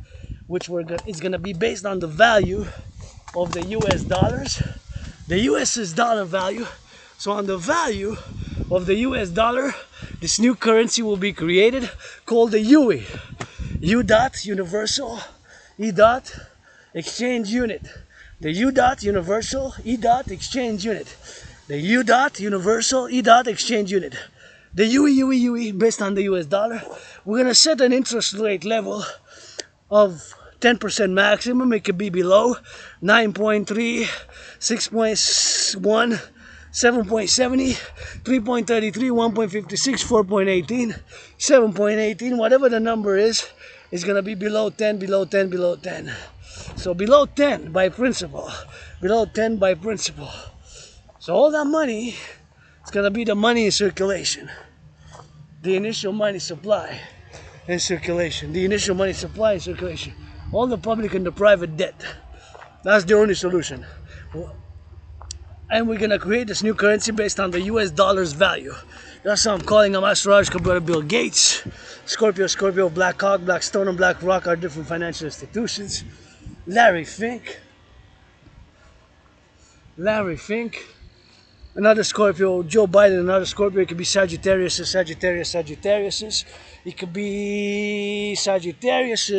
which is going to be based on the value of the US dollars, the US's dollar value. So on the value of the US dollar, this new currency will be created called the UE. U dot, universal, E dot, exchange unit. The U dot universal E dot exchange unit. The U dot universal E dot exchange unit. The UE based on the US dollar. We're gonna set an interest rate level of 10% maximum. It could be below 9.3, 6.1, 7.70, 3.33, 1.56, 4.18, 7.18, whatever the number is gonna be below 10, below 10, below 10. So below 10 by principle, below 10 by principle. So all that money is gonna be the money in circulation, the initial money supply in circulation, the initial money supply in circulation. All the public and the private debt. That's the only solution. And we're gonna create this new currency based on the US dollar's value. That's how I'm calling him Astrological brother Bill Gates. Scorpio, Black Hawk, Blackstone, and Black Rock are different financial institutions. Larry Fink. Another Scorpio, Joe Biden, another Scorpio. It could be Sagittarius. It could be Sagittarius,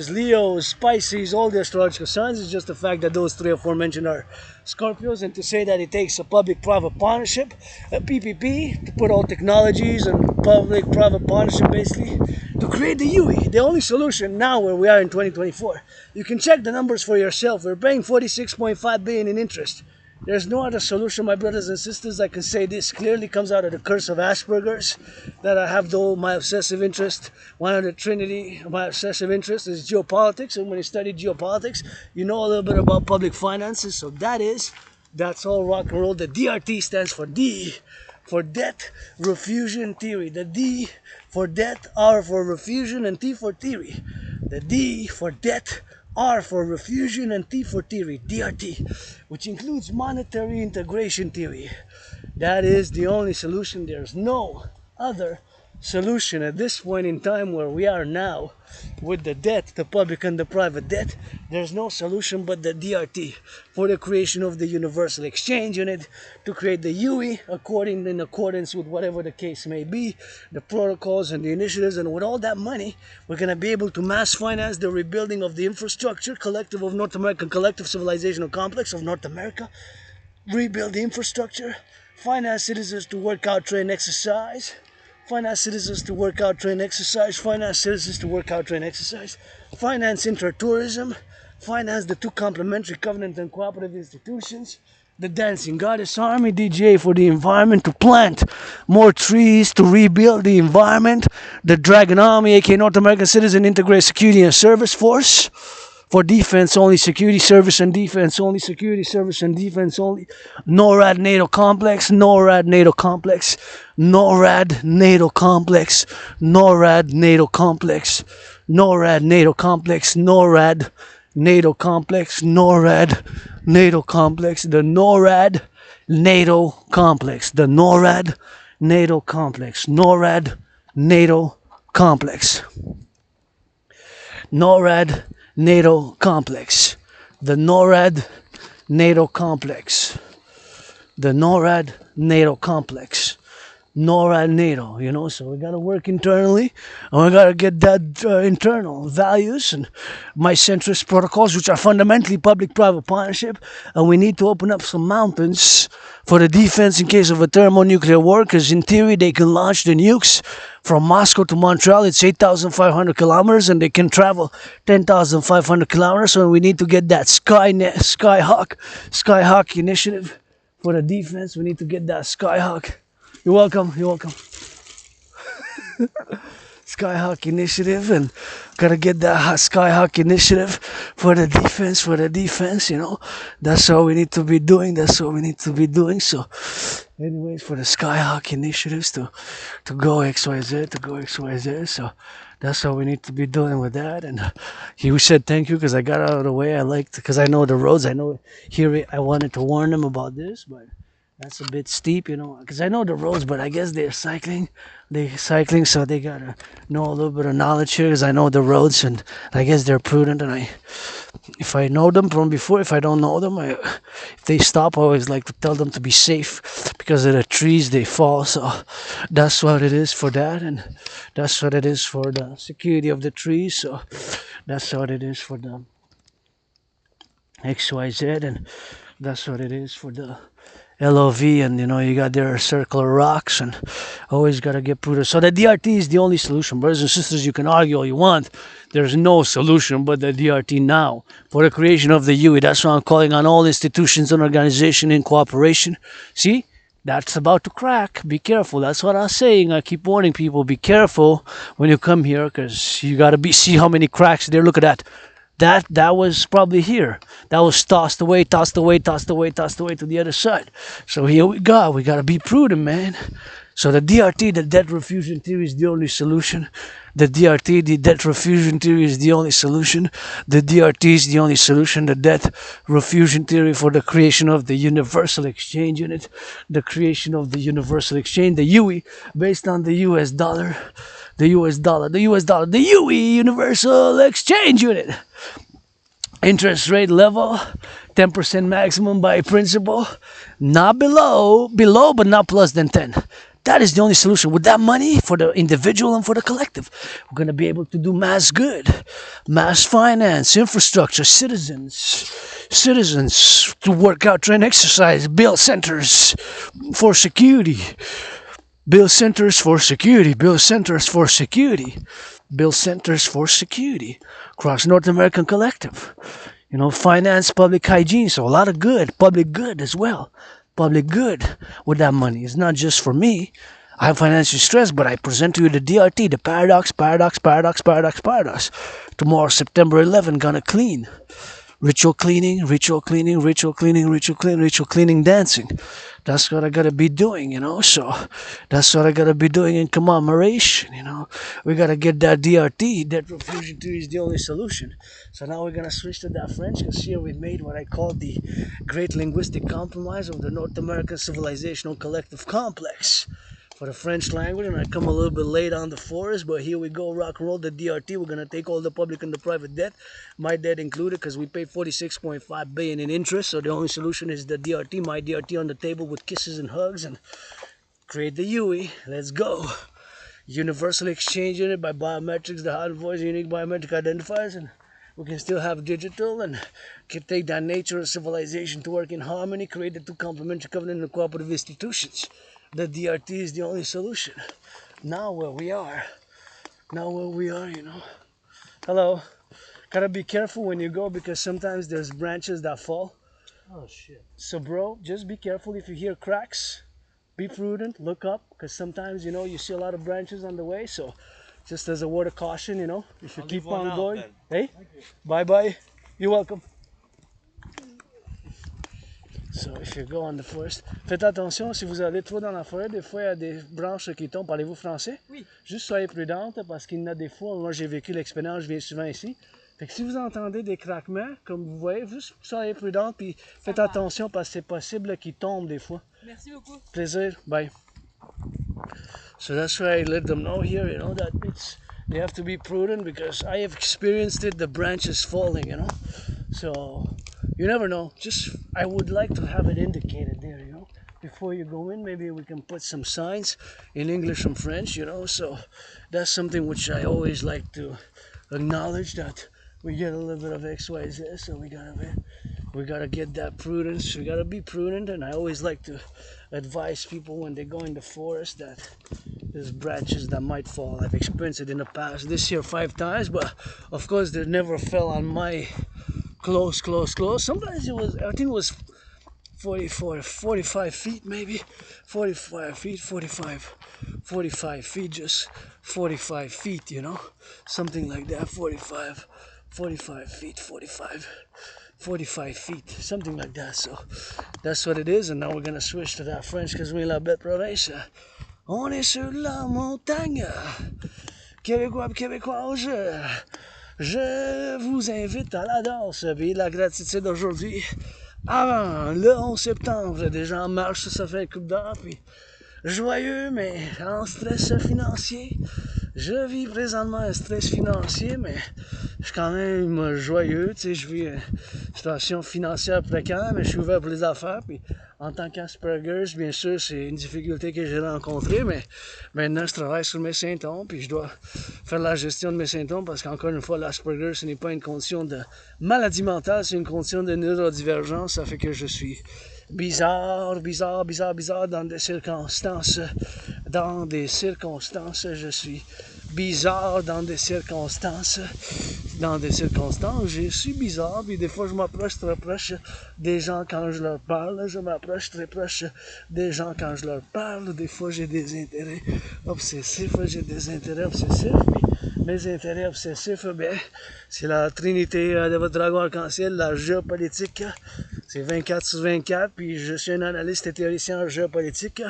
Leos, Pisces, all the astrological signs. It's just the fact that those three aforementioned are Scorpios, and to say that it takes a public-private partnership, a PPP, to put all technologies and public-private partnership basically to create the UE. The only solution now where we are in 2024. You can check the numbers for yourself. We're paying 46.5 billion in interest. There's no other solution, my brothers and sisters. I can say this clearly comes out of the curse of Asperger's, that I have though my obsessive interest. One of the trinity of my obsessive interest is geopolitics, and when you study geopolitics, you know a little bit about public finances. So that's all rock and roll. The DRT stands for D for debt refusion theory. The D for debt, R for refusion, and T for theory. The D for debt, R for refusion, and T for theory, DRT, which includes monetary integration theory. That is the only solution. There's no other solution at this point in time where we are now with the debt, the public and the private debt. There's no solution but the DRT for the creation of the universal exchange unit to create the UE in accordance with whatever the case may be, the protocols and the initiatives. And with all that money, we're going to be able to mass finance the rebuilding of the infrastructure collective of North American collective civilizational complex of North America, rebuild the infrastructure, finance citizens to work out, train, exercise, finance citizens to work out, train, exercise, finance intertourism, finance the two complementary covenant and cooperative institutions, the Dancing Goddess Army, DGA for the environment, to plant more trees, to rebuild the environment, the Dragon Army, aka North American Citizen Integrated Security and Service Force, for defense only, security service and defense only, security service and defense only. NORAD NATO complex, NORAD NATO complex, NORAD NATO complex, NORAD NATO complex, NORAD NATO complex, NORAD NATO complex, NORAD NATO complex, the NORAD NATO complex, the NORAD NATO complex, NORAD NATO complex, NORAD NATO complex, the NORAD NATO complex, the NORAD NATO complex, NORAD NATO, you know. So we got to work internally, and we got to get that internal values and my centrist protocols, which are fundamentally public-private partnership, and we need to open up some mountains for the defense in case of a thermonuclear war, because in theory they can launch the nukes from Moscow to Montreal. It's 8,500 kilometers, and they can travel 10,500 kilometers. So we need to get that Skyhawk initiative for the defense. We need to get that Skyhawk. You're welcome. Skyhawk initiative, and gotta get that Skyhawk initiative for the defense, you know. That's what we need to be doing. So anyways, for the Skyhawk initiatives to go XYZ, so that's what we need to be doing with that. And he said thank you because I got out of the way. Because I know the roads. I know here. I wanted to warn them about this, but that's a bit steep, you know, because I know the roads, but I guess they're cycling, so they gotta know a little bit of knowledge here, because I know the roads, and I guess they're prudent, and if I know them from before, if I don't know them, if they stop, I always like to tell them to be safe, because of the trees, they fall. So that's what it is for that, and that's what it is for the security of the trees. So that's what it is for them. XYZ, and that's what it is for the LOV, and you got their circular rocks, and always gotta get prudent. So the DRT is the only solution, brothers and sisters. You can argue all you want. There's no solution but the DRT now for the creation of the UE. That's why I'm calling on all institutions and organizations in cooperation. See, that's about to crack. Be careful. That's what I'm saying. I keep warning people. Be careful when you come here, because you gotta see how many cracks there. Look at that. That was probably here. That was tossed away to the other side. So here we go. We gotta be prudent, man. So the DRT, the debt refusion theory, is the only solution. The DRT, the debt refusion theory, is the only solution. The DRT is the only solution. The debt refusion theory for the creation of the universal exchange unit, the creation of the universal exchange, the UE, based on the US dollar, the UE, universal exchange unit. Interest rate level, 10% maximum by principal, not below, but not plus than 10. That is the only solution. With that money, for the individual and for the collective, we're going to be able to do mass good, mass finance, infrastructure, citizens to work out, train, exercise, build centers for security, build centers for security, build centers for security, build centers for security across North American collective. Finance, public hygiene, so a lot of good, public good as well. Public good with that money. It's not just for me. I have financial stress, but I present to you the DRT, the paradox. Tomorrow, September 11, gonna clean. Ritual cleaning, dancing. That's what I gotta be doing, so that's what I gotta be doing in commemoration, We gotta get that DRT, debt refusion theory is the only solution. So now we're gonna switch to that French, because here we made what I call the great linguistic compromise of the North American civilizational collective complex for the French language, and I come a little bit late on the forest, but here we go, rock and roll the DRT. We're going to take all the public and the private debt, my debt included, because we pay $46.5 billion in interest, so the only solution is the DRT, my DRT on the table with kisses and hugs, and create the UE. Let's go. Universal exchange unit by biometrics, the hard voice, unique biometric identifiers, and we can still have digital and can take that nature of civilization to work in harmony, create the two complementary covenant and cooperative institutions. The DRT is the only solution. Now where we are, Hello. Gotta be careful when you go, because sometimes there's branches that fall. Oh shit. So bro, just be careful if you hear cracks. Be prudent, look up, because sometimes, you see a lot of branches on the way. So just as a word of caution, if you keep on going. Hey, bye-bye. You're welcome. So, if you go on the forest, faites attention, si vous allez trop dans la forêt, des fois il y a des branches qui tombent. Parlez-vous français? Oui. Juste soyez prudente, parce qu'il y en a des fois, moi j'ai vécu l'expérience, je viens souvent ici. Fait que si vous entendez des craquements, comme vous voyez, juste soyez prudente, puis faites attention, parce que c'est possible qu'ils tombent des fois. Merci beaucoup. Plaisir, bye. So that's why I let them know here, that they have to be prudent, because I have experienced it, the branches falling, So you never know. I would like to have it indicated there, before you go in. Maybe we can put some signs in English and French, So that's something which I always like to acknowledge, that we get a little bit of XYZ, so we gotta get that prudence. We gotta be prudent, and I always like to advise people when they go in the forest that there's branches that might fall. I've experienced it in the past. This year 5 times, but of course they never fell on my close. Sometimes I think it was 45 feet maybe. 45 feet, just 45 feet, Something like that, 45 feet, 45 feet, something like that. So that's what it is, and now we're gonna switch to that French, because we're in la belle province. On est sur la montagne. Québécois, je vous invite à la danse, pays de la gratitude aujourd'hui. Avant le 11 septembre, déjà en marche, ça fait un coup d'heure, puis joyeux, mais en stress financier. Je vis présentement un stress financier, mais je suis quand même joyeux, tu sais, je vis une situation financière précaire, mais je suis ouvert pour les affaires, puis en tant qu'Asperger's, bien sûr, c'est une difficulté que j'ai rencontrée, mais maintenant, je travaille sur mes symptômes, puis je dois faire la gestion de mes symptômes, parce qu'encore une fois, l'Asperger, ce n'est pas une condition de maladie mentale, c'est une condition de neurodivergence, ça fait que je suis bizarre dans des circonstances, je suis bizarre dans des circonstances, je suis bizarre, puis des fois je m'approche très proche des gens quand je leur parle, des fois j'ai des intérêts obsessifs, puis mes intérêts obsessifs, ben, c'est la trinité de votre dragon arc-en-ciel, la géopolitique, c'est 24 sur 24, puis je suis un analyste et théoricien géopolitique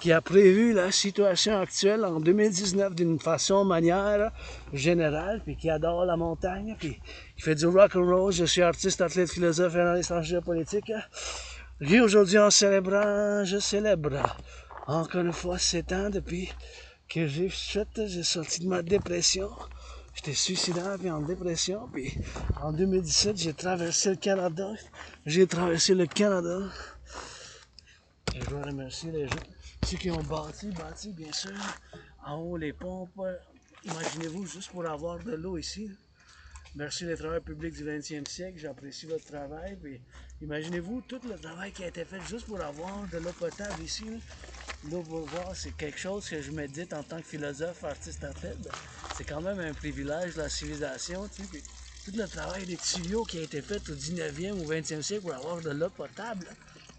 qui a prévu la situation actuelle en 2019 d'une manière générale, puis qui adore la montagne, puis qui fait du rock and roll. Je suis artiste, athlète, philosophe et analyste en géopolitique. Et aujourd'hui, je célèbre encore une fois 7 ans depuis que j'ai sorti de ma dépression. J'étais suicidaire puis en dépression, puis en 2017, j'ai traversé le Canada. Et je dois remercier les gens, ceux qui ont bâti bien sûr, en haut les pompes. Imaginez-vous juste pour avoir de l'eau ici. Merci les travailleurs publics du 20e siècle, j'apprécie votre travail. Puis imaginez-vous tout le travail qui a été fait juste pour avoir de l'eau potable ici. L'eau pour boire, c'est quelque chose que je médite en tant que philosophe, artiste athlète. C'est quand même un privilège de la civilisation. Tu sais, puis tout le travail des tuyaux qui a été fait au 19e ou 20e siècle pour avoir de l'eau potable.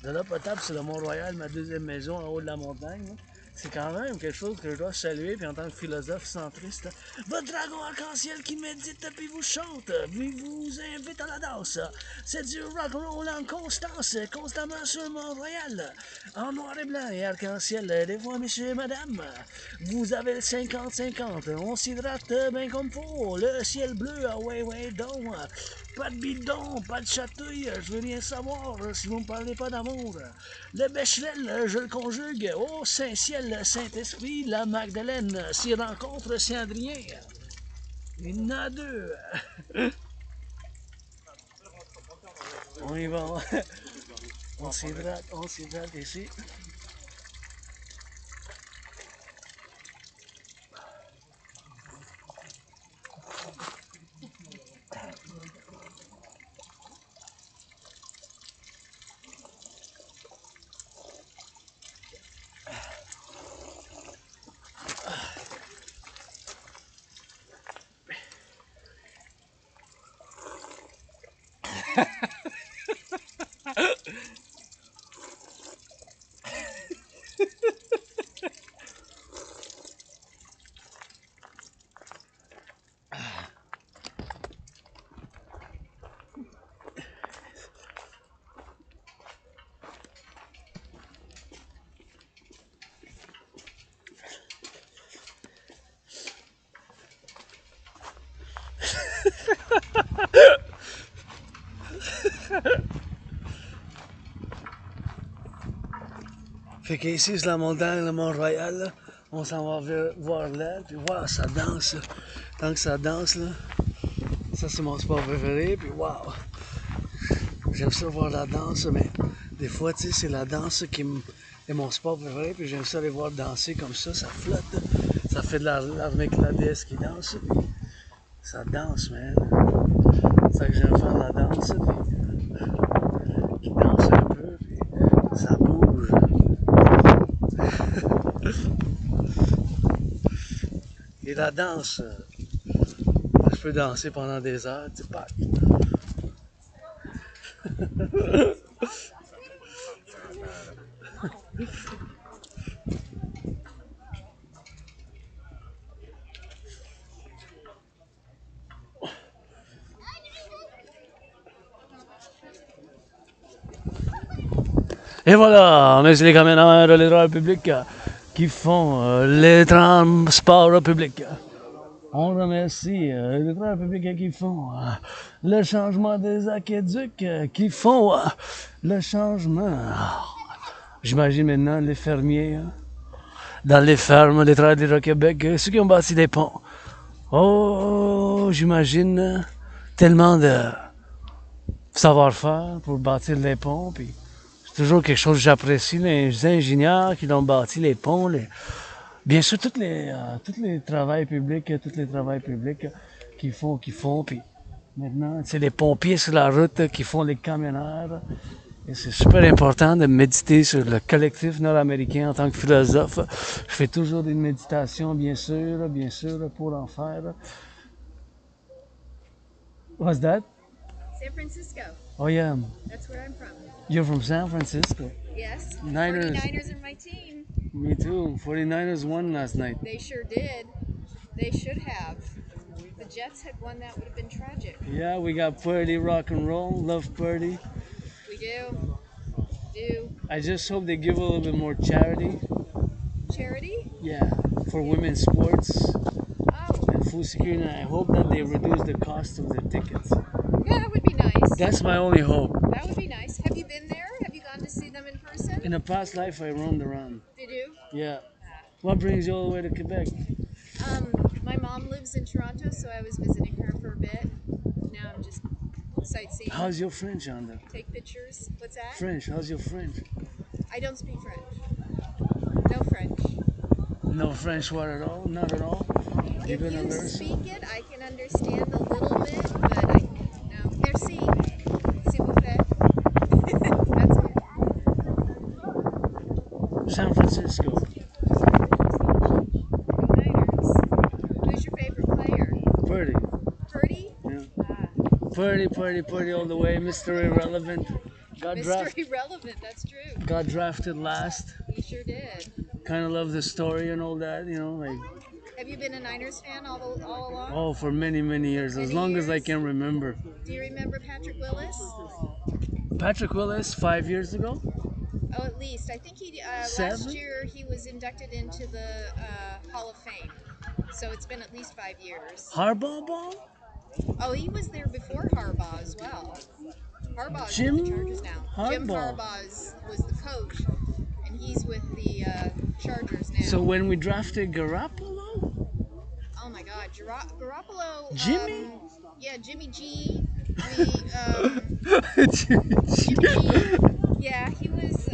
De l'eau potable, c'est le Mont-Royal, ma deuxième maison en haut de la montagne. C'est quand même quelque chose que je dois saluer, puis en tant que philosophe centriste, votre dragon arc-en-ciel qui médite puis vous chante, puis vous invite à la danse. C'est du rock'n'roll en constance, constamment sur Mont-Royal, en noir et blanc et arc-en-ciel. Des fois, messieurs et madame, vous avez le 50-50, on s'hydrate bien comme faut, le ciel bleu, ah ouais, donc. Pas de bidon, pas de chatouille, je veux rien savoir si vous me parlez pas d'amour. Le Bechelel, je le conjugue au Saint-Ciel, Saint-Esprit, la Magdeleine, s'y rencontre Saint-Adrien. Il y en a deux. On y va. On s'hydrate ici. Fait qu'ici, c'est la montagne, le Mont-Royal, là. On s'en va voir là, puis waouh, ça danse, là. Tant que ça danse, là, ça c'est mon sport préféré, puis waouh, j'aime ça voir la danse, mais des fois, tu sais, c'est la danse qui est mon sport préféré, puis j'aime ça aller voir danser comme ça flotte, ça fait de l'armée cladesse qui danse, puis ça danse, man. C'est ça que j'aime faire, la danse, puis qui danse un peu, puis ça bouge. Et la danse, je peux danser pendant des heures, tu sais pas. Et voilà, on est les camionneurs de l'étoile public qui font les transports publics. On remercie les transports publics qui font le changement des aqueducs, qui font le changement. J'imagine maintenant les fermiers dans les fermes, les travailleurs au Québec, ceux qui ont bâti des ponts. Oh, j'imagine tellement de savoir-faire pour bâtir les ponts. Puis c'est toujours quelque chose que j'apprécie, les ingénieurs qui ont bâti les ponts. Bien sûr, tous les travaux publics, qu'ils font. Puis maintenant, c'est les pompiers sur la route qui font les camionneurs. Et c'est super important de méditer sur le collectif nord-américain en tant que philosophe. Je fais toujours une méditation, bien sûr, pour en faire. What's that? San Francisco. Oh yeah, That's where I'm from. you're from San Francisco. Yes. Niners. 49ers are my team. Me too. 49ers won last night. They sure did. They should have. If the Jets had won, that would have been tragic. Yeah, we got Purdy rock and roll. Love Purdy. We do. I just hope they give a little bit more charity. Charity? Yeah, for women's sports Oh, and food security. And I hope that they reduce the cost of their tickets. yeah, that would be nice. That's my only hope. That would be nice. Have you been there? Have you gone to see them in person? In a past life, I roamed around. Did you? Yeah. What brings you all the way to Quebec? My mom lives in Toronto, so I was visiting her for a bit. Now I'm just sightseeing. How's your French, Anda? Take pictures. What's that? French, how's your French? I don't speak French. No French. No French word at all? Not at all? You're If gonna you learn some? speak it, I can understand a little bit, but no. Merci. S'il vous plaît. That's it. San Francisco. Niners. Who's your favorite player? Purdy. Purdy? Yeah. Purdy all the way. Mr. Irrelevant. Mr. Irrelevant, that's true. Got drafted last. He sure did. Kind of love the story and all that, like, Have you been a Niners fan all along? oh, for many, many years. As Many long as I years? can remember. Do you remember Patrick Willis? Patrick Willis, 5 years ago? Oh, at least. I think he last 7? year he was inducted into the Hall of Fame. So it's been at least 5 years. Harbaugh ball? Oh, he was there before Harbaugh as well. Harbaugh's Jim with the Chargers now. Jim Harbaugh. Harbaugh was the coach, and he's with the Chargers now. So when we drafted Garoppolo? Oh my God, Garoppolo. Jimmy? Yeah, Jimmy G. Jimmy G. Yeah, he was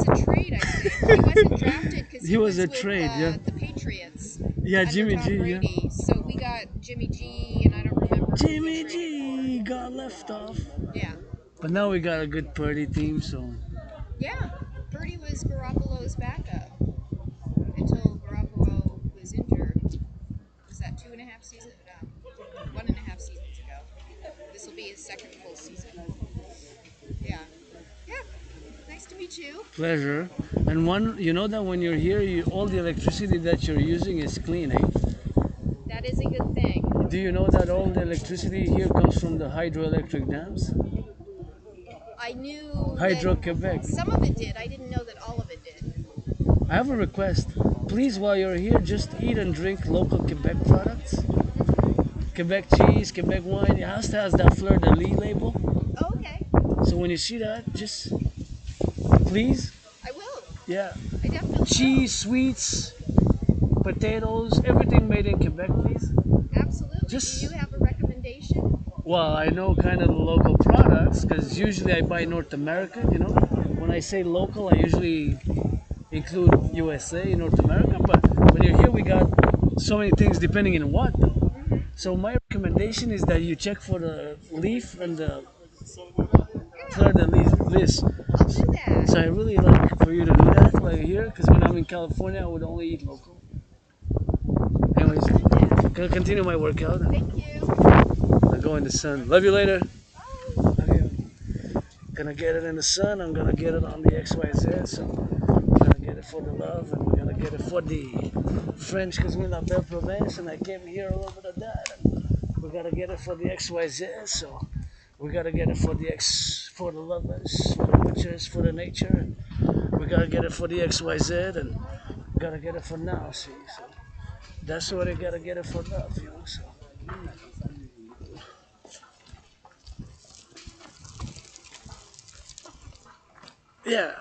a trade, I think. He wasn't drafted because He was a with, trade, yeah. the Patriots. Yeah, under Jimmy Tom G, yeah. Brady. So we got Jimmy G, and I don't remember. who we Jimmy traded G got left off. for. Yeah. But now we got a good Purdy team, so. Yeah, Purdy was Garoppolo's backup until Garoppolo was injured. Was that 2.5 seasons? No, 1.5 seasons ago. This will be his second full season. Yeah. Yeah. Nice to meet you. Pleasure. And you know that when you're here, all the electricity that you're using is clean, eh? That is a good thing. Do you know that all the electricity here comes from the hydroelectric dams? I knew Hydro-Quebec. some of it did. I didn't know that all of it did. I have a request. Please, while you're here, just eat and drink local Quebec products. Quebec cheese, Quebec wine. It has to have that Fleur de Lis label. Oh, okay. So when you see that, just please, I will. yeah. I definitely Cheese, sweets, potatoes, everything made in Quebec, please. will. Absolutely. Just- Do you have a recommendation? Well, I know kind of the local products because usually I buy North America, When I say local, I usually include USA, North America, but when you're here, we got so many things depending on what, though. So my recommendation is that you check for the leaf and the Fleur de Lis. I'll do that. So I really like for you to do that while you're here, because when I'm in California, I would only eat local. Anyways, gonna continue my workout. Thank you. I go in the sun. Love you later. Okay. Gonna get it in the sun. I'm gonna get it on the XYZ. So we're gonna get it for the love, and we're gonna get it for the French, because we're in la belle province, and I came here a little bit of that. And we gotta get it for the XYZ. So we gotta get it for for the lovers, for the witches, for the nature. And we gotta get it for the XYZ, and we gotta get it for now. See, so that's what I gotta get it for love, So. Yeah.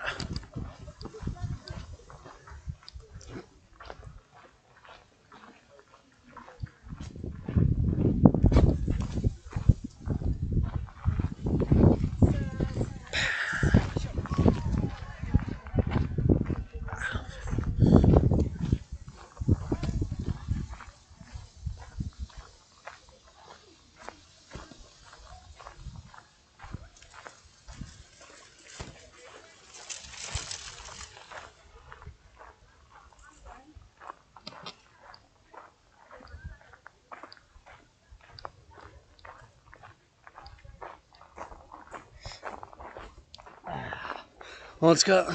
En tout cas,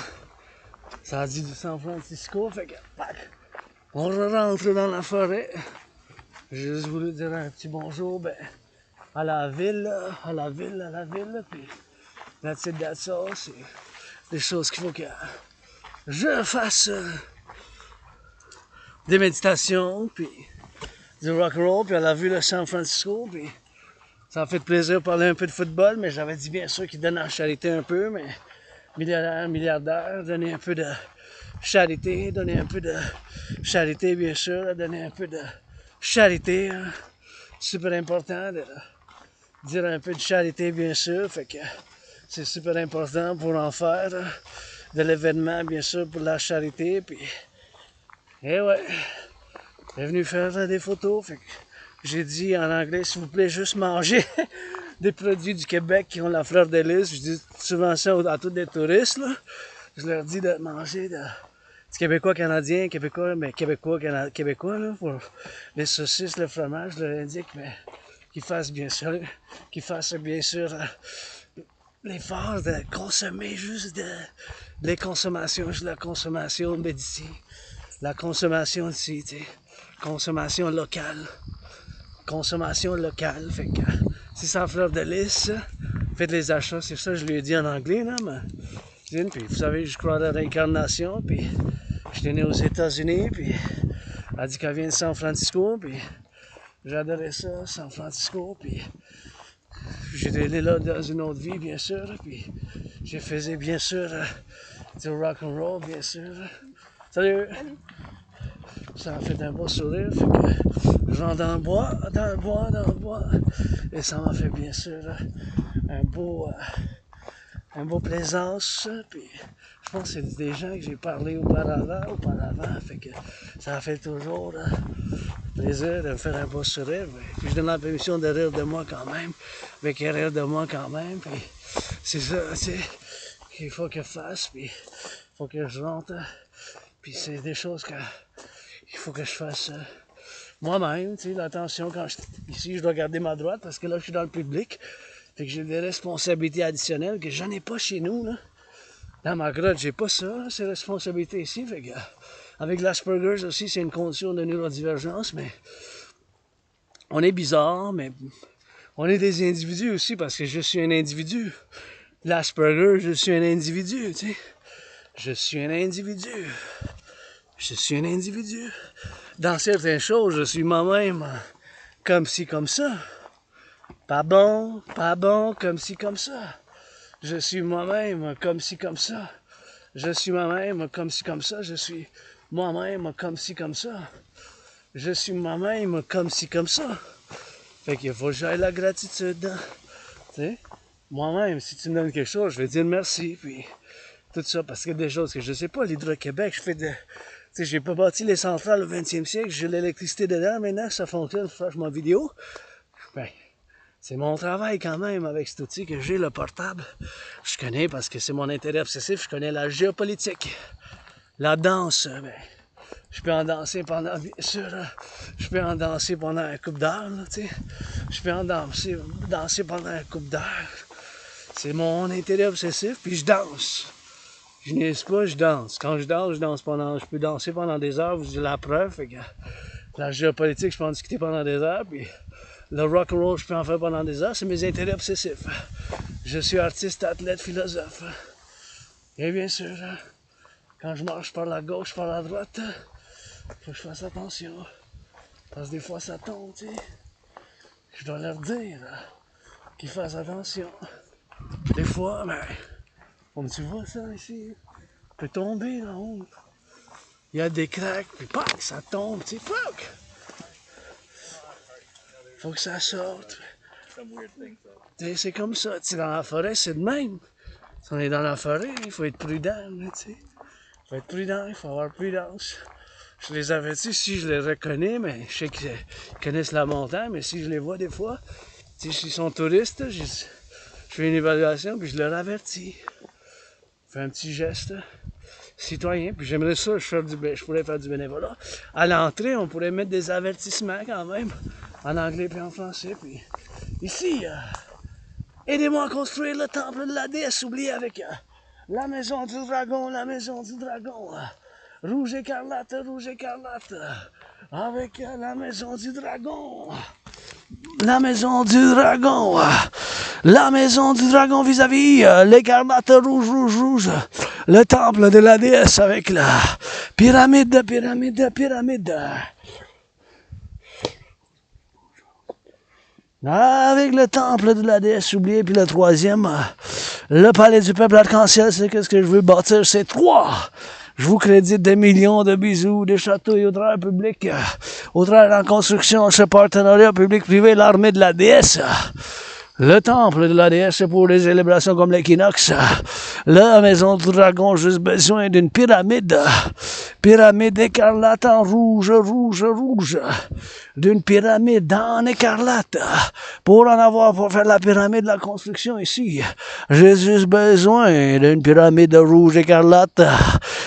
ça a dit du San Francisco, fait que, on rentre dans la forêt. J'ai juste voulu dire un petit bonjour, à la ville, puis that's it, that's all. C'est des choses qu'il faut que je fasse des méditations, puis du rock'n'roll, puis elle a vu le San Francisco, puis ça m'a fait plaisir de parler un peu de football, mais j'avais dit bien sûr qu'il donne à la charité un peu, mais milliardaire, donner un peu de charité, bien sûr, donner un peu de charité, hein. Super important de dire un peu de charité, bien sûr, fait que c'est super important pour en faire de l'événement, bien sûr, pour la charité, puis ouais, elle est venue faire des photos, fait que j'ai dit en anglais, s'il vous plaît, juste manger des produits du Québec qui ont la fleur de lys. Je dis souvent ça à tous les touristes, là. Je leur dis de manger du québécois canadien, québécois, là, pour les saucisses, le fromage, je leur indique, mais qu'ils fassent bien sûr l'effort de consommer juste de la consommation d'ici, la consommation d'ici, tu sais, consommation locale, fait que si c'est en fleur de lys, faites les achats, c'est ça que je lui ai dit en anglais, là, mais puis vous savez, je crois à la réincarnation, puis j'étais né aux États-Unis, puis elle a dit qu'elle vient de San Francisco, puis j'adorais ça, San Francisco, puis j'étais né là dans une autre vie, bien sûr, puis j'ai faisais bien sûr du rock'n'roll, bien sûr. Salut! Ça m'a fait un beau sourire, fait que je rentre dans le bois, et ça m'a fait bien sûr un beau plaisance, puis je pense que c'est des gens que j'ai parlé auparavant, fait que ça a fait toujours plaisir de me faire un beau sourire, puis je donne la permission de rire de moi quand même, puis c'est ça, tu sais, qu'il faut que je fasse, puis il faut que je rentre, puis c'est des choses qu'il faut que je fasse moi-même, tu sais, attention, quand ici, je dois garder ma droite, parce que là, je suis dans le public, fait que j'ai des responsabilités additionnelles que j'en ai pas chez nous, là. Dans ma grotte, j'ai pas ça, ces responsabilités ici, fait que avec l'Asperger's aussi, c'est une condition de neurodivergence, mais on est bizarre, mais on est des individus aussi, parce que je suis un individu. L'Asperger, je suis un individu, tu sais. Je suis un individu. Dans certaines choses, je suis moi-même comme ci, comme ça. Pas bon, comme ci, comme ça. Je suis moi-même comme ci, comme ça. Je suis moi-même comme ci, comme ça. Je suis moi-même comme ci, comme ça. Je suis moi-même comme ci, comme ça. Fait qu'il faut que j'aille la gratitude. Tu sais, moi-même, si tu me donnes quelque chose, je vais dire merci. Puis tout ça, parce qu'il y a des choses que je sais pas. L'Hydro-Québec, je fais de... Tu sais, j'ai pas bâti les centrales au 20e siècle. J'ai l'électricité dedans. Maintenant, ça fonctionne. Franchement, vidéo. Ben, c'est mon travail quand même avec cet outil que j'ai, le portable. Je connais parce que c'est mon intérêt obsessif. Je connais la géopolitique. La danse, ben, je peux en danser pendant, bien sûr, je peux en danser pendant un couple d'heures, tu sais. Je peux en danser pendant un couple d'heures. C'est mon intérêt obsessif, puis je danse. Je niaise pas, je danse. Quand je danse pendant, je peux danser pendant des heures, j'ai la preuve, fait que la géopolitique, je peux en discuter pendant des heures, puis le rock'n'roll, je peux en faire pendant des heures, c'est mes intérêts obsessifs. Je suis artiste, athlète, philosophe. Et bien sûr, quand je marche par la gauche, par la droite, faut que je fasse attention. Parce que des fois, ça tombe, tu sais. Je dois leur dire qu'ils fassent attention. Des fois, ben, comme tu vois ça ici, peut tomber là haut. Il y a des craques, puis pac, ça tombe, tu sais, fuck! Faut que ça sorte. C'est comme ça, tu sais, dans la forêt, c'est de même. Si on est dans la forêt, il faut être prudent, tu sais. Il faut être prudent, il faut avoir prudence. Je les avertis si je les reconnais, mais je sais qu'ils connaissent la montagne, mais si je les vois des fois, tu sais, s'ils sont touristes, je fais une évaluation, puis je leur avertis. Je fais un petit geste citoyen, puis j'aimerais ça, je pourrais faire du bénévolat. À l'entrée, on pourrait mettre des avertissements quand même, en anglais puis en français, puis ici, aidez-moi à construire le temple de la déesse oublié avec La maison du dragon, la maison du dragon. Rouge écarlate, avec la maison du dragon. La maison du dragon. La maison du dragon vis-à-vis l'écarlate rouge, rouge, rouge. Le temple de la déesse avec la pyramide, pyramide, pyramide. Avec le temple de la déesse oublié, puis le troisième, le palais du peuple arc-en-ciel, c'est qu'est-ce que je veux bâtir, c'est 3. Je vous crédite des millions de bisous, des châteaux et au travers public, au travers de la construction, ce partenariat public-privé, l'armée de la déesse. Le temple de la déesse pour les célébrations comme l'équinoxe. La maison du dragon, juste besoin d'une pyramide. Pyramide écarlate en rouge, rouge, rouge. D'une pyramide en écarlate. Pour en avoir, pour faire la pyramide de la construction ici. J'ai juste besoin d'une pyramide rouge écarlate.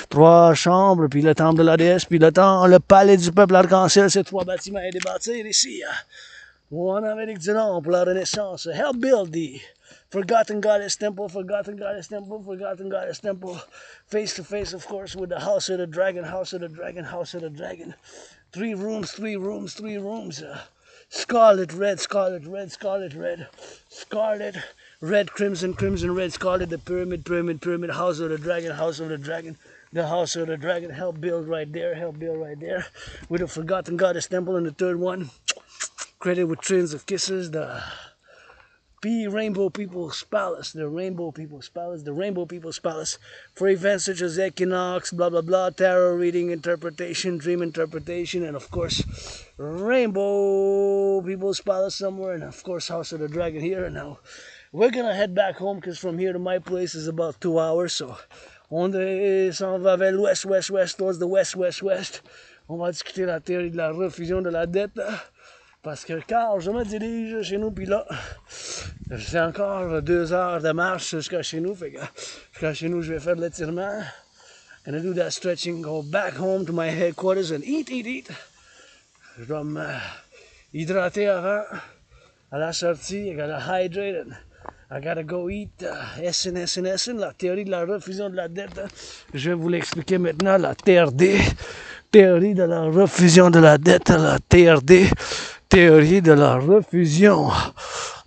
3 chambres, puis le temple de la déesse, puis le palais du peuple arc-en-ciel. Ces 3 bâtiments à débâtir ici. En Amérique du Nord pour la Renaissance. Help build the Forgotten Goddess Temple, Forgotten Goddess Temple, Forgotten Goddess Temple. Face to face, of course, with the House of the Dragon, House of the Dragon, House of the Dragon. 3 rooms, 3 rooms, 3 rooms. Scarlet red, scarlet red, scarlet red. Scarlet red, crimson, crimson red, scarlet. The pyramid, pyramid, pyramid. House of the Dragon, House of the Dragon. The House of the Dragon. Help build right there, help build right there. With the Forgotten Goddess Temple and the third one. Credit with trillions of kisses, the Rainbow People's Palace, the Rainbow People's Palace, the Rainbow People's Palace, for events such as equinox, blah blah blah, tarot reading, interpretation, dream interpretation, and of course, Rainbow People's Palace somewhere, and of course, House of the Dragon here. Now, we're gonna head back home because from here to my place is about 2 hours, so on s'en va vers l'ouest, west, west, towards the west, west, west. On va discuter la théorie de la refusion de la dette. Parce que quand je me dirige chez nous, puis là, c'est encore 2 heures de marche jusqu'à chez nous. Fait que jusqu'à chez nous, je vais faire de l'étirement. Gonna do that stretching, go back home to my headquarters and eat. Je dois me hydrater avant. À la sortie, I gotta hydrate and I gotta go eat. SN, la théorie de la refusion de la dette. Je vais vous l'expliquer maintenant, la TRD. Théorie de la refusion de la dette, la TRD. Théorie de la refusion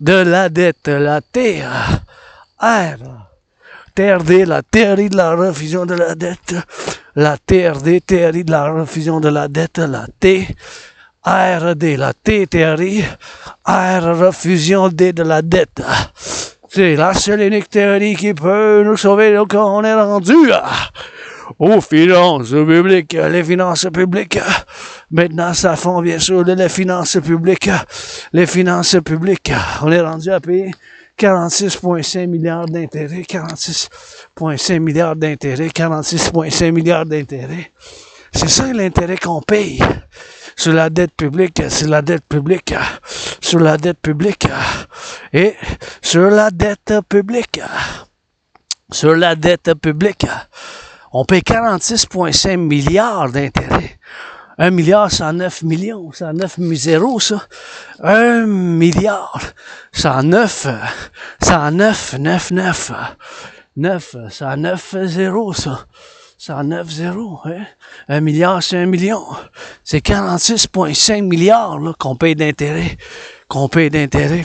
de la dette, la TR. TRD, la théorie de la refusion de la dette. La TRD, théorie de la refusion de la dette. La TRD, la T, théorie. R, refusion D de la dette. C'est la seule unique théorie qui peut nous sauver quand on est rendu aux finances publiques. Les finances publiques. Maintenant, ça fond bien sûr de les finances publiques. Les finances publiques. On est rendu à payer 46,5 milliards d'intérêts. 46,5 milliards d'intérêts. 46,5 milliards d'intérêts. C'est ça l'intérêt qu'on paye. Sur la dette publique, sur la dette publique, sur la dette publique, et sur la dette publique, sur la dette publique, on paye 46,5 milliards d'intérêts. 1 milliard, 109 millions, 109 zéros, ça. 1 milliard, 109 zéros, ça. 109 zéros, hein? 1 milliard, c'est 1 million. C'est 46,5 milliards, là, qu'on paye d'intérêt. Qu'on paye d'intérêt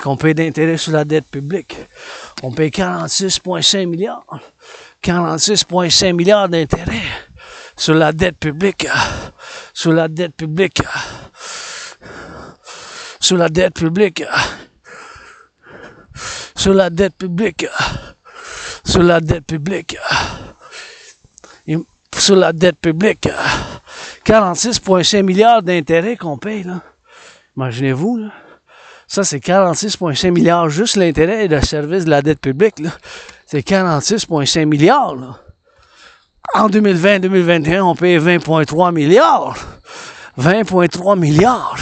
sur la dette publique. On paye 46,5 milliards. 46,5 milliards d'intérêts sur la dette publique. Sur la dette publique. Sur la dette publique. Sur la dette publique. Sur la dette publique. Sur la dette publique, 46,5 milliards d'intérêts qu'on paye, là. Imaginez-vous, là. Ça, c'est 46,5 milliards, juste l'intérêt et le service de la dette publique, là. C'est 46,5 milliards, là. En 2020-2021, on paye 20,3 milliards. 20,3 milliards.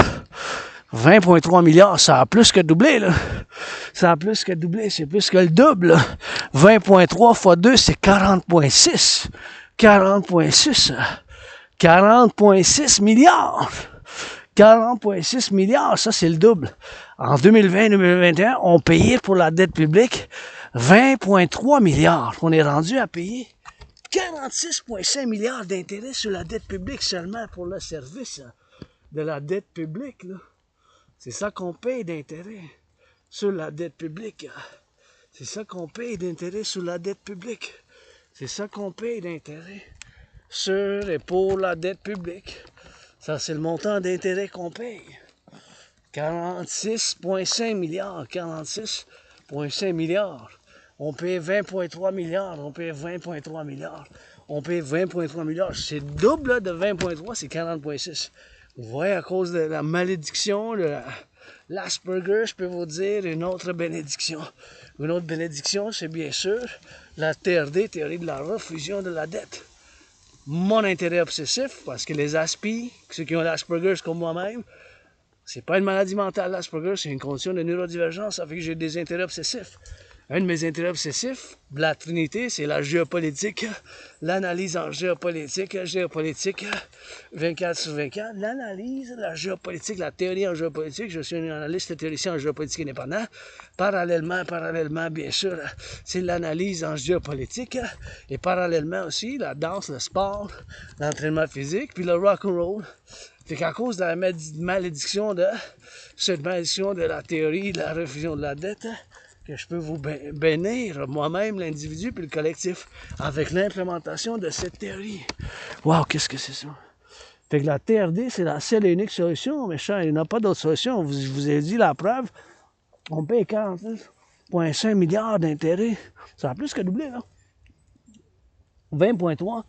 20,3 milliards, ça a plus que doublé, là. Ça a plus que doublé, c'est plus que le double, là. 20,3 fois 2, c'est 40,6. 40,6 milliards. 40,6 milliards, ça c'est le double. En 2020-2021, on payait pour la dette publique 20,3 milliards. On est rendu à payer 46,5 milliards d'intérêts sur la dette publique seulement pour le service de la dette publique. C'est ça qu'on paye d'intérêt sur la dette publique. C'est ça qu'on paye d'intérêt sur la dette publique. C'est ça qu'on paye d'intérêt sur et pour la dette publique. Ça, c'est le montant d'intérêt qu'on paye. 46,5 milliards. 46,5 milliards. On paye 20,3 milliards. On paye 20,3 milliards. On paye 20,3 milliards. C'est double de 20,3, c'est 40,6. Vous voyez, à cause de la malédiction, de l'Asperger, je peux vous dire une autre bénédiction. Une autre bénédiction, c'est bien sûr la TRD, théorie de la refusion de la dette. Mon intérêt obsessif, parce que les Aspi, ceux qui ont l'Asperger comme moi-même, c'est pas une maladie mentale, l'Asperger, c'est une condition de neurodivergence, ça fait que j'ai des intérêts obsessifs. Un de mes intérêts obsessifs, la Trinité, c'est la géopolitique, l'analyse en géopolitique 24 sur 24, l'analyse, la géopolitique, la théorie en géopolitique. Je suis un analyste théoricien en géopolitique indépendant. Parallèlement, bien sûr, c'est l'analyse en géopolitique. Et parallèlement aussi, la danse, le sport, l'entraînement physique, puis le rock'n'roll. C'est qu'à cause de la malédiction de la théorie de la refusion de la dette, que je peux vous bénir, moi-même, l'individu, puis le collectif, avec l'implémentation de cette théorie. Wow, qu'est-ce que c'est ça? Fait que la TRD, c'est la seule et unique solution, mes chers, il n'y en a pas d'autre solution. Je vous ai dit la preuve, on paye 49,5 milliards d'intérêts. Ça a plus que doublé, là. 20,3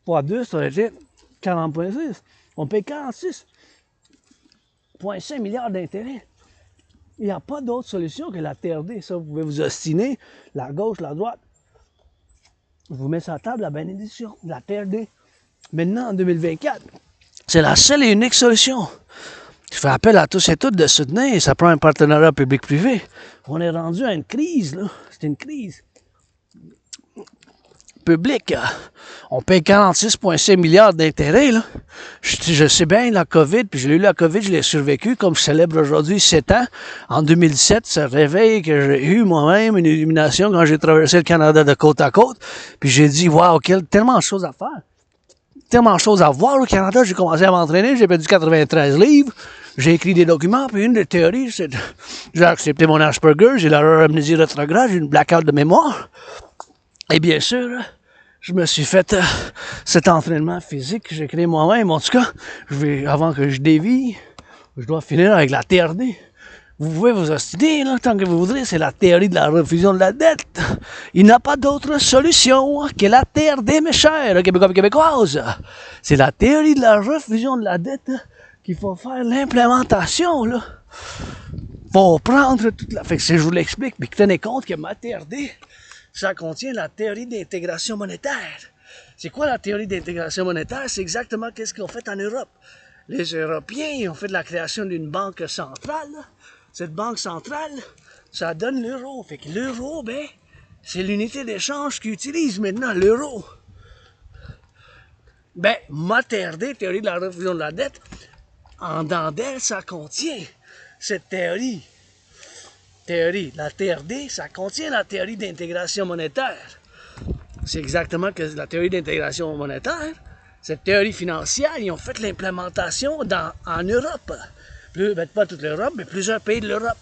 fois 2, ça aurait été 40,6. On paye 46,5 milliards d'intérêts. Il n'y a pas d'autre solution que la TRD. Ça, vous pouvez vous ostiner, la gauche, la droite. Je vous mets sur la table la bénédiction, la TRD. Maintenant, en 2024, c'est la seule et unique solution. Je fais appel à tous et toutes de soutenir. Ça prend un partenariat public-privé. On est rendu à une crise, là. C'est une crise publique. On paye 46,5 milliards d'intérêts, là. Je sais bien, la COVID, puis j'ai eu la COVID, je l'ai survécu, comme je célèbre aujourd'hui 7 ans. En 2017, ça réveille que j'ai eu moi-même une illumination quand j'ai traversé le Canada de côte à côte. Puis j'ai dit, waouh, tellement de choses à faire. Tellement de choses à voir au Canada. J'ai commencé à m'entraîner, j'ai perdu 93 livres. J'ai écrit des documents, puis une des théories, c'est j'ai accepté mon Asperger, j'ai l'erreur amnésie rétrograde, j'ai une blackout de mémoire. Et bien sûr, je me suis fait cet entraînement physique que j'ai créé moi-même. En tout cas, avant que je dévie, je dois finir avec la TRD. Vous pouvez vous ostiner, là, tant que vous voudrez, c'est la théorie de la refusion de la dette. Il n'y a pas d'autre solution que la TRD, mes chers Québécois et Québécoises. C'est la théorie de la refusion de la dette qu'il faut faire l'implémentation, là. Faut prendre toute la... Fait que si je vous l'explique, mais tenez compte que ma TRD, ça contient la théorie d'intégration monétaire. C'est quoi la théorie d'intégration monétaire? C'est exactement ce qu'ils ont fait en Europe. Les Européens ont fait de la création d'une banque centrale. Cette banque centrale, ça donne l'euro. Fait que l'euro, ben, c'est l'unité d'échange qu'ils utilisent maintenant, l'euro. Ben, ma TRD, théorie de la refusion de la dette, en dedans d'elle, ça contient cette théorie. La TRD, ça contient la théorie d'intégration monétaire. C'est exactement que la théorie d'intégration monétaire, cette théorie financière, ils ont fait l'implémentation en Europe. Pas toute l'Europe, mais plusieurs pays de l'Europe.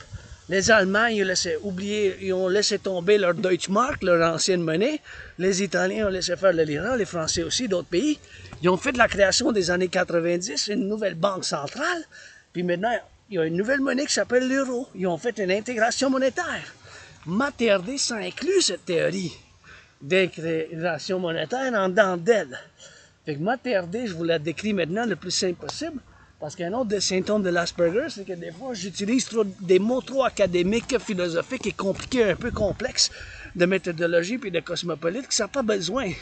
Les Allemands, ils ont laissé tomber leur Deutschmark, leur ancienne monnaie. Les Italiens ont laissé faire le lira, les Français aussi, d'autres pays. Ils ont fait de la création des années 90 une nouvelle banque centrale. Puis maintenant, il y a une nouvelle monnaie qui s'appelle l'euro. Ils ont fait une intégration monétaire. Ma TRD, ça inclut cette théorie d'intégration monétaire en dedans d'elle. Fait que ma TRD, je vous la décris maintenant le plus simple possible. Parce qu'un autre des symptômes de l'Asperger, c'est que des fois, j'utilise des mots trop académiques, philosophiques et compliqués, un peu complexes, de méthodologie puis de cosmopolite, que ça n'a pas besoin.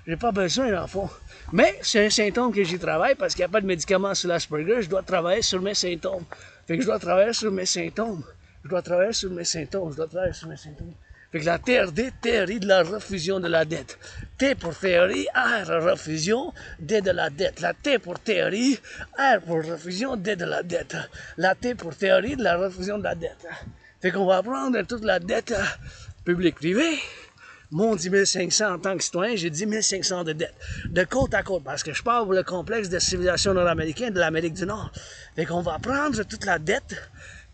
J'ai pas besoin, dans le fond. Mais c'est un symptôme que j'y travaille parce qu'il n'y a pas de médicament sur l'Asperger. Je dois travailler sur mes symptômes. Fait que je dois travailler sur mes symptômes. Fait que la TRD, théorie de la refusion de la dette. T pour théorie, R, refusion, D de la dette. La T pour théorie, R pour refusion, D de la dette. La T pour théorie de la refusion de la dette. Fait qu'on va prendre toute la dette public-privé, mon 10 500 en tant que citoyen, j'ai 10 500 de dette. De côte à côte, parce que je parle pour le complexe de civilisation nord-américaine de l'Amérique du Nord. Fait qu'on va prendre toute la dette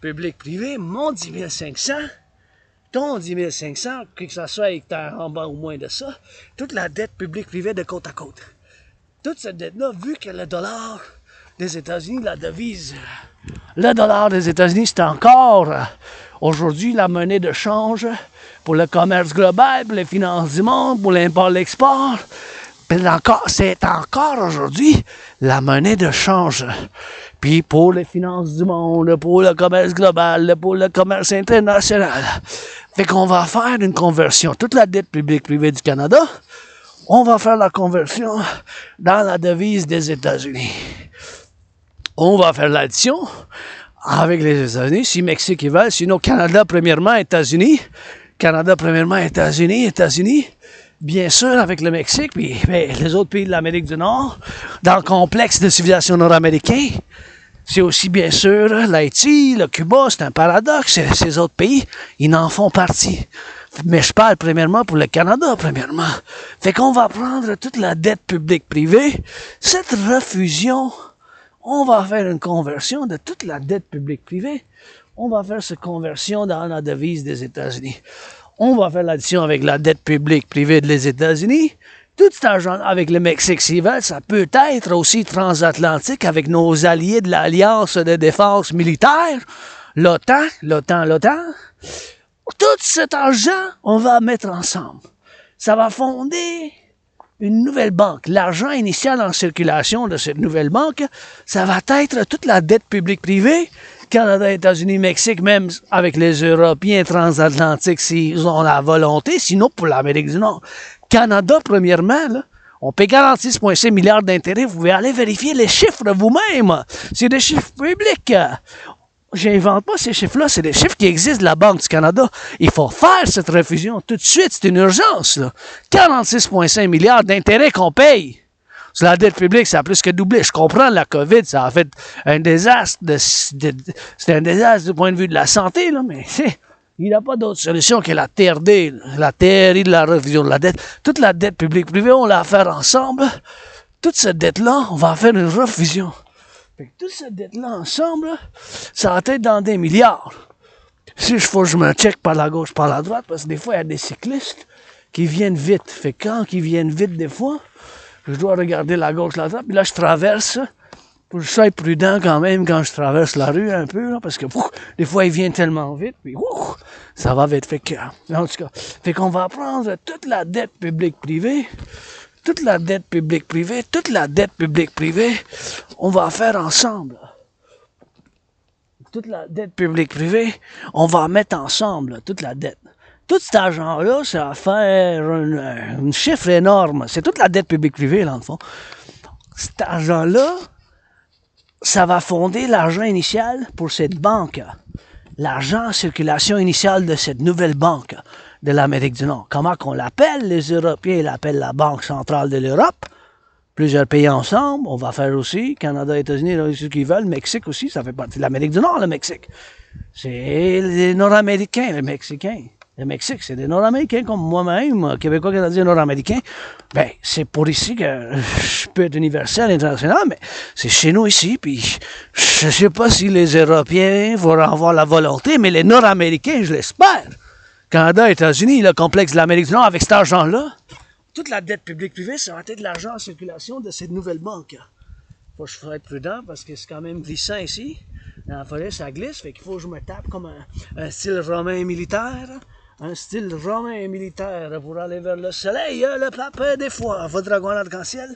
public-privé, mon 10 500, ton 10 500, que ce soit hectare en bas ou moins de ça, toute la dette publique-privée de côte à côte. Toute cette dette-là, vu que le dollar des États-Unis, la devise, le dollar des États-Unis, c'est encore aujourd'hui la monnaie de change pour le commerce global, pour les finances du monde, pour l'import-l'export. C'est encore aujourd'hui la monnaie de change. Puis pour les finances du monde, pour le commerce global, pour le commerce international. Fait qu'on va faire une conversion. Toute la dette publique-privée du Canada, on va faire la conversion dans la devise des États-Unis. On va faire l'addition avec les États-Unis, si Mexique ils veulent, sinon Canada premièrement, États-Unis. Canada premièrement, États-Unis. Bien sûr, avec le Mexique, puis les autres pays de l'Amérique du Nord, dans le complexe de civilisation nord-américain. C'est aussi, bien sûr, l'Haïti, le Cuba, c'est un paradoxe. Ces autres pays, ils en font partie. Mais je parle premièrement pour le Canada, premièrement. Fait qu'on va prendre toute la dette publique-privée. Cette refusion, on va faire une conversion de toute la dette publique-privée. On va faire cette conversion dans la devise des États-Unis. On va faire l'addition avec la dette publique-privée des États-Unis. Tout cet argent avec le Mexique s'ils veulent, ça peut être aussi transatlantique avec nos alliés de l'Alliance de défense militaire, l'OTAN. Tout cet argent, on va mettre ensemble. Ça va fonder une nouvelle banque. L'argent initial en circulation de cette nouvelle banque, ça va être toute la dette publique-privée, Canada, États-Unis, Mexique, même avec les Européens transatlantiques s'ils ont la volonté, sinon pour l'Amérique du Nord. Canada, premièrement, là, on paie 46,5 milliards d'intérêts. Vous pouvez aller vérifier les chiffres vous-même. C'est des chiffres publics. J'invente pas ces chiffres-là, c'est des chiffres qui existent de la Banque du Canada. Il faut faire cette refusion tout de suite, c'est une urgence. Là. 46,5 milliards d'intérêts qu'on paye. Sur la dette publique, ça a plus que doublé. Je comprends, la COVID, ça a fait un désastre. C'est un désastre du point de vue de la santé, là, mais il n'y a pas d'autre solution que la TRD, la TRI de la refusion de la dette. Toute la dette publique-privée, on la faire ensemble. Toute cette dette-là, on va faire une refusion. Fait que toute cette dette-là ensemble, ça va être dans des milliards. Si il faut que je me check par la gauche, par la droite, parce que des fois, il y a des cyclistes qui viennent vite. Fait que quand ils viennent vite, des fois, je dois regarder la gauche, la droite, puis là, je traverse. Pour que je sois prudent quand même quand je traverse la rue un peu, là, parce que des fois, il vient tellement vite, puis ça va vite. Fait que, en tout cas, fait qu'on va prendre toute la dette publique-privée, toute la dette publique-privée, on va faire ensemble. Toute la dette publique-privée, on va mettre ensemble toute la dette. Tout cet argent-là, ça va faire un chiffre énorme. C'est toute la dette publique-privée, là, en fond. Cet argent-là, ça va fonder l'argent initial pour cette banque. L'argent en circulation initiale de cette nouvelle banque de l'Amérique du Nord. Comment qu'on l'appelle? Les Européens l'appellent la Banque centrale de l'Europe. Plusieurs pays ensemble. On va faire aussi Canada, États-Unis, ceux qui veulent. Mexique aussi, ça fait partie de l'Amérique du Nord, le Mexique. C'est les Nord-Américains, les Mexicains. Le Mexique, c'est des Nord-Américains comme moi-même, Québécois, Canadiens, Nord-Américains. Ben, c'est pour ici que je peux être universel, international, mais c'est chez nous ici, puis je sais pas si les Européens vont avoir la volonté, mais les Nord-Américains, je l'espère. Canada, États-Unis, le complexe de l'Amérique du Nord, avec cet argent-là, toute la dette publique-privée, ça va être de l'argent en circulation de cette nouvelle banque. Faut que je fasse être prudent parce que c'est quand même glissant ici. Dans la forêt, ça glisse, fait qu'il faut que je me tape comme un style romain militaire. Un style romain militaire pour aller vers le soleil, le pape des fois, votre dragon arc-en-ciel.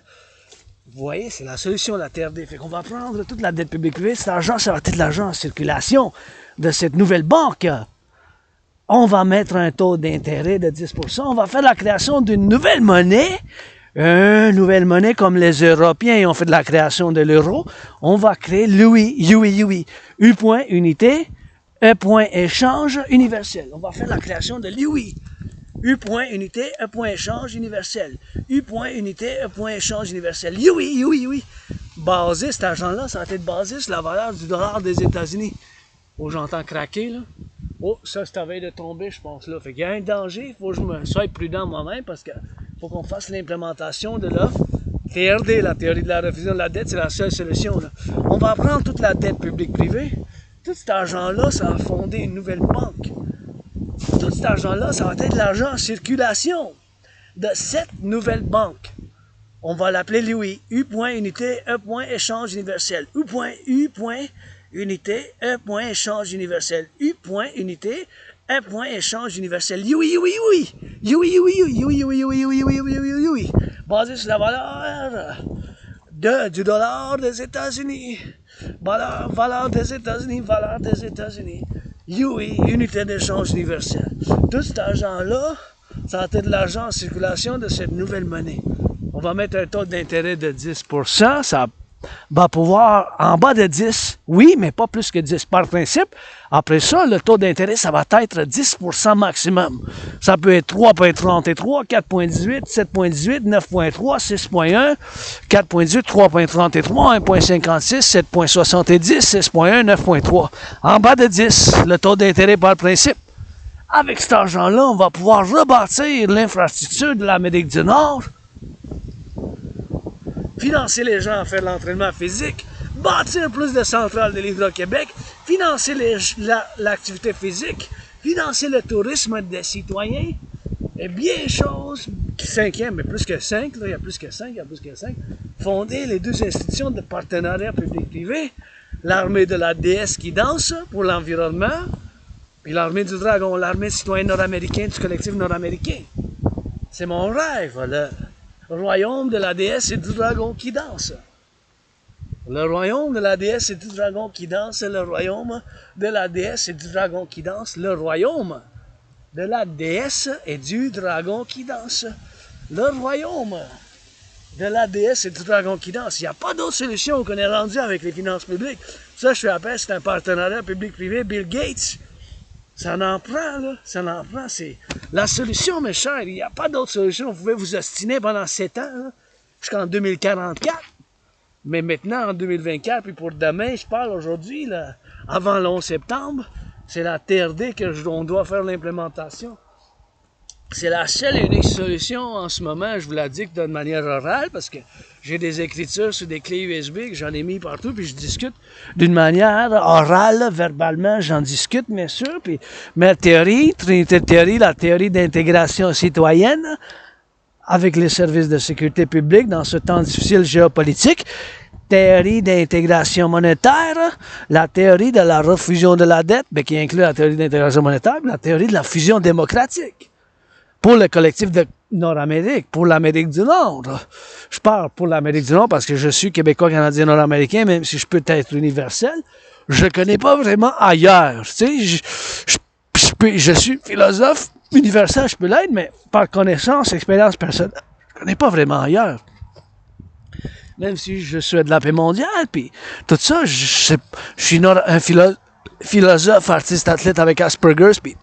Vous voyez, c'est la solution de la TRD. Fait qu'on va prendre toute la dette publique privée. Cet argent, ça va être de l'argent en circulation de cette nouvelle banque. On va mettre un taux d'intérêt de 10%. On va faire la création d'une nouvelle monnaie. Une nouvelle monnaie comme les Européens ont fait de la création de l'euro. On va créer l'UI. U point unité. E point échange universel. On va faire la création de l'UI. U point unité, E point échange universel. U point unité, E point échange universel. UI. Basé, cet argent-là, ça va être basé sur la valeur du dollar des États-Unis. Oh, j'entends craquer, là. Oh, ça, c'est à veille de tomber, je pense, là. Fait qu'il y a un danger, il faut que je me sois prudent moi-même parce que faut qu'on fasse l'implémentation de la TRD, la théorie de la refusion de la dette, c'est la seule solution, là. On va prendre toute la dette publique-privée. Tout cet argent-là, ça va fonder une nouvelle banque. Tout cet argent-là, ça va être de l'argent en circulation de cette nouvelle banque. On va l'appeler l'UI, U.unité, E.échange universel. U.unité, E.échange universel. U.unité, E.échange universel. UI. Basé sur la valeur du dollar des États-Unis. Valeur des États-Unis, valeur des États-Unis. UI, unité d'échange universel. Tout cet argent-là, ça va être de l'argent en circulation de cette nouvelle monnaie. On va mettre un taux d'intérêt de 10%, ça va pouvoir, en bas de 10, oui, mais pas plus que 10 par principe. Après ça, le taux d'intérêt, ça va être 10% maximum. Ça peut être 3,33, 4,18, 7,18, 9,3, 6,1, 4,18, 3,33, 1,56, 7,70, 6,1, 9,3. En bas de 10, le taux d'intérêt par principe. Avec cet argent-là, on va pouvoir rebâtir l'infrastructure de l'Amérique du Nord, financer les gens à faire l'entraînement physique, bâtir plus de centrales de l'Hydro-Québec, financer l'activité physique, financer le tourisme des citoyens, et bien chose, cinquième, mais plus que 5, il y a plus que 5, fonder les deux institutions de partenariat public-privé, l'armée de la déesse qui danse pour l'environnement, puis l'armée du dragon, l'armée citoyenne nord-américaine du collectif nord-américain. C'est mon rêve, le royaume de la déesse et du dragon qui danse. Le royaume de la déesse et du dragon qui danse, le royaume de la déesse et du dragon qui danse, le royaume de la déesse et du dragon qui danse. Le royaume de la déesse et du dragon qui danse. Il n'y a pas d'autre solution qu'on est rendu avec les finances publiques. Ça, je fais appel, c'est un partenariat public-privé. Bill Gates, ça en prend, là. Ça en prend. C'est la solution, mes chers. Il n'y a pas d'autre solution. Vous pouvez vous ostiner pendant 7 ans, là, jusqu'en 2044. Mais maintenant, en 2024, puis pour demain, je parle aujourd'hui, là, avant le 11 septembre, c'est la TRD qu'on doit faire l'implémentation. C'est la seule et unique solution en ce moment, je vous la dicte d'une manière orale, parce que j'ai des écritures sur des clés USB que j'en ai mis partout, puis je discute d'une manière orale, verbalement, j'en discute, bien sûr. Puis ma théorie, Trinité de théorie, la théorie d'intégration citoyenne, avec les services de sécurité publique dans ce temps difficile géopolitique, théorie d'intégration monétaire, la théorie de la refusion de la dette, mais qui inclut la théorie d'intégration monétaire, la théorie de la fusion démocratique. Pour le collectif de Nord-Amérique, pour l'Amérique du Nord. Je parle pour l'Amérique du Nord parce que je suis québécois, canadien, nord-américain, même si je peux être universel. Je connais pas vraiment ailleurs. Tu sais, je suis philosophe universel, je peux l'être, mais par connaissance, expérience personnelle, je connais pas vraiment ailleurs. Même si je souhaite la paix mondiale, puis tout ça, je suis un philosophe, artiste, athlète avec Asperger's, puis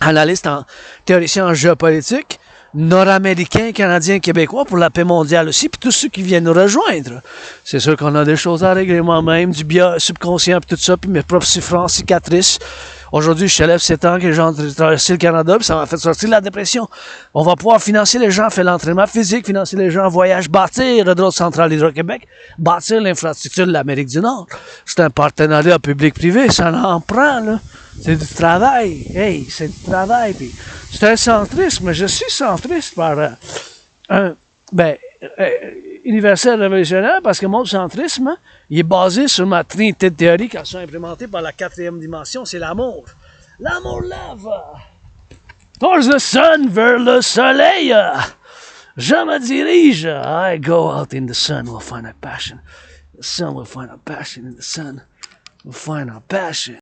analyste en théoricien en géopolitique, nord-américain, canadien, québécois pour la paix mondiale aussi, puis tous ceux qui viennent nous rejoindre. C'est sûr qu'on a des choses à régler moi-même, du bien subconscient, puis tout ça, puis mes propres souffrances, cicatrices. Aujourd'hui, je célèbre 7 ans que j'ai traversé le Canada, puis ça m'a fait sortir de la dépression. On va pouvoir financer les gens, faire l'entraînement physique, financer les gens en voyage, bâtir le droit central Hydro-Québec, bâtir l'infrastructure de l'Amérique du Nord. C'est un partenariat public-privé, ça en prend, là. C'est du travail. Hey, c'est du travail. Puis c'est un centrisme. Je suis centriste par universel révolutionnaire parce que mon centrisme, il est basé sur ma trinité de théories qui sont implémentées par la 4e dimension, c'est l'amour. L'amour love. Towards the sun, vers le soleil. Je me dirige. I go out in the sun, we'll find our passion. The sun will find our passion in the sun. We'll find our passion.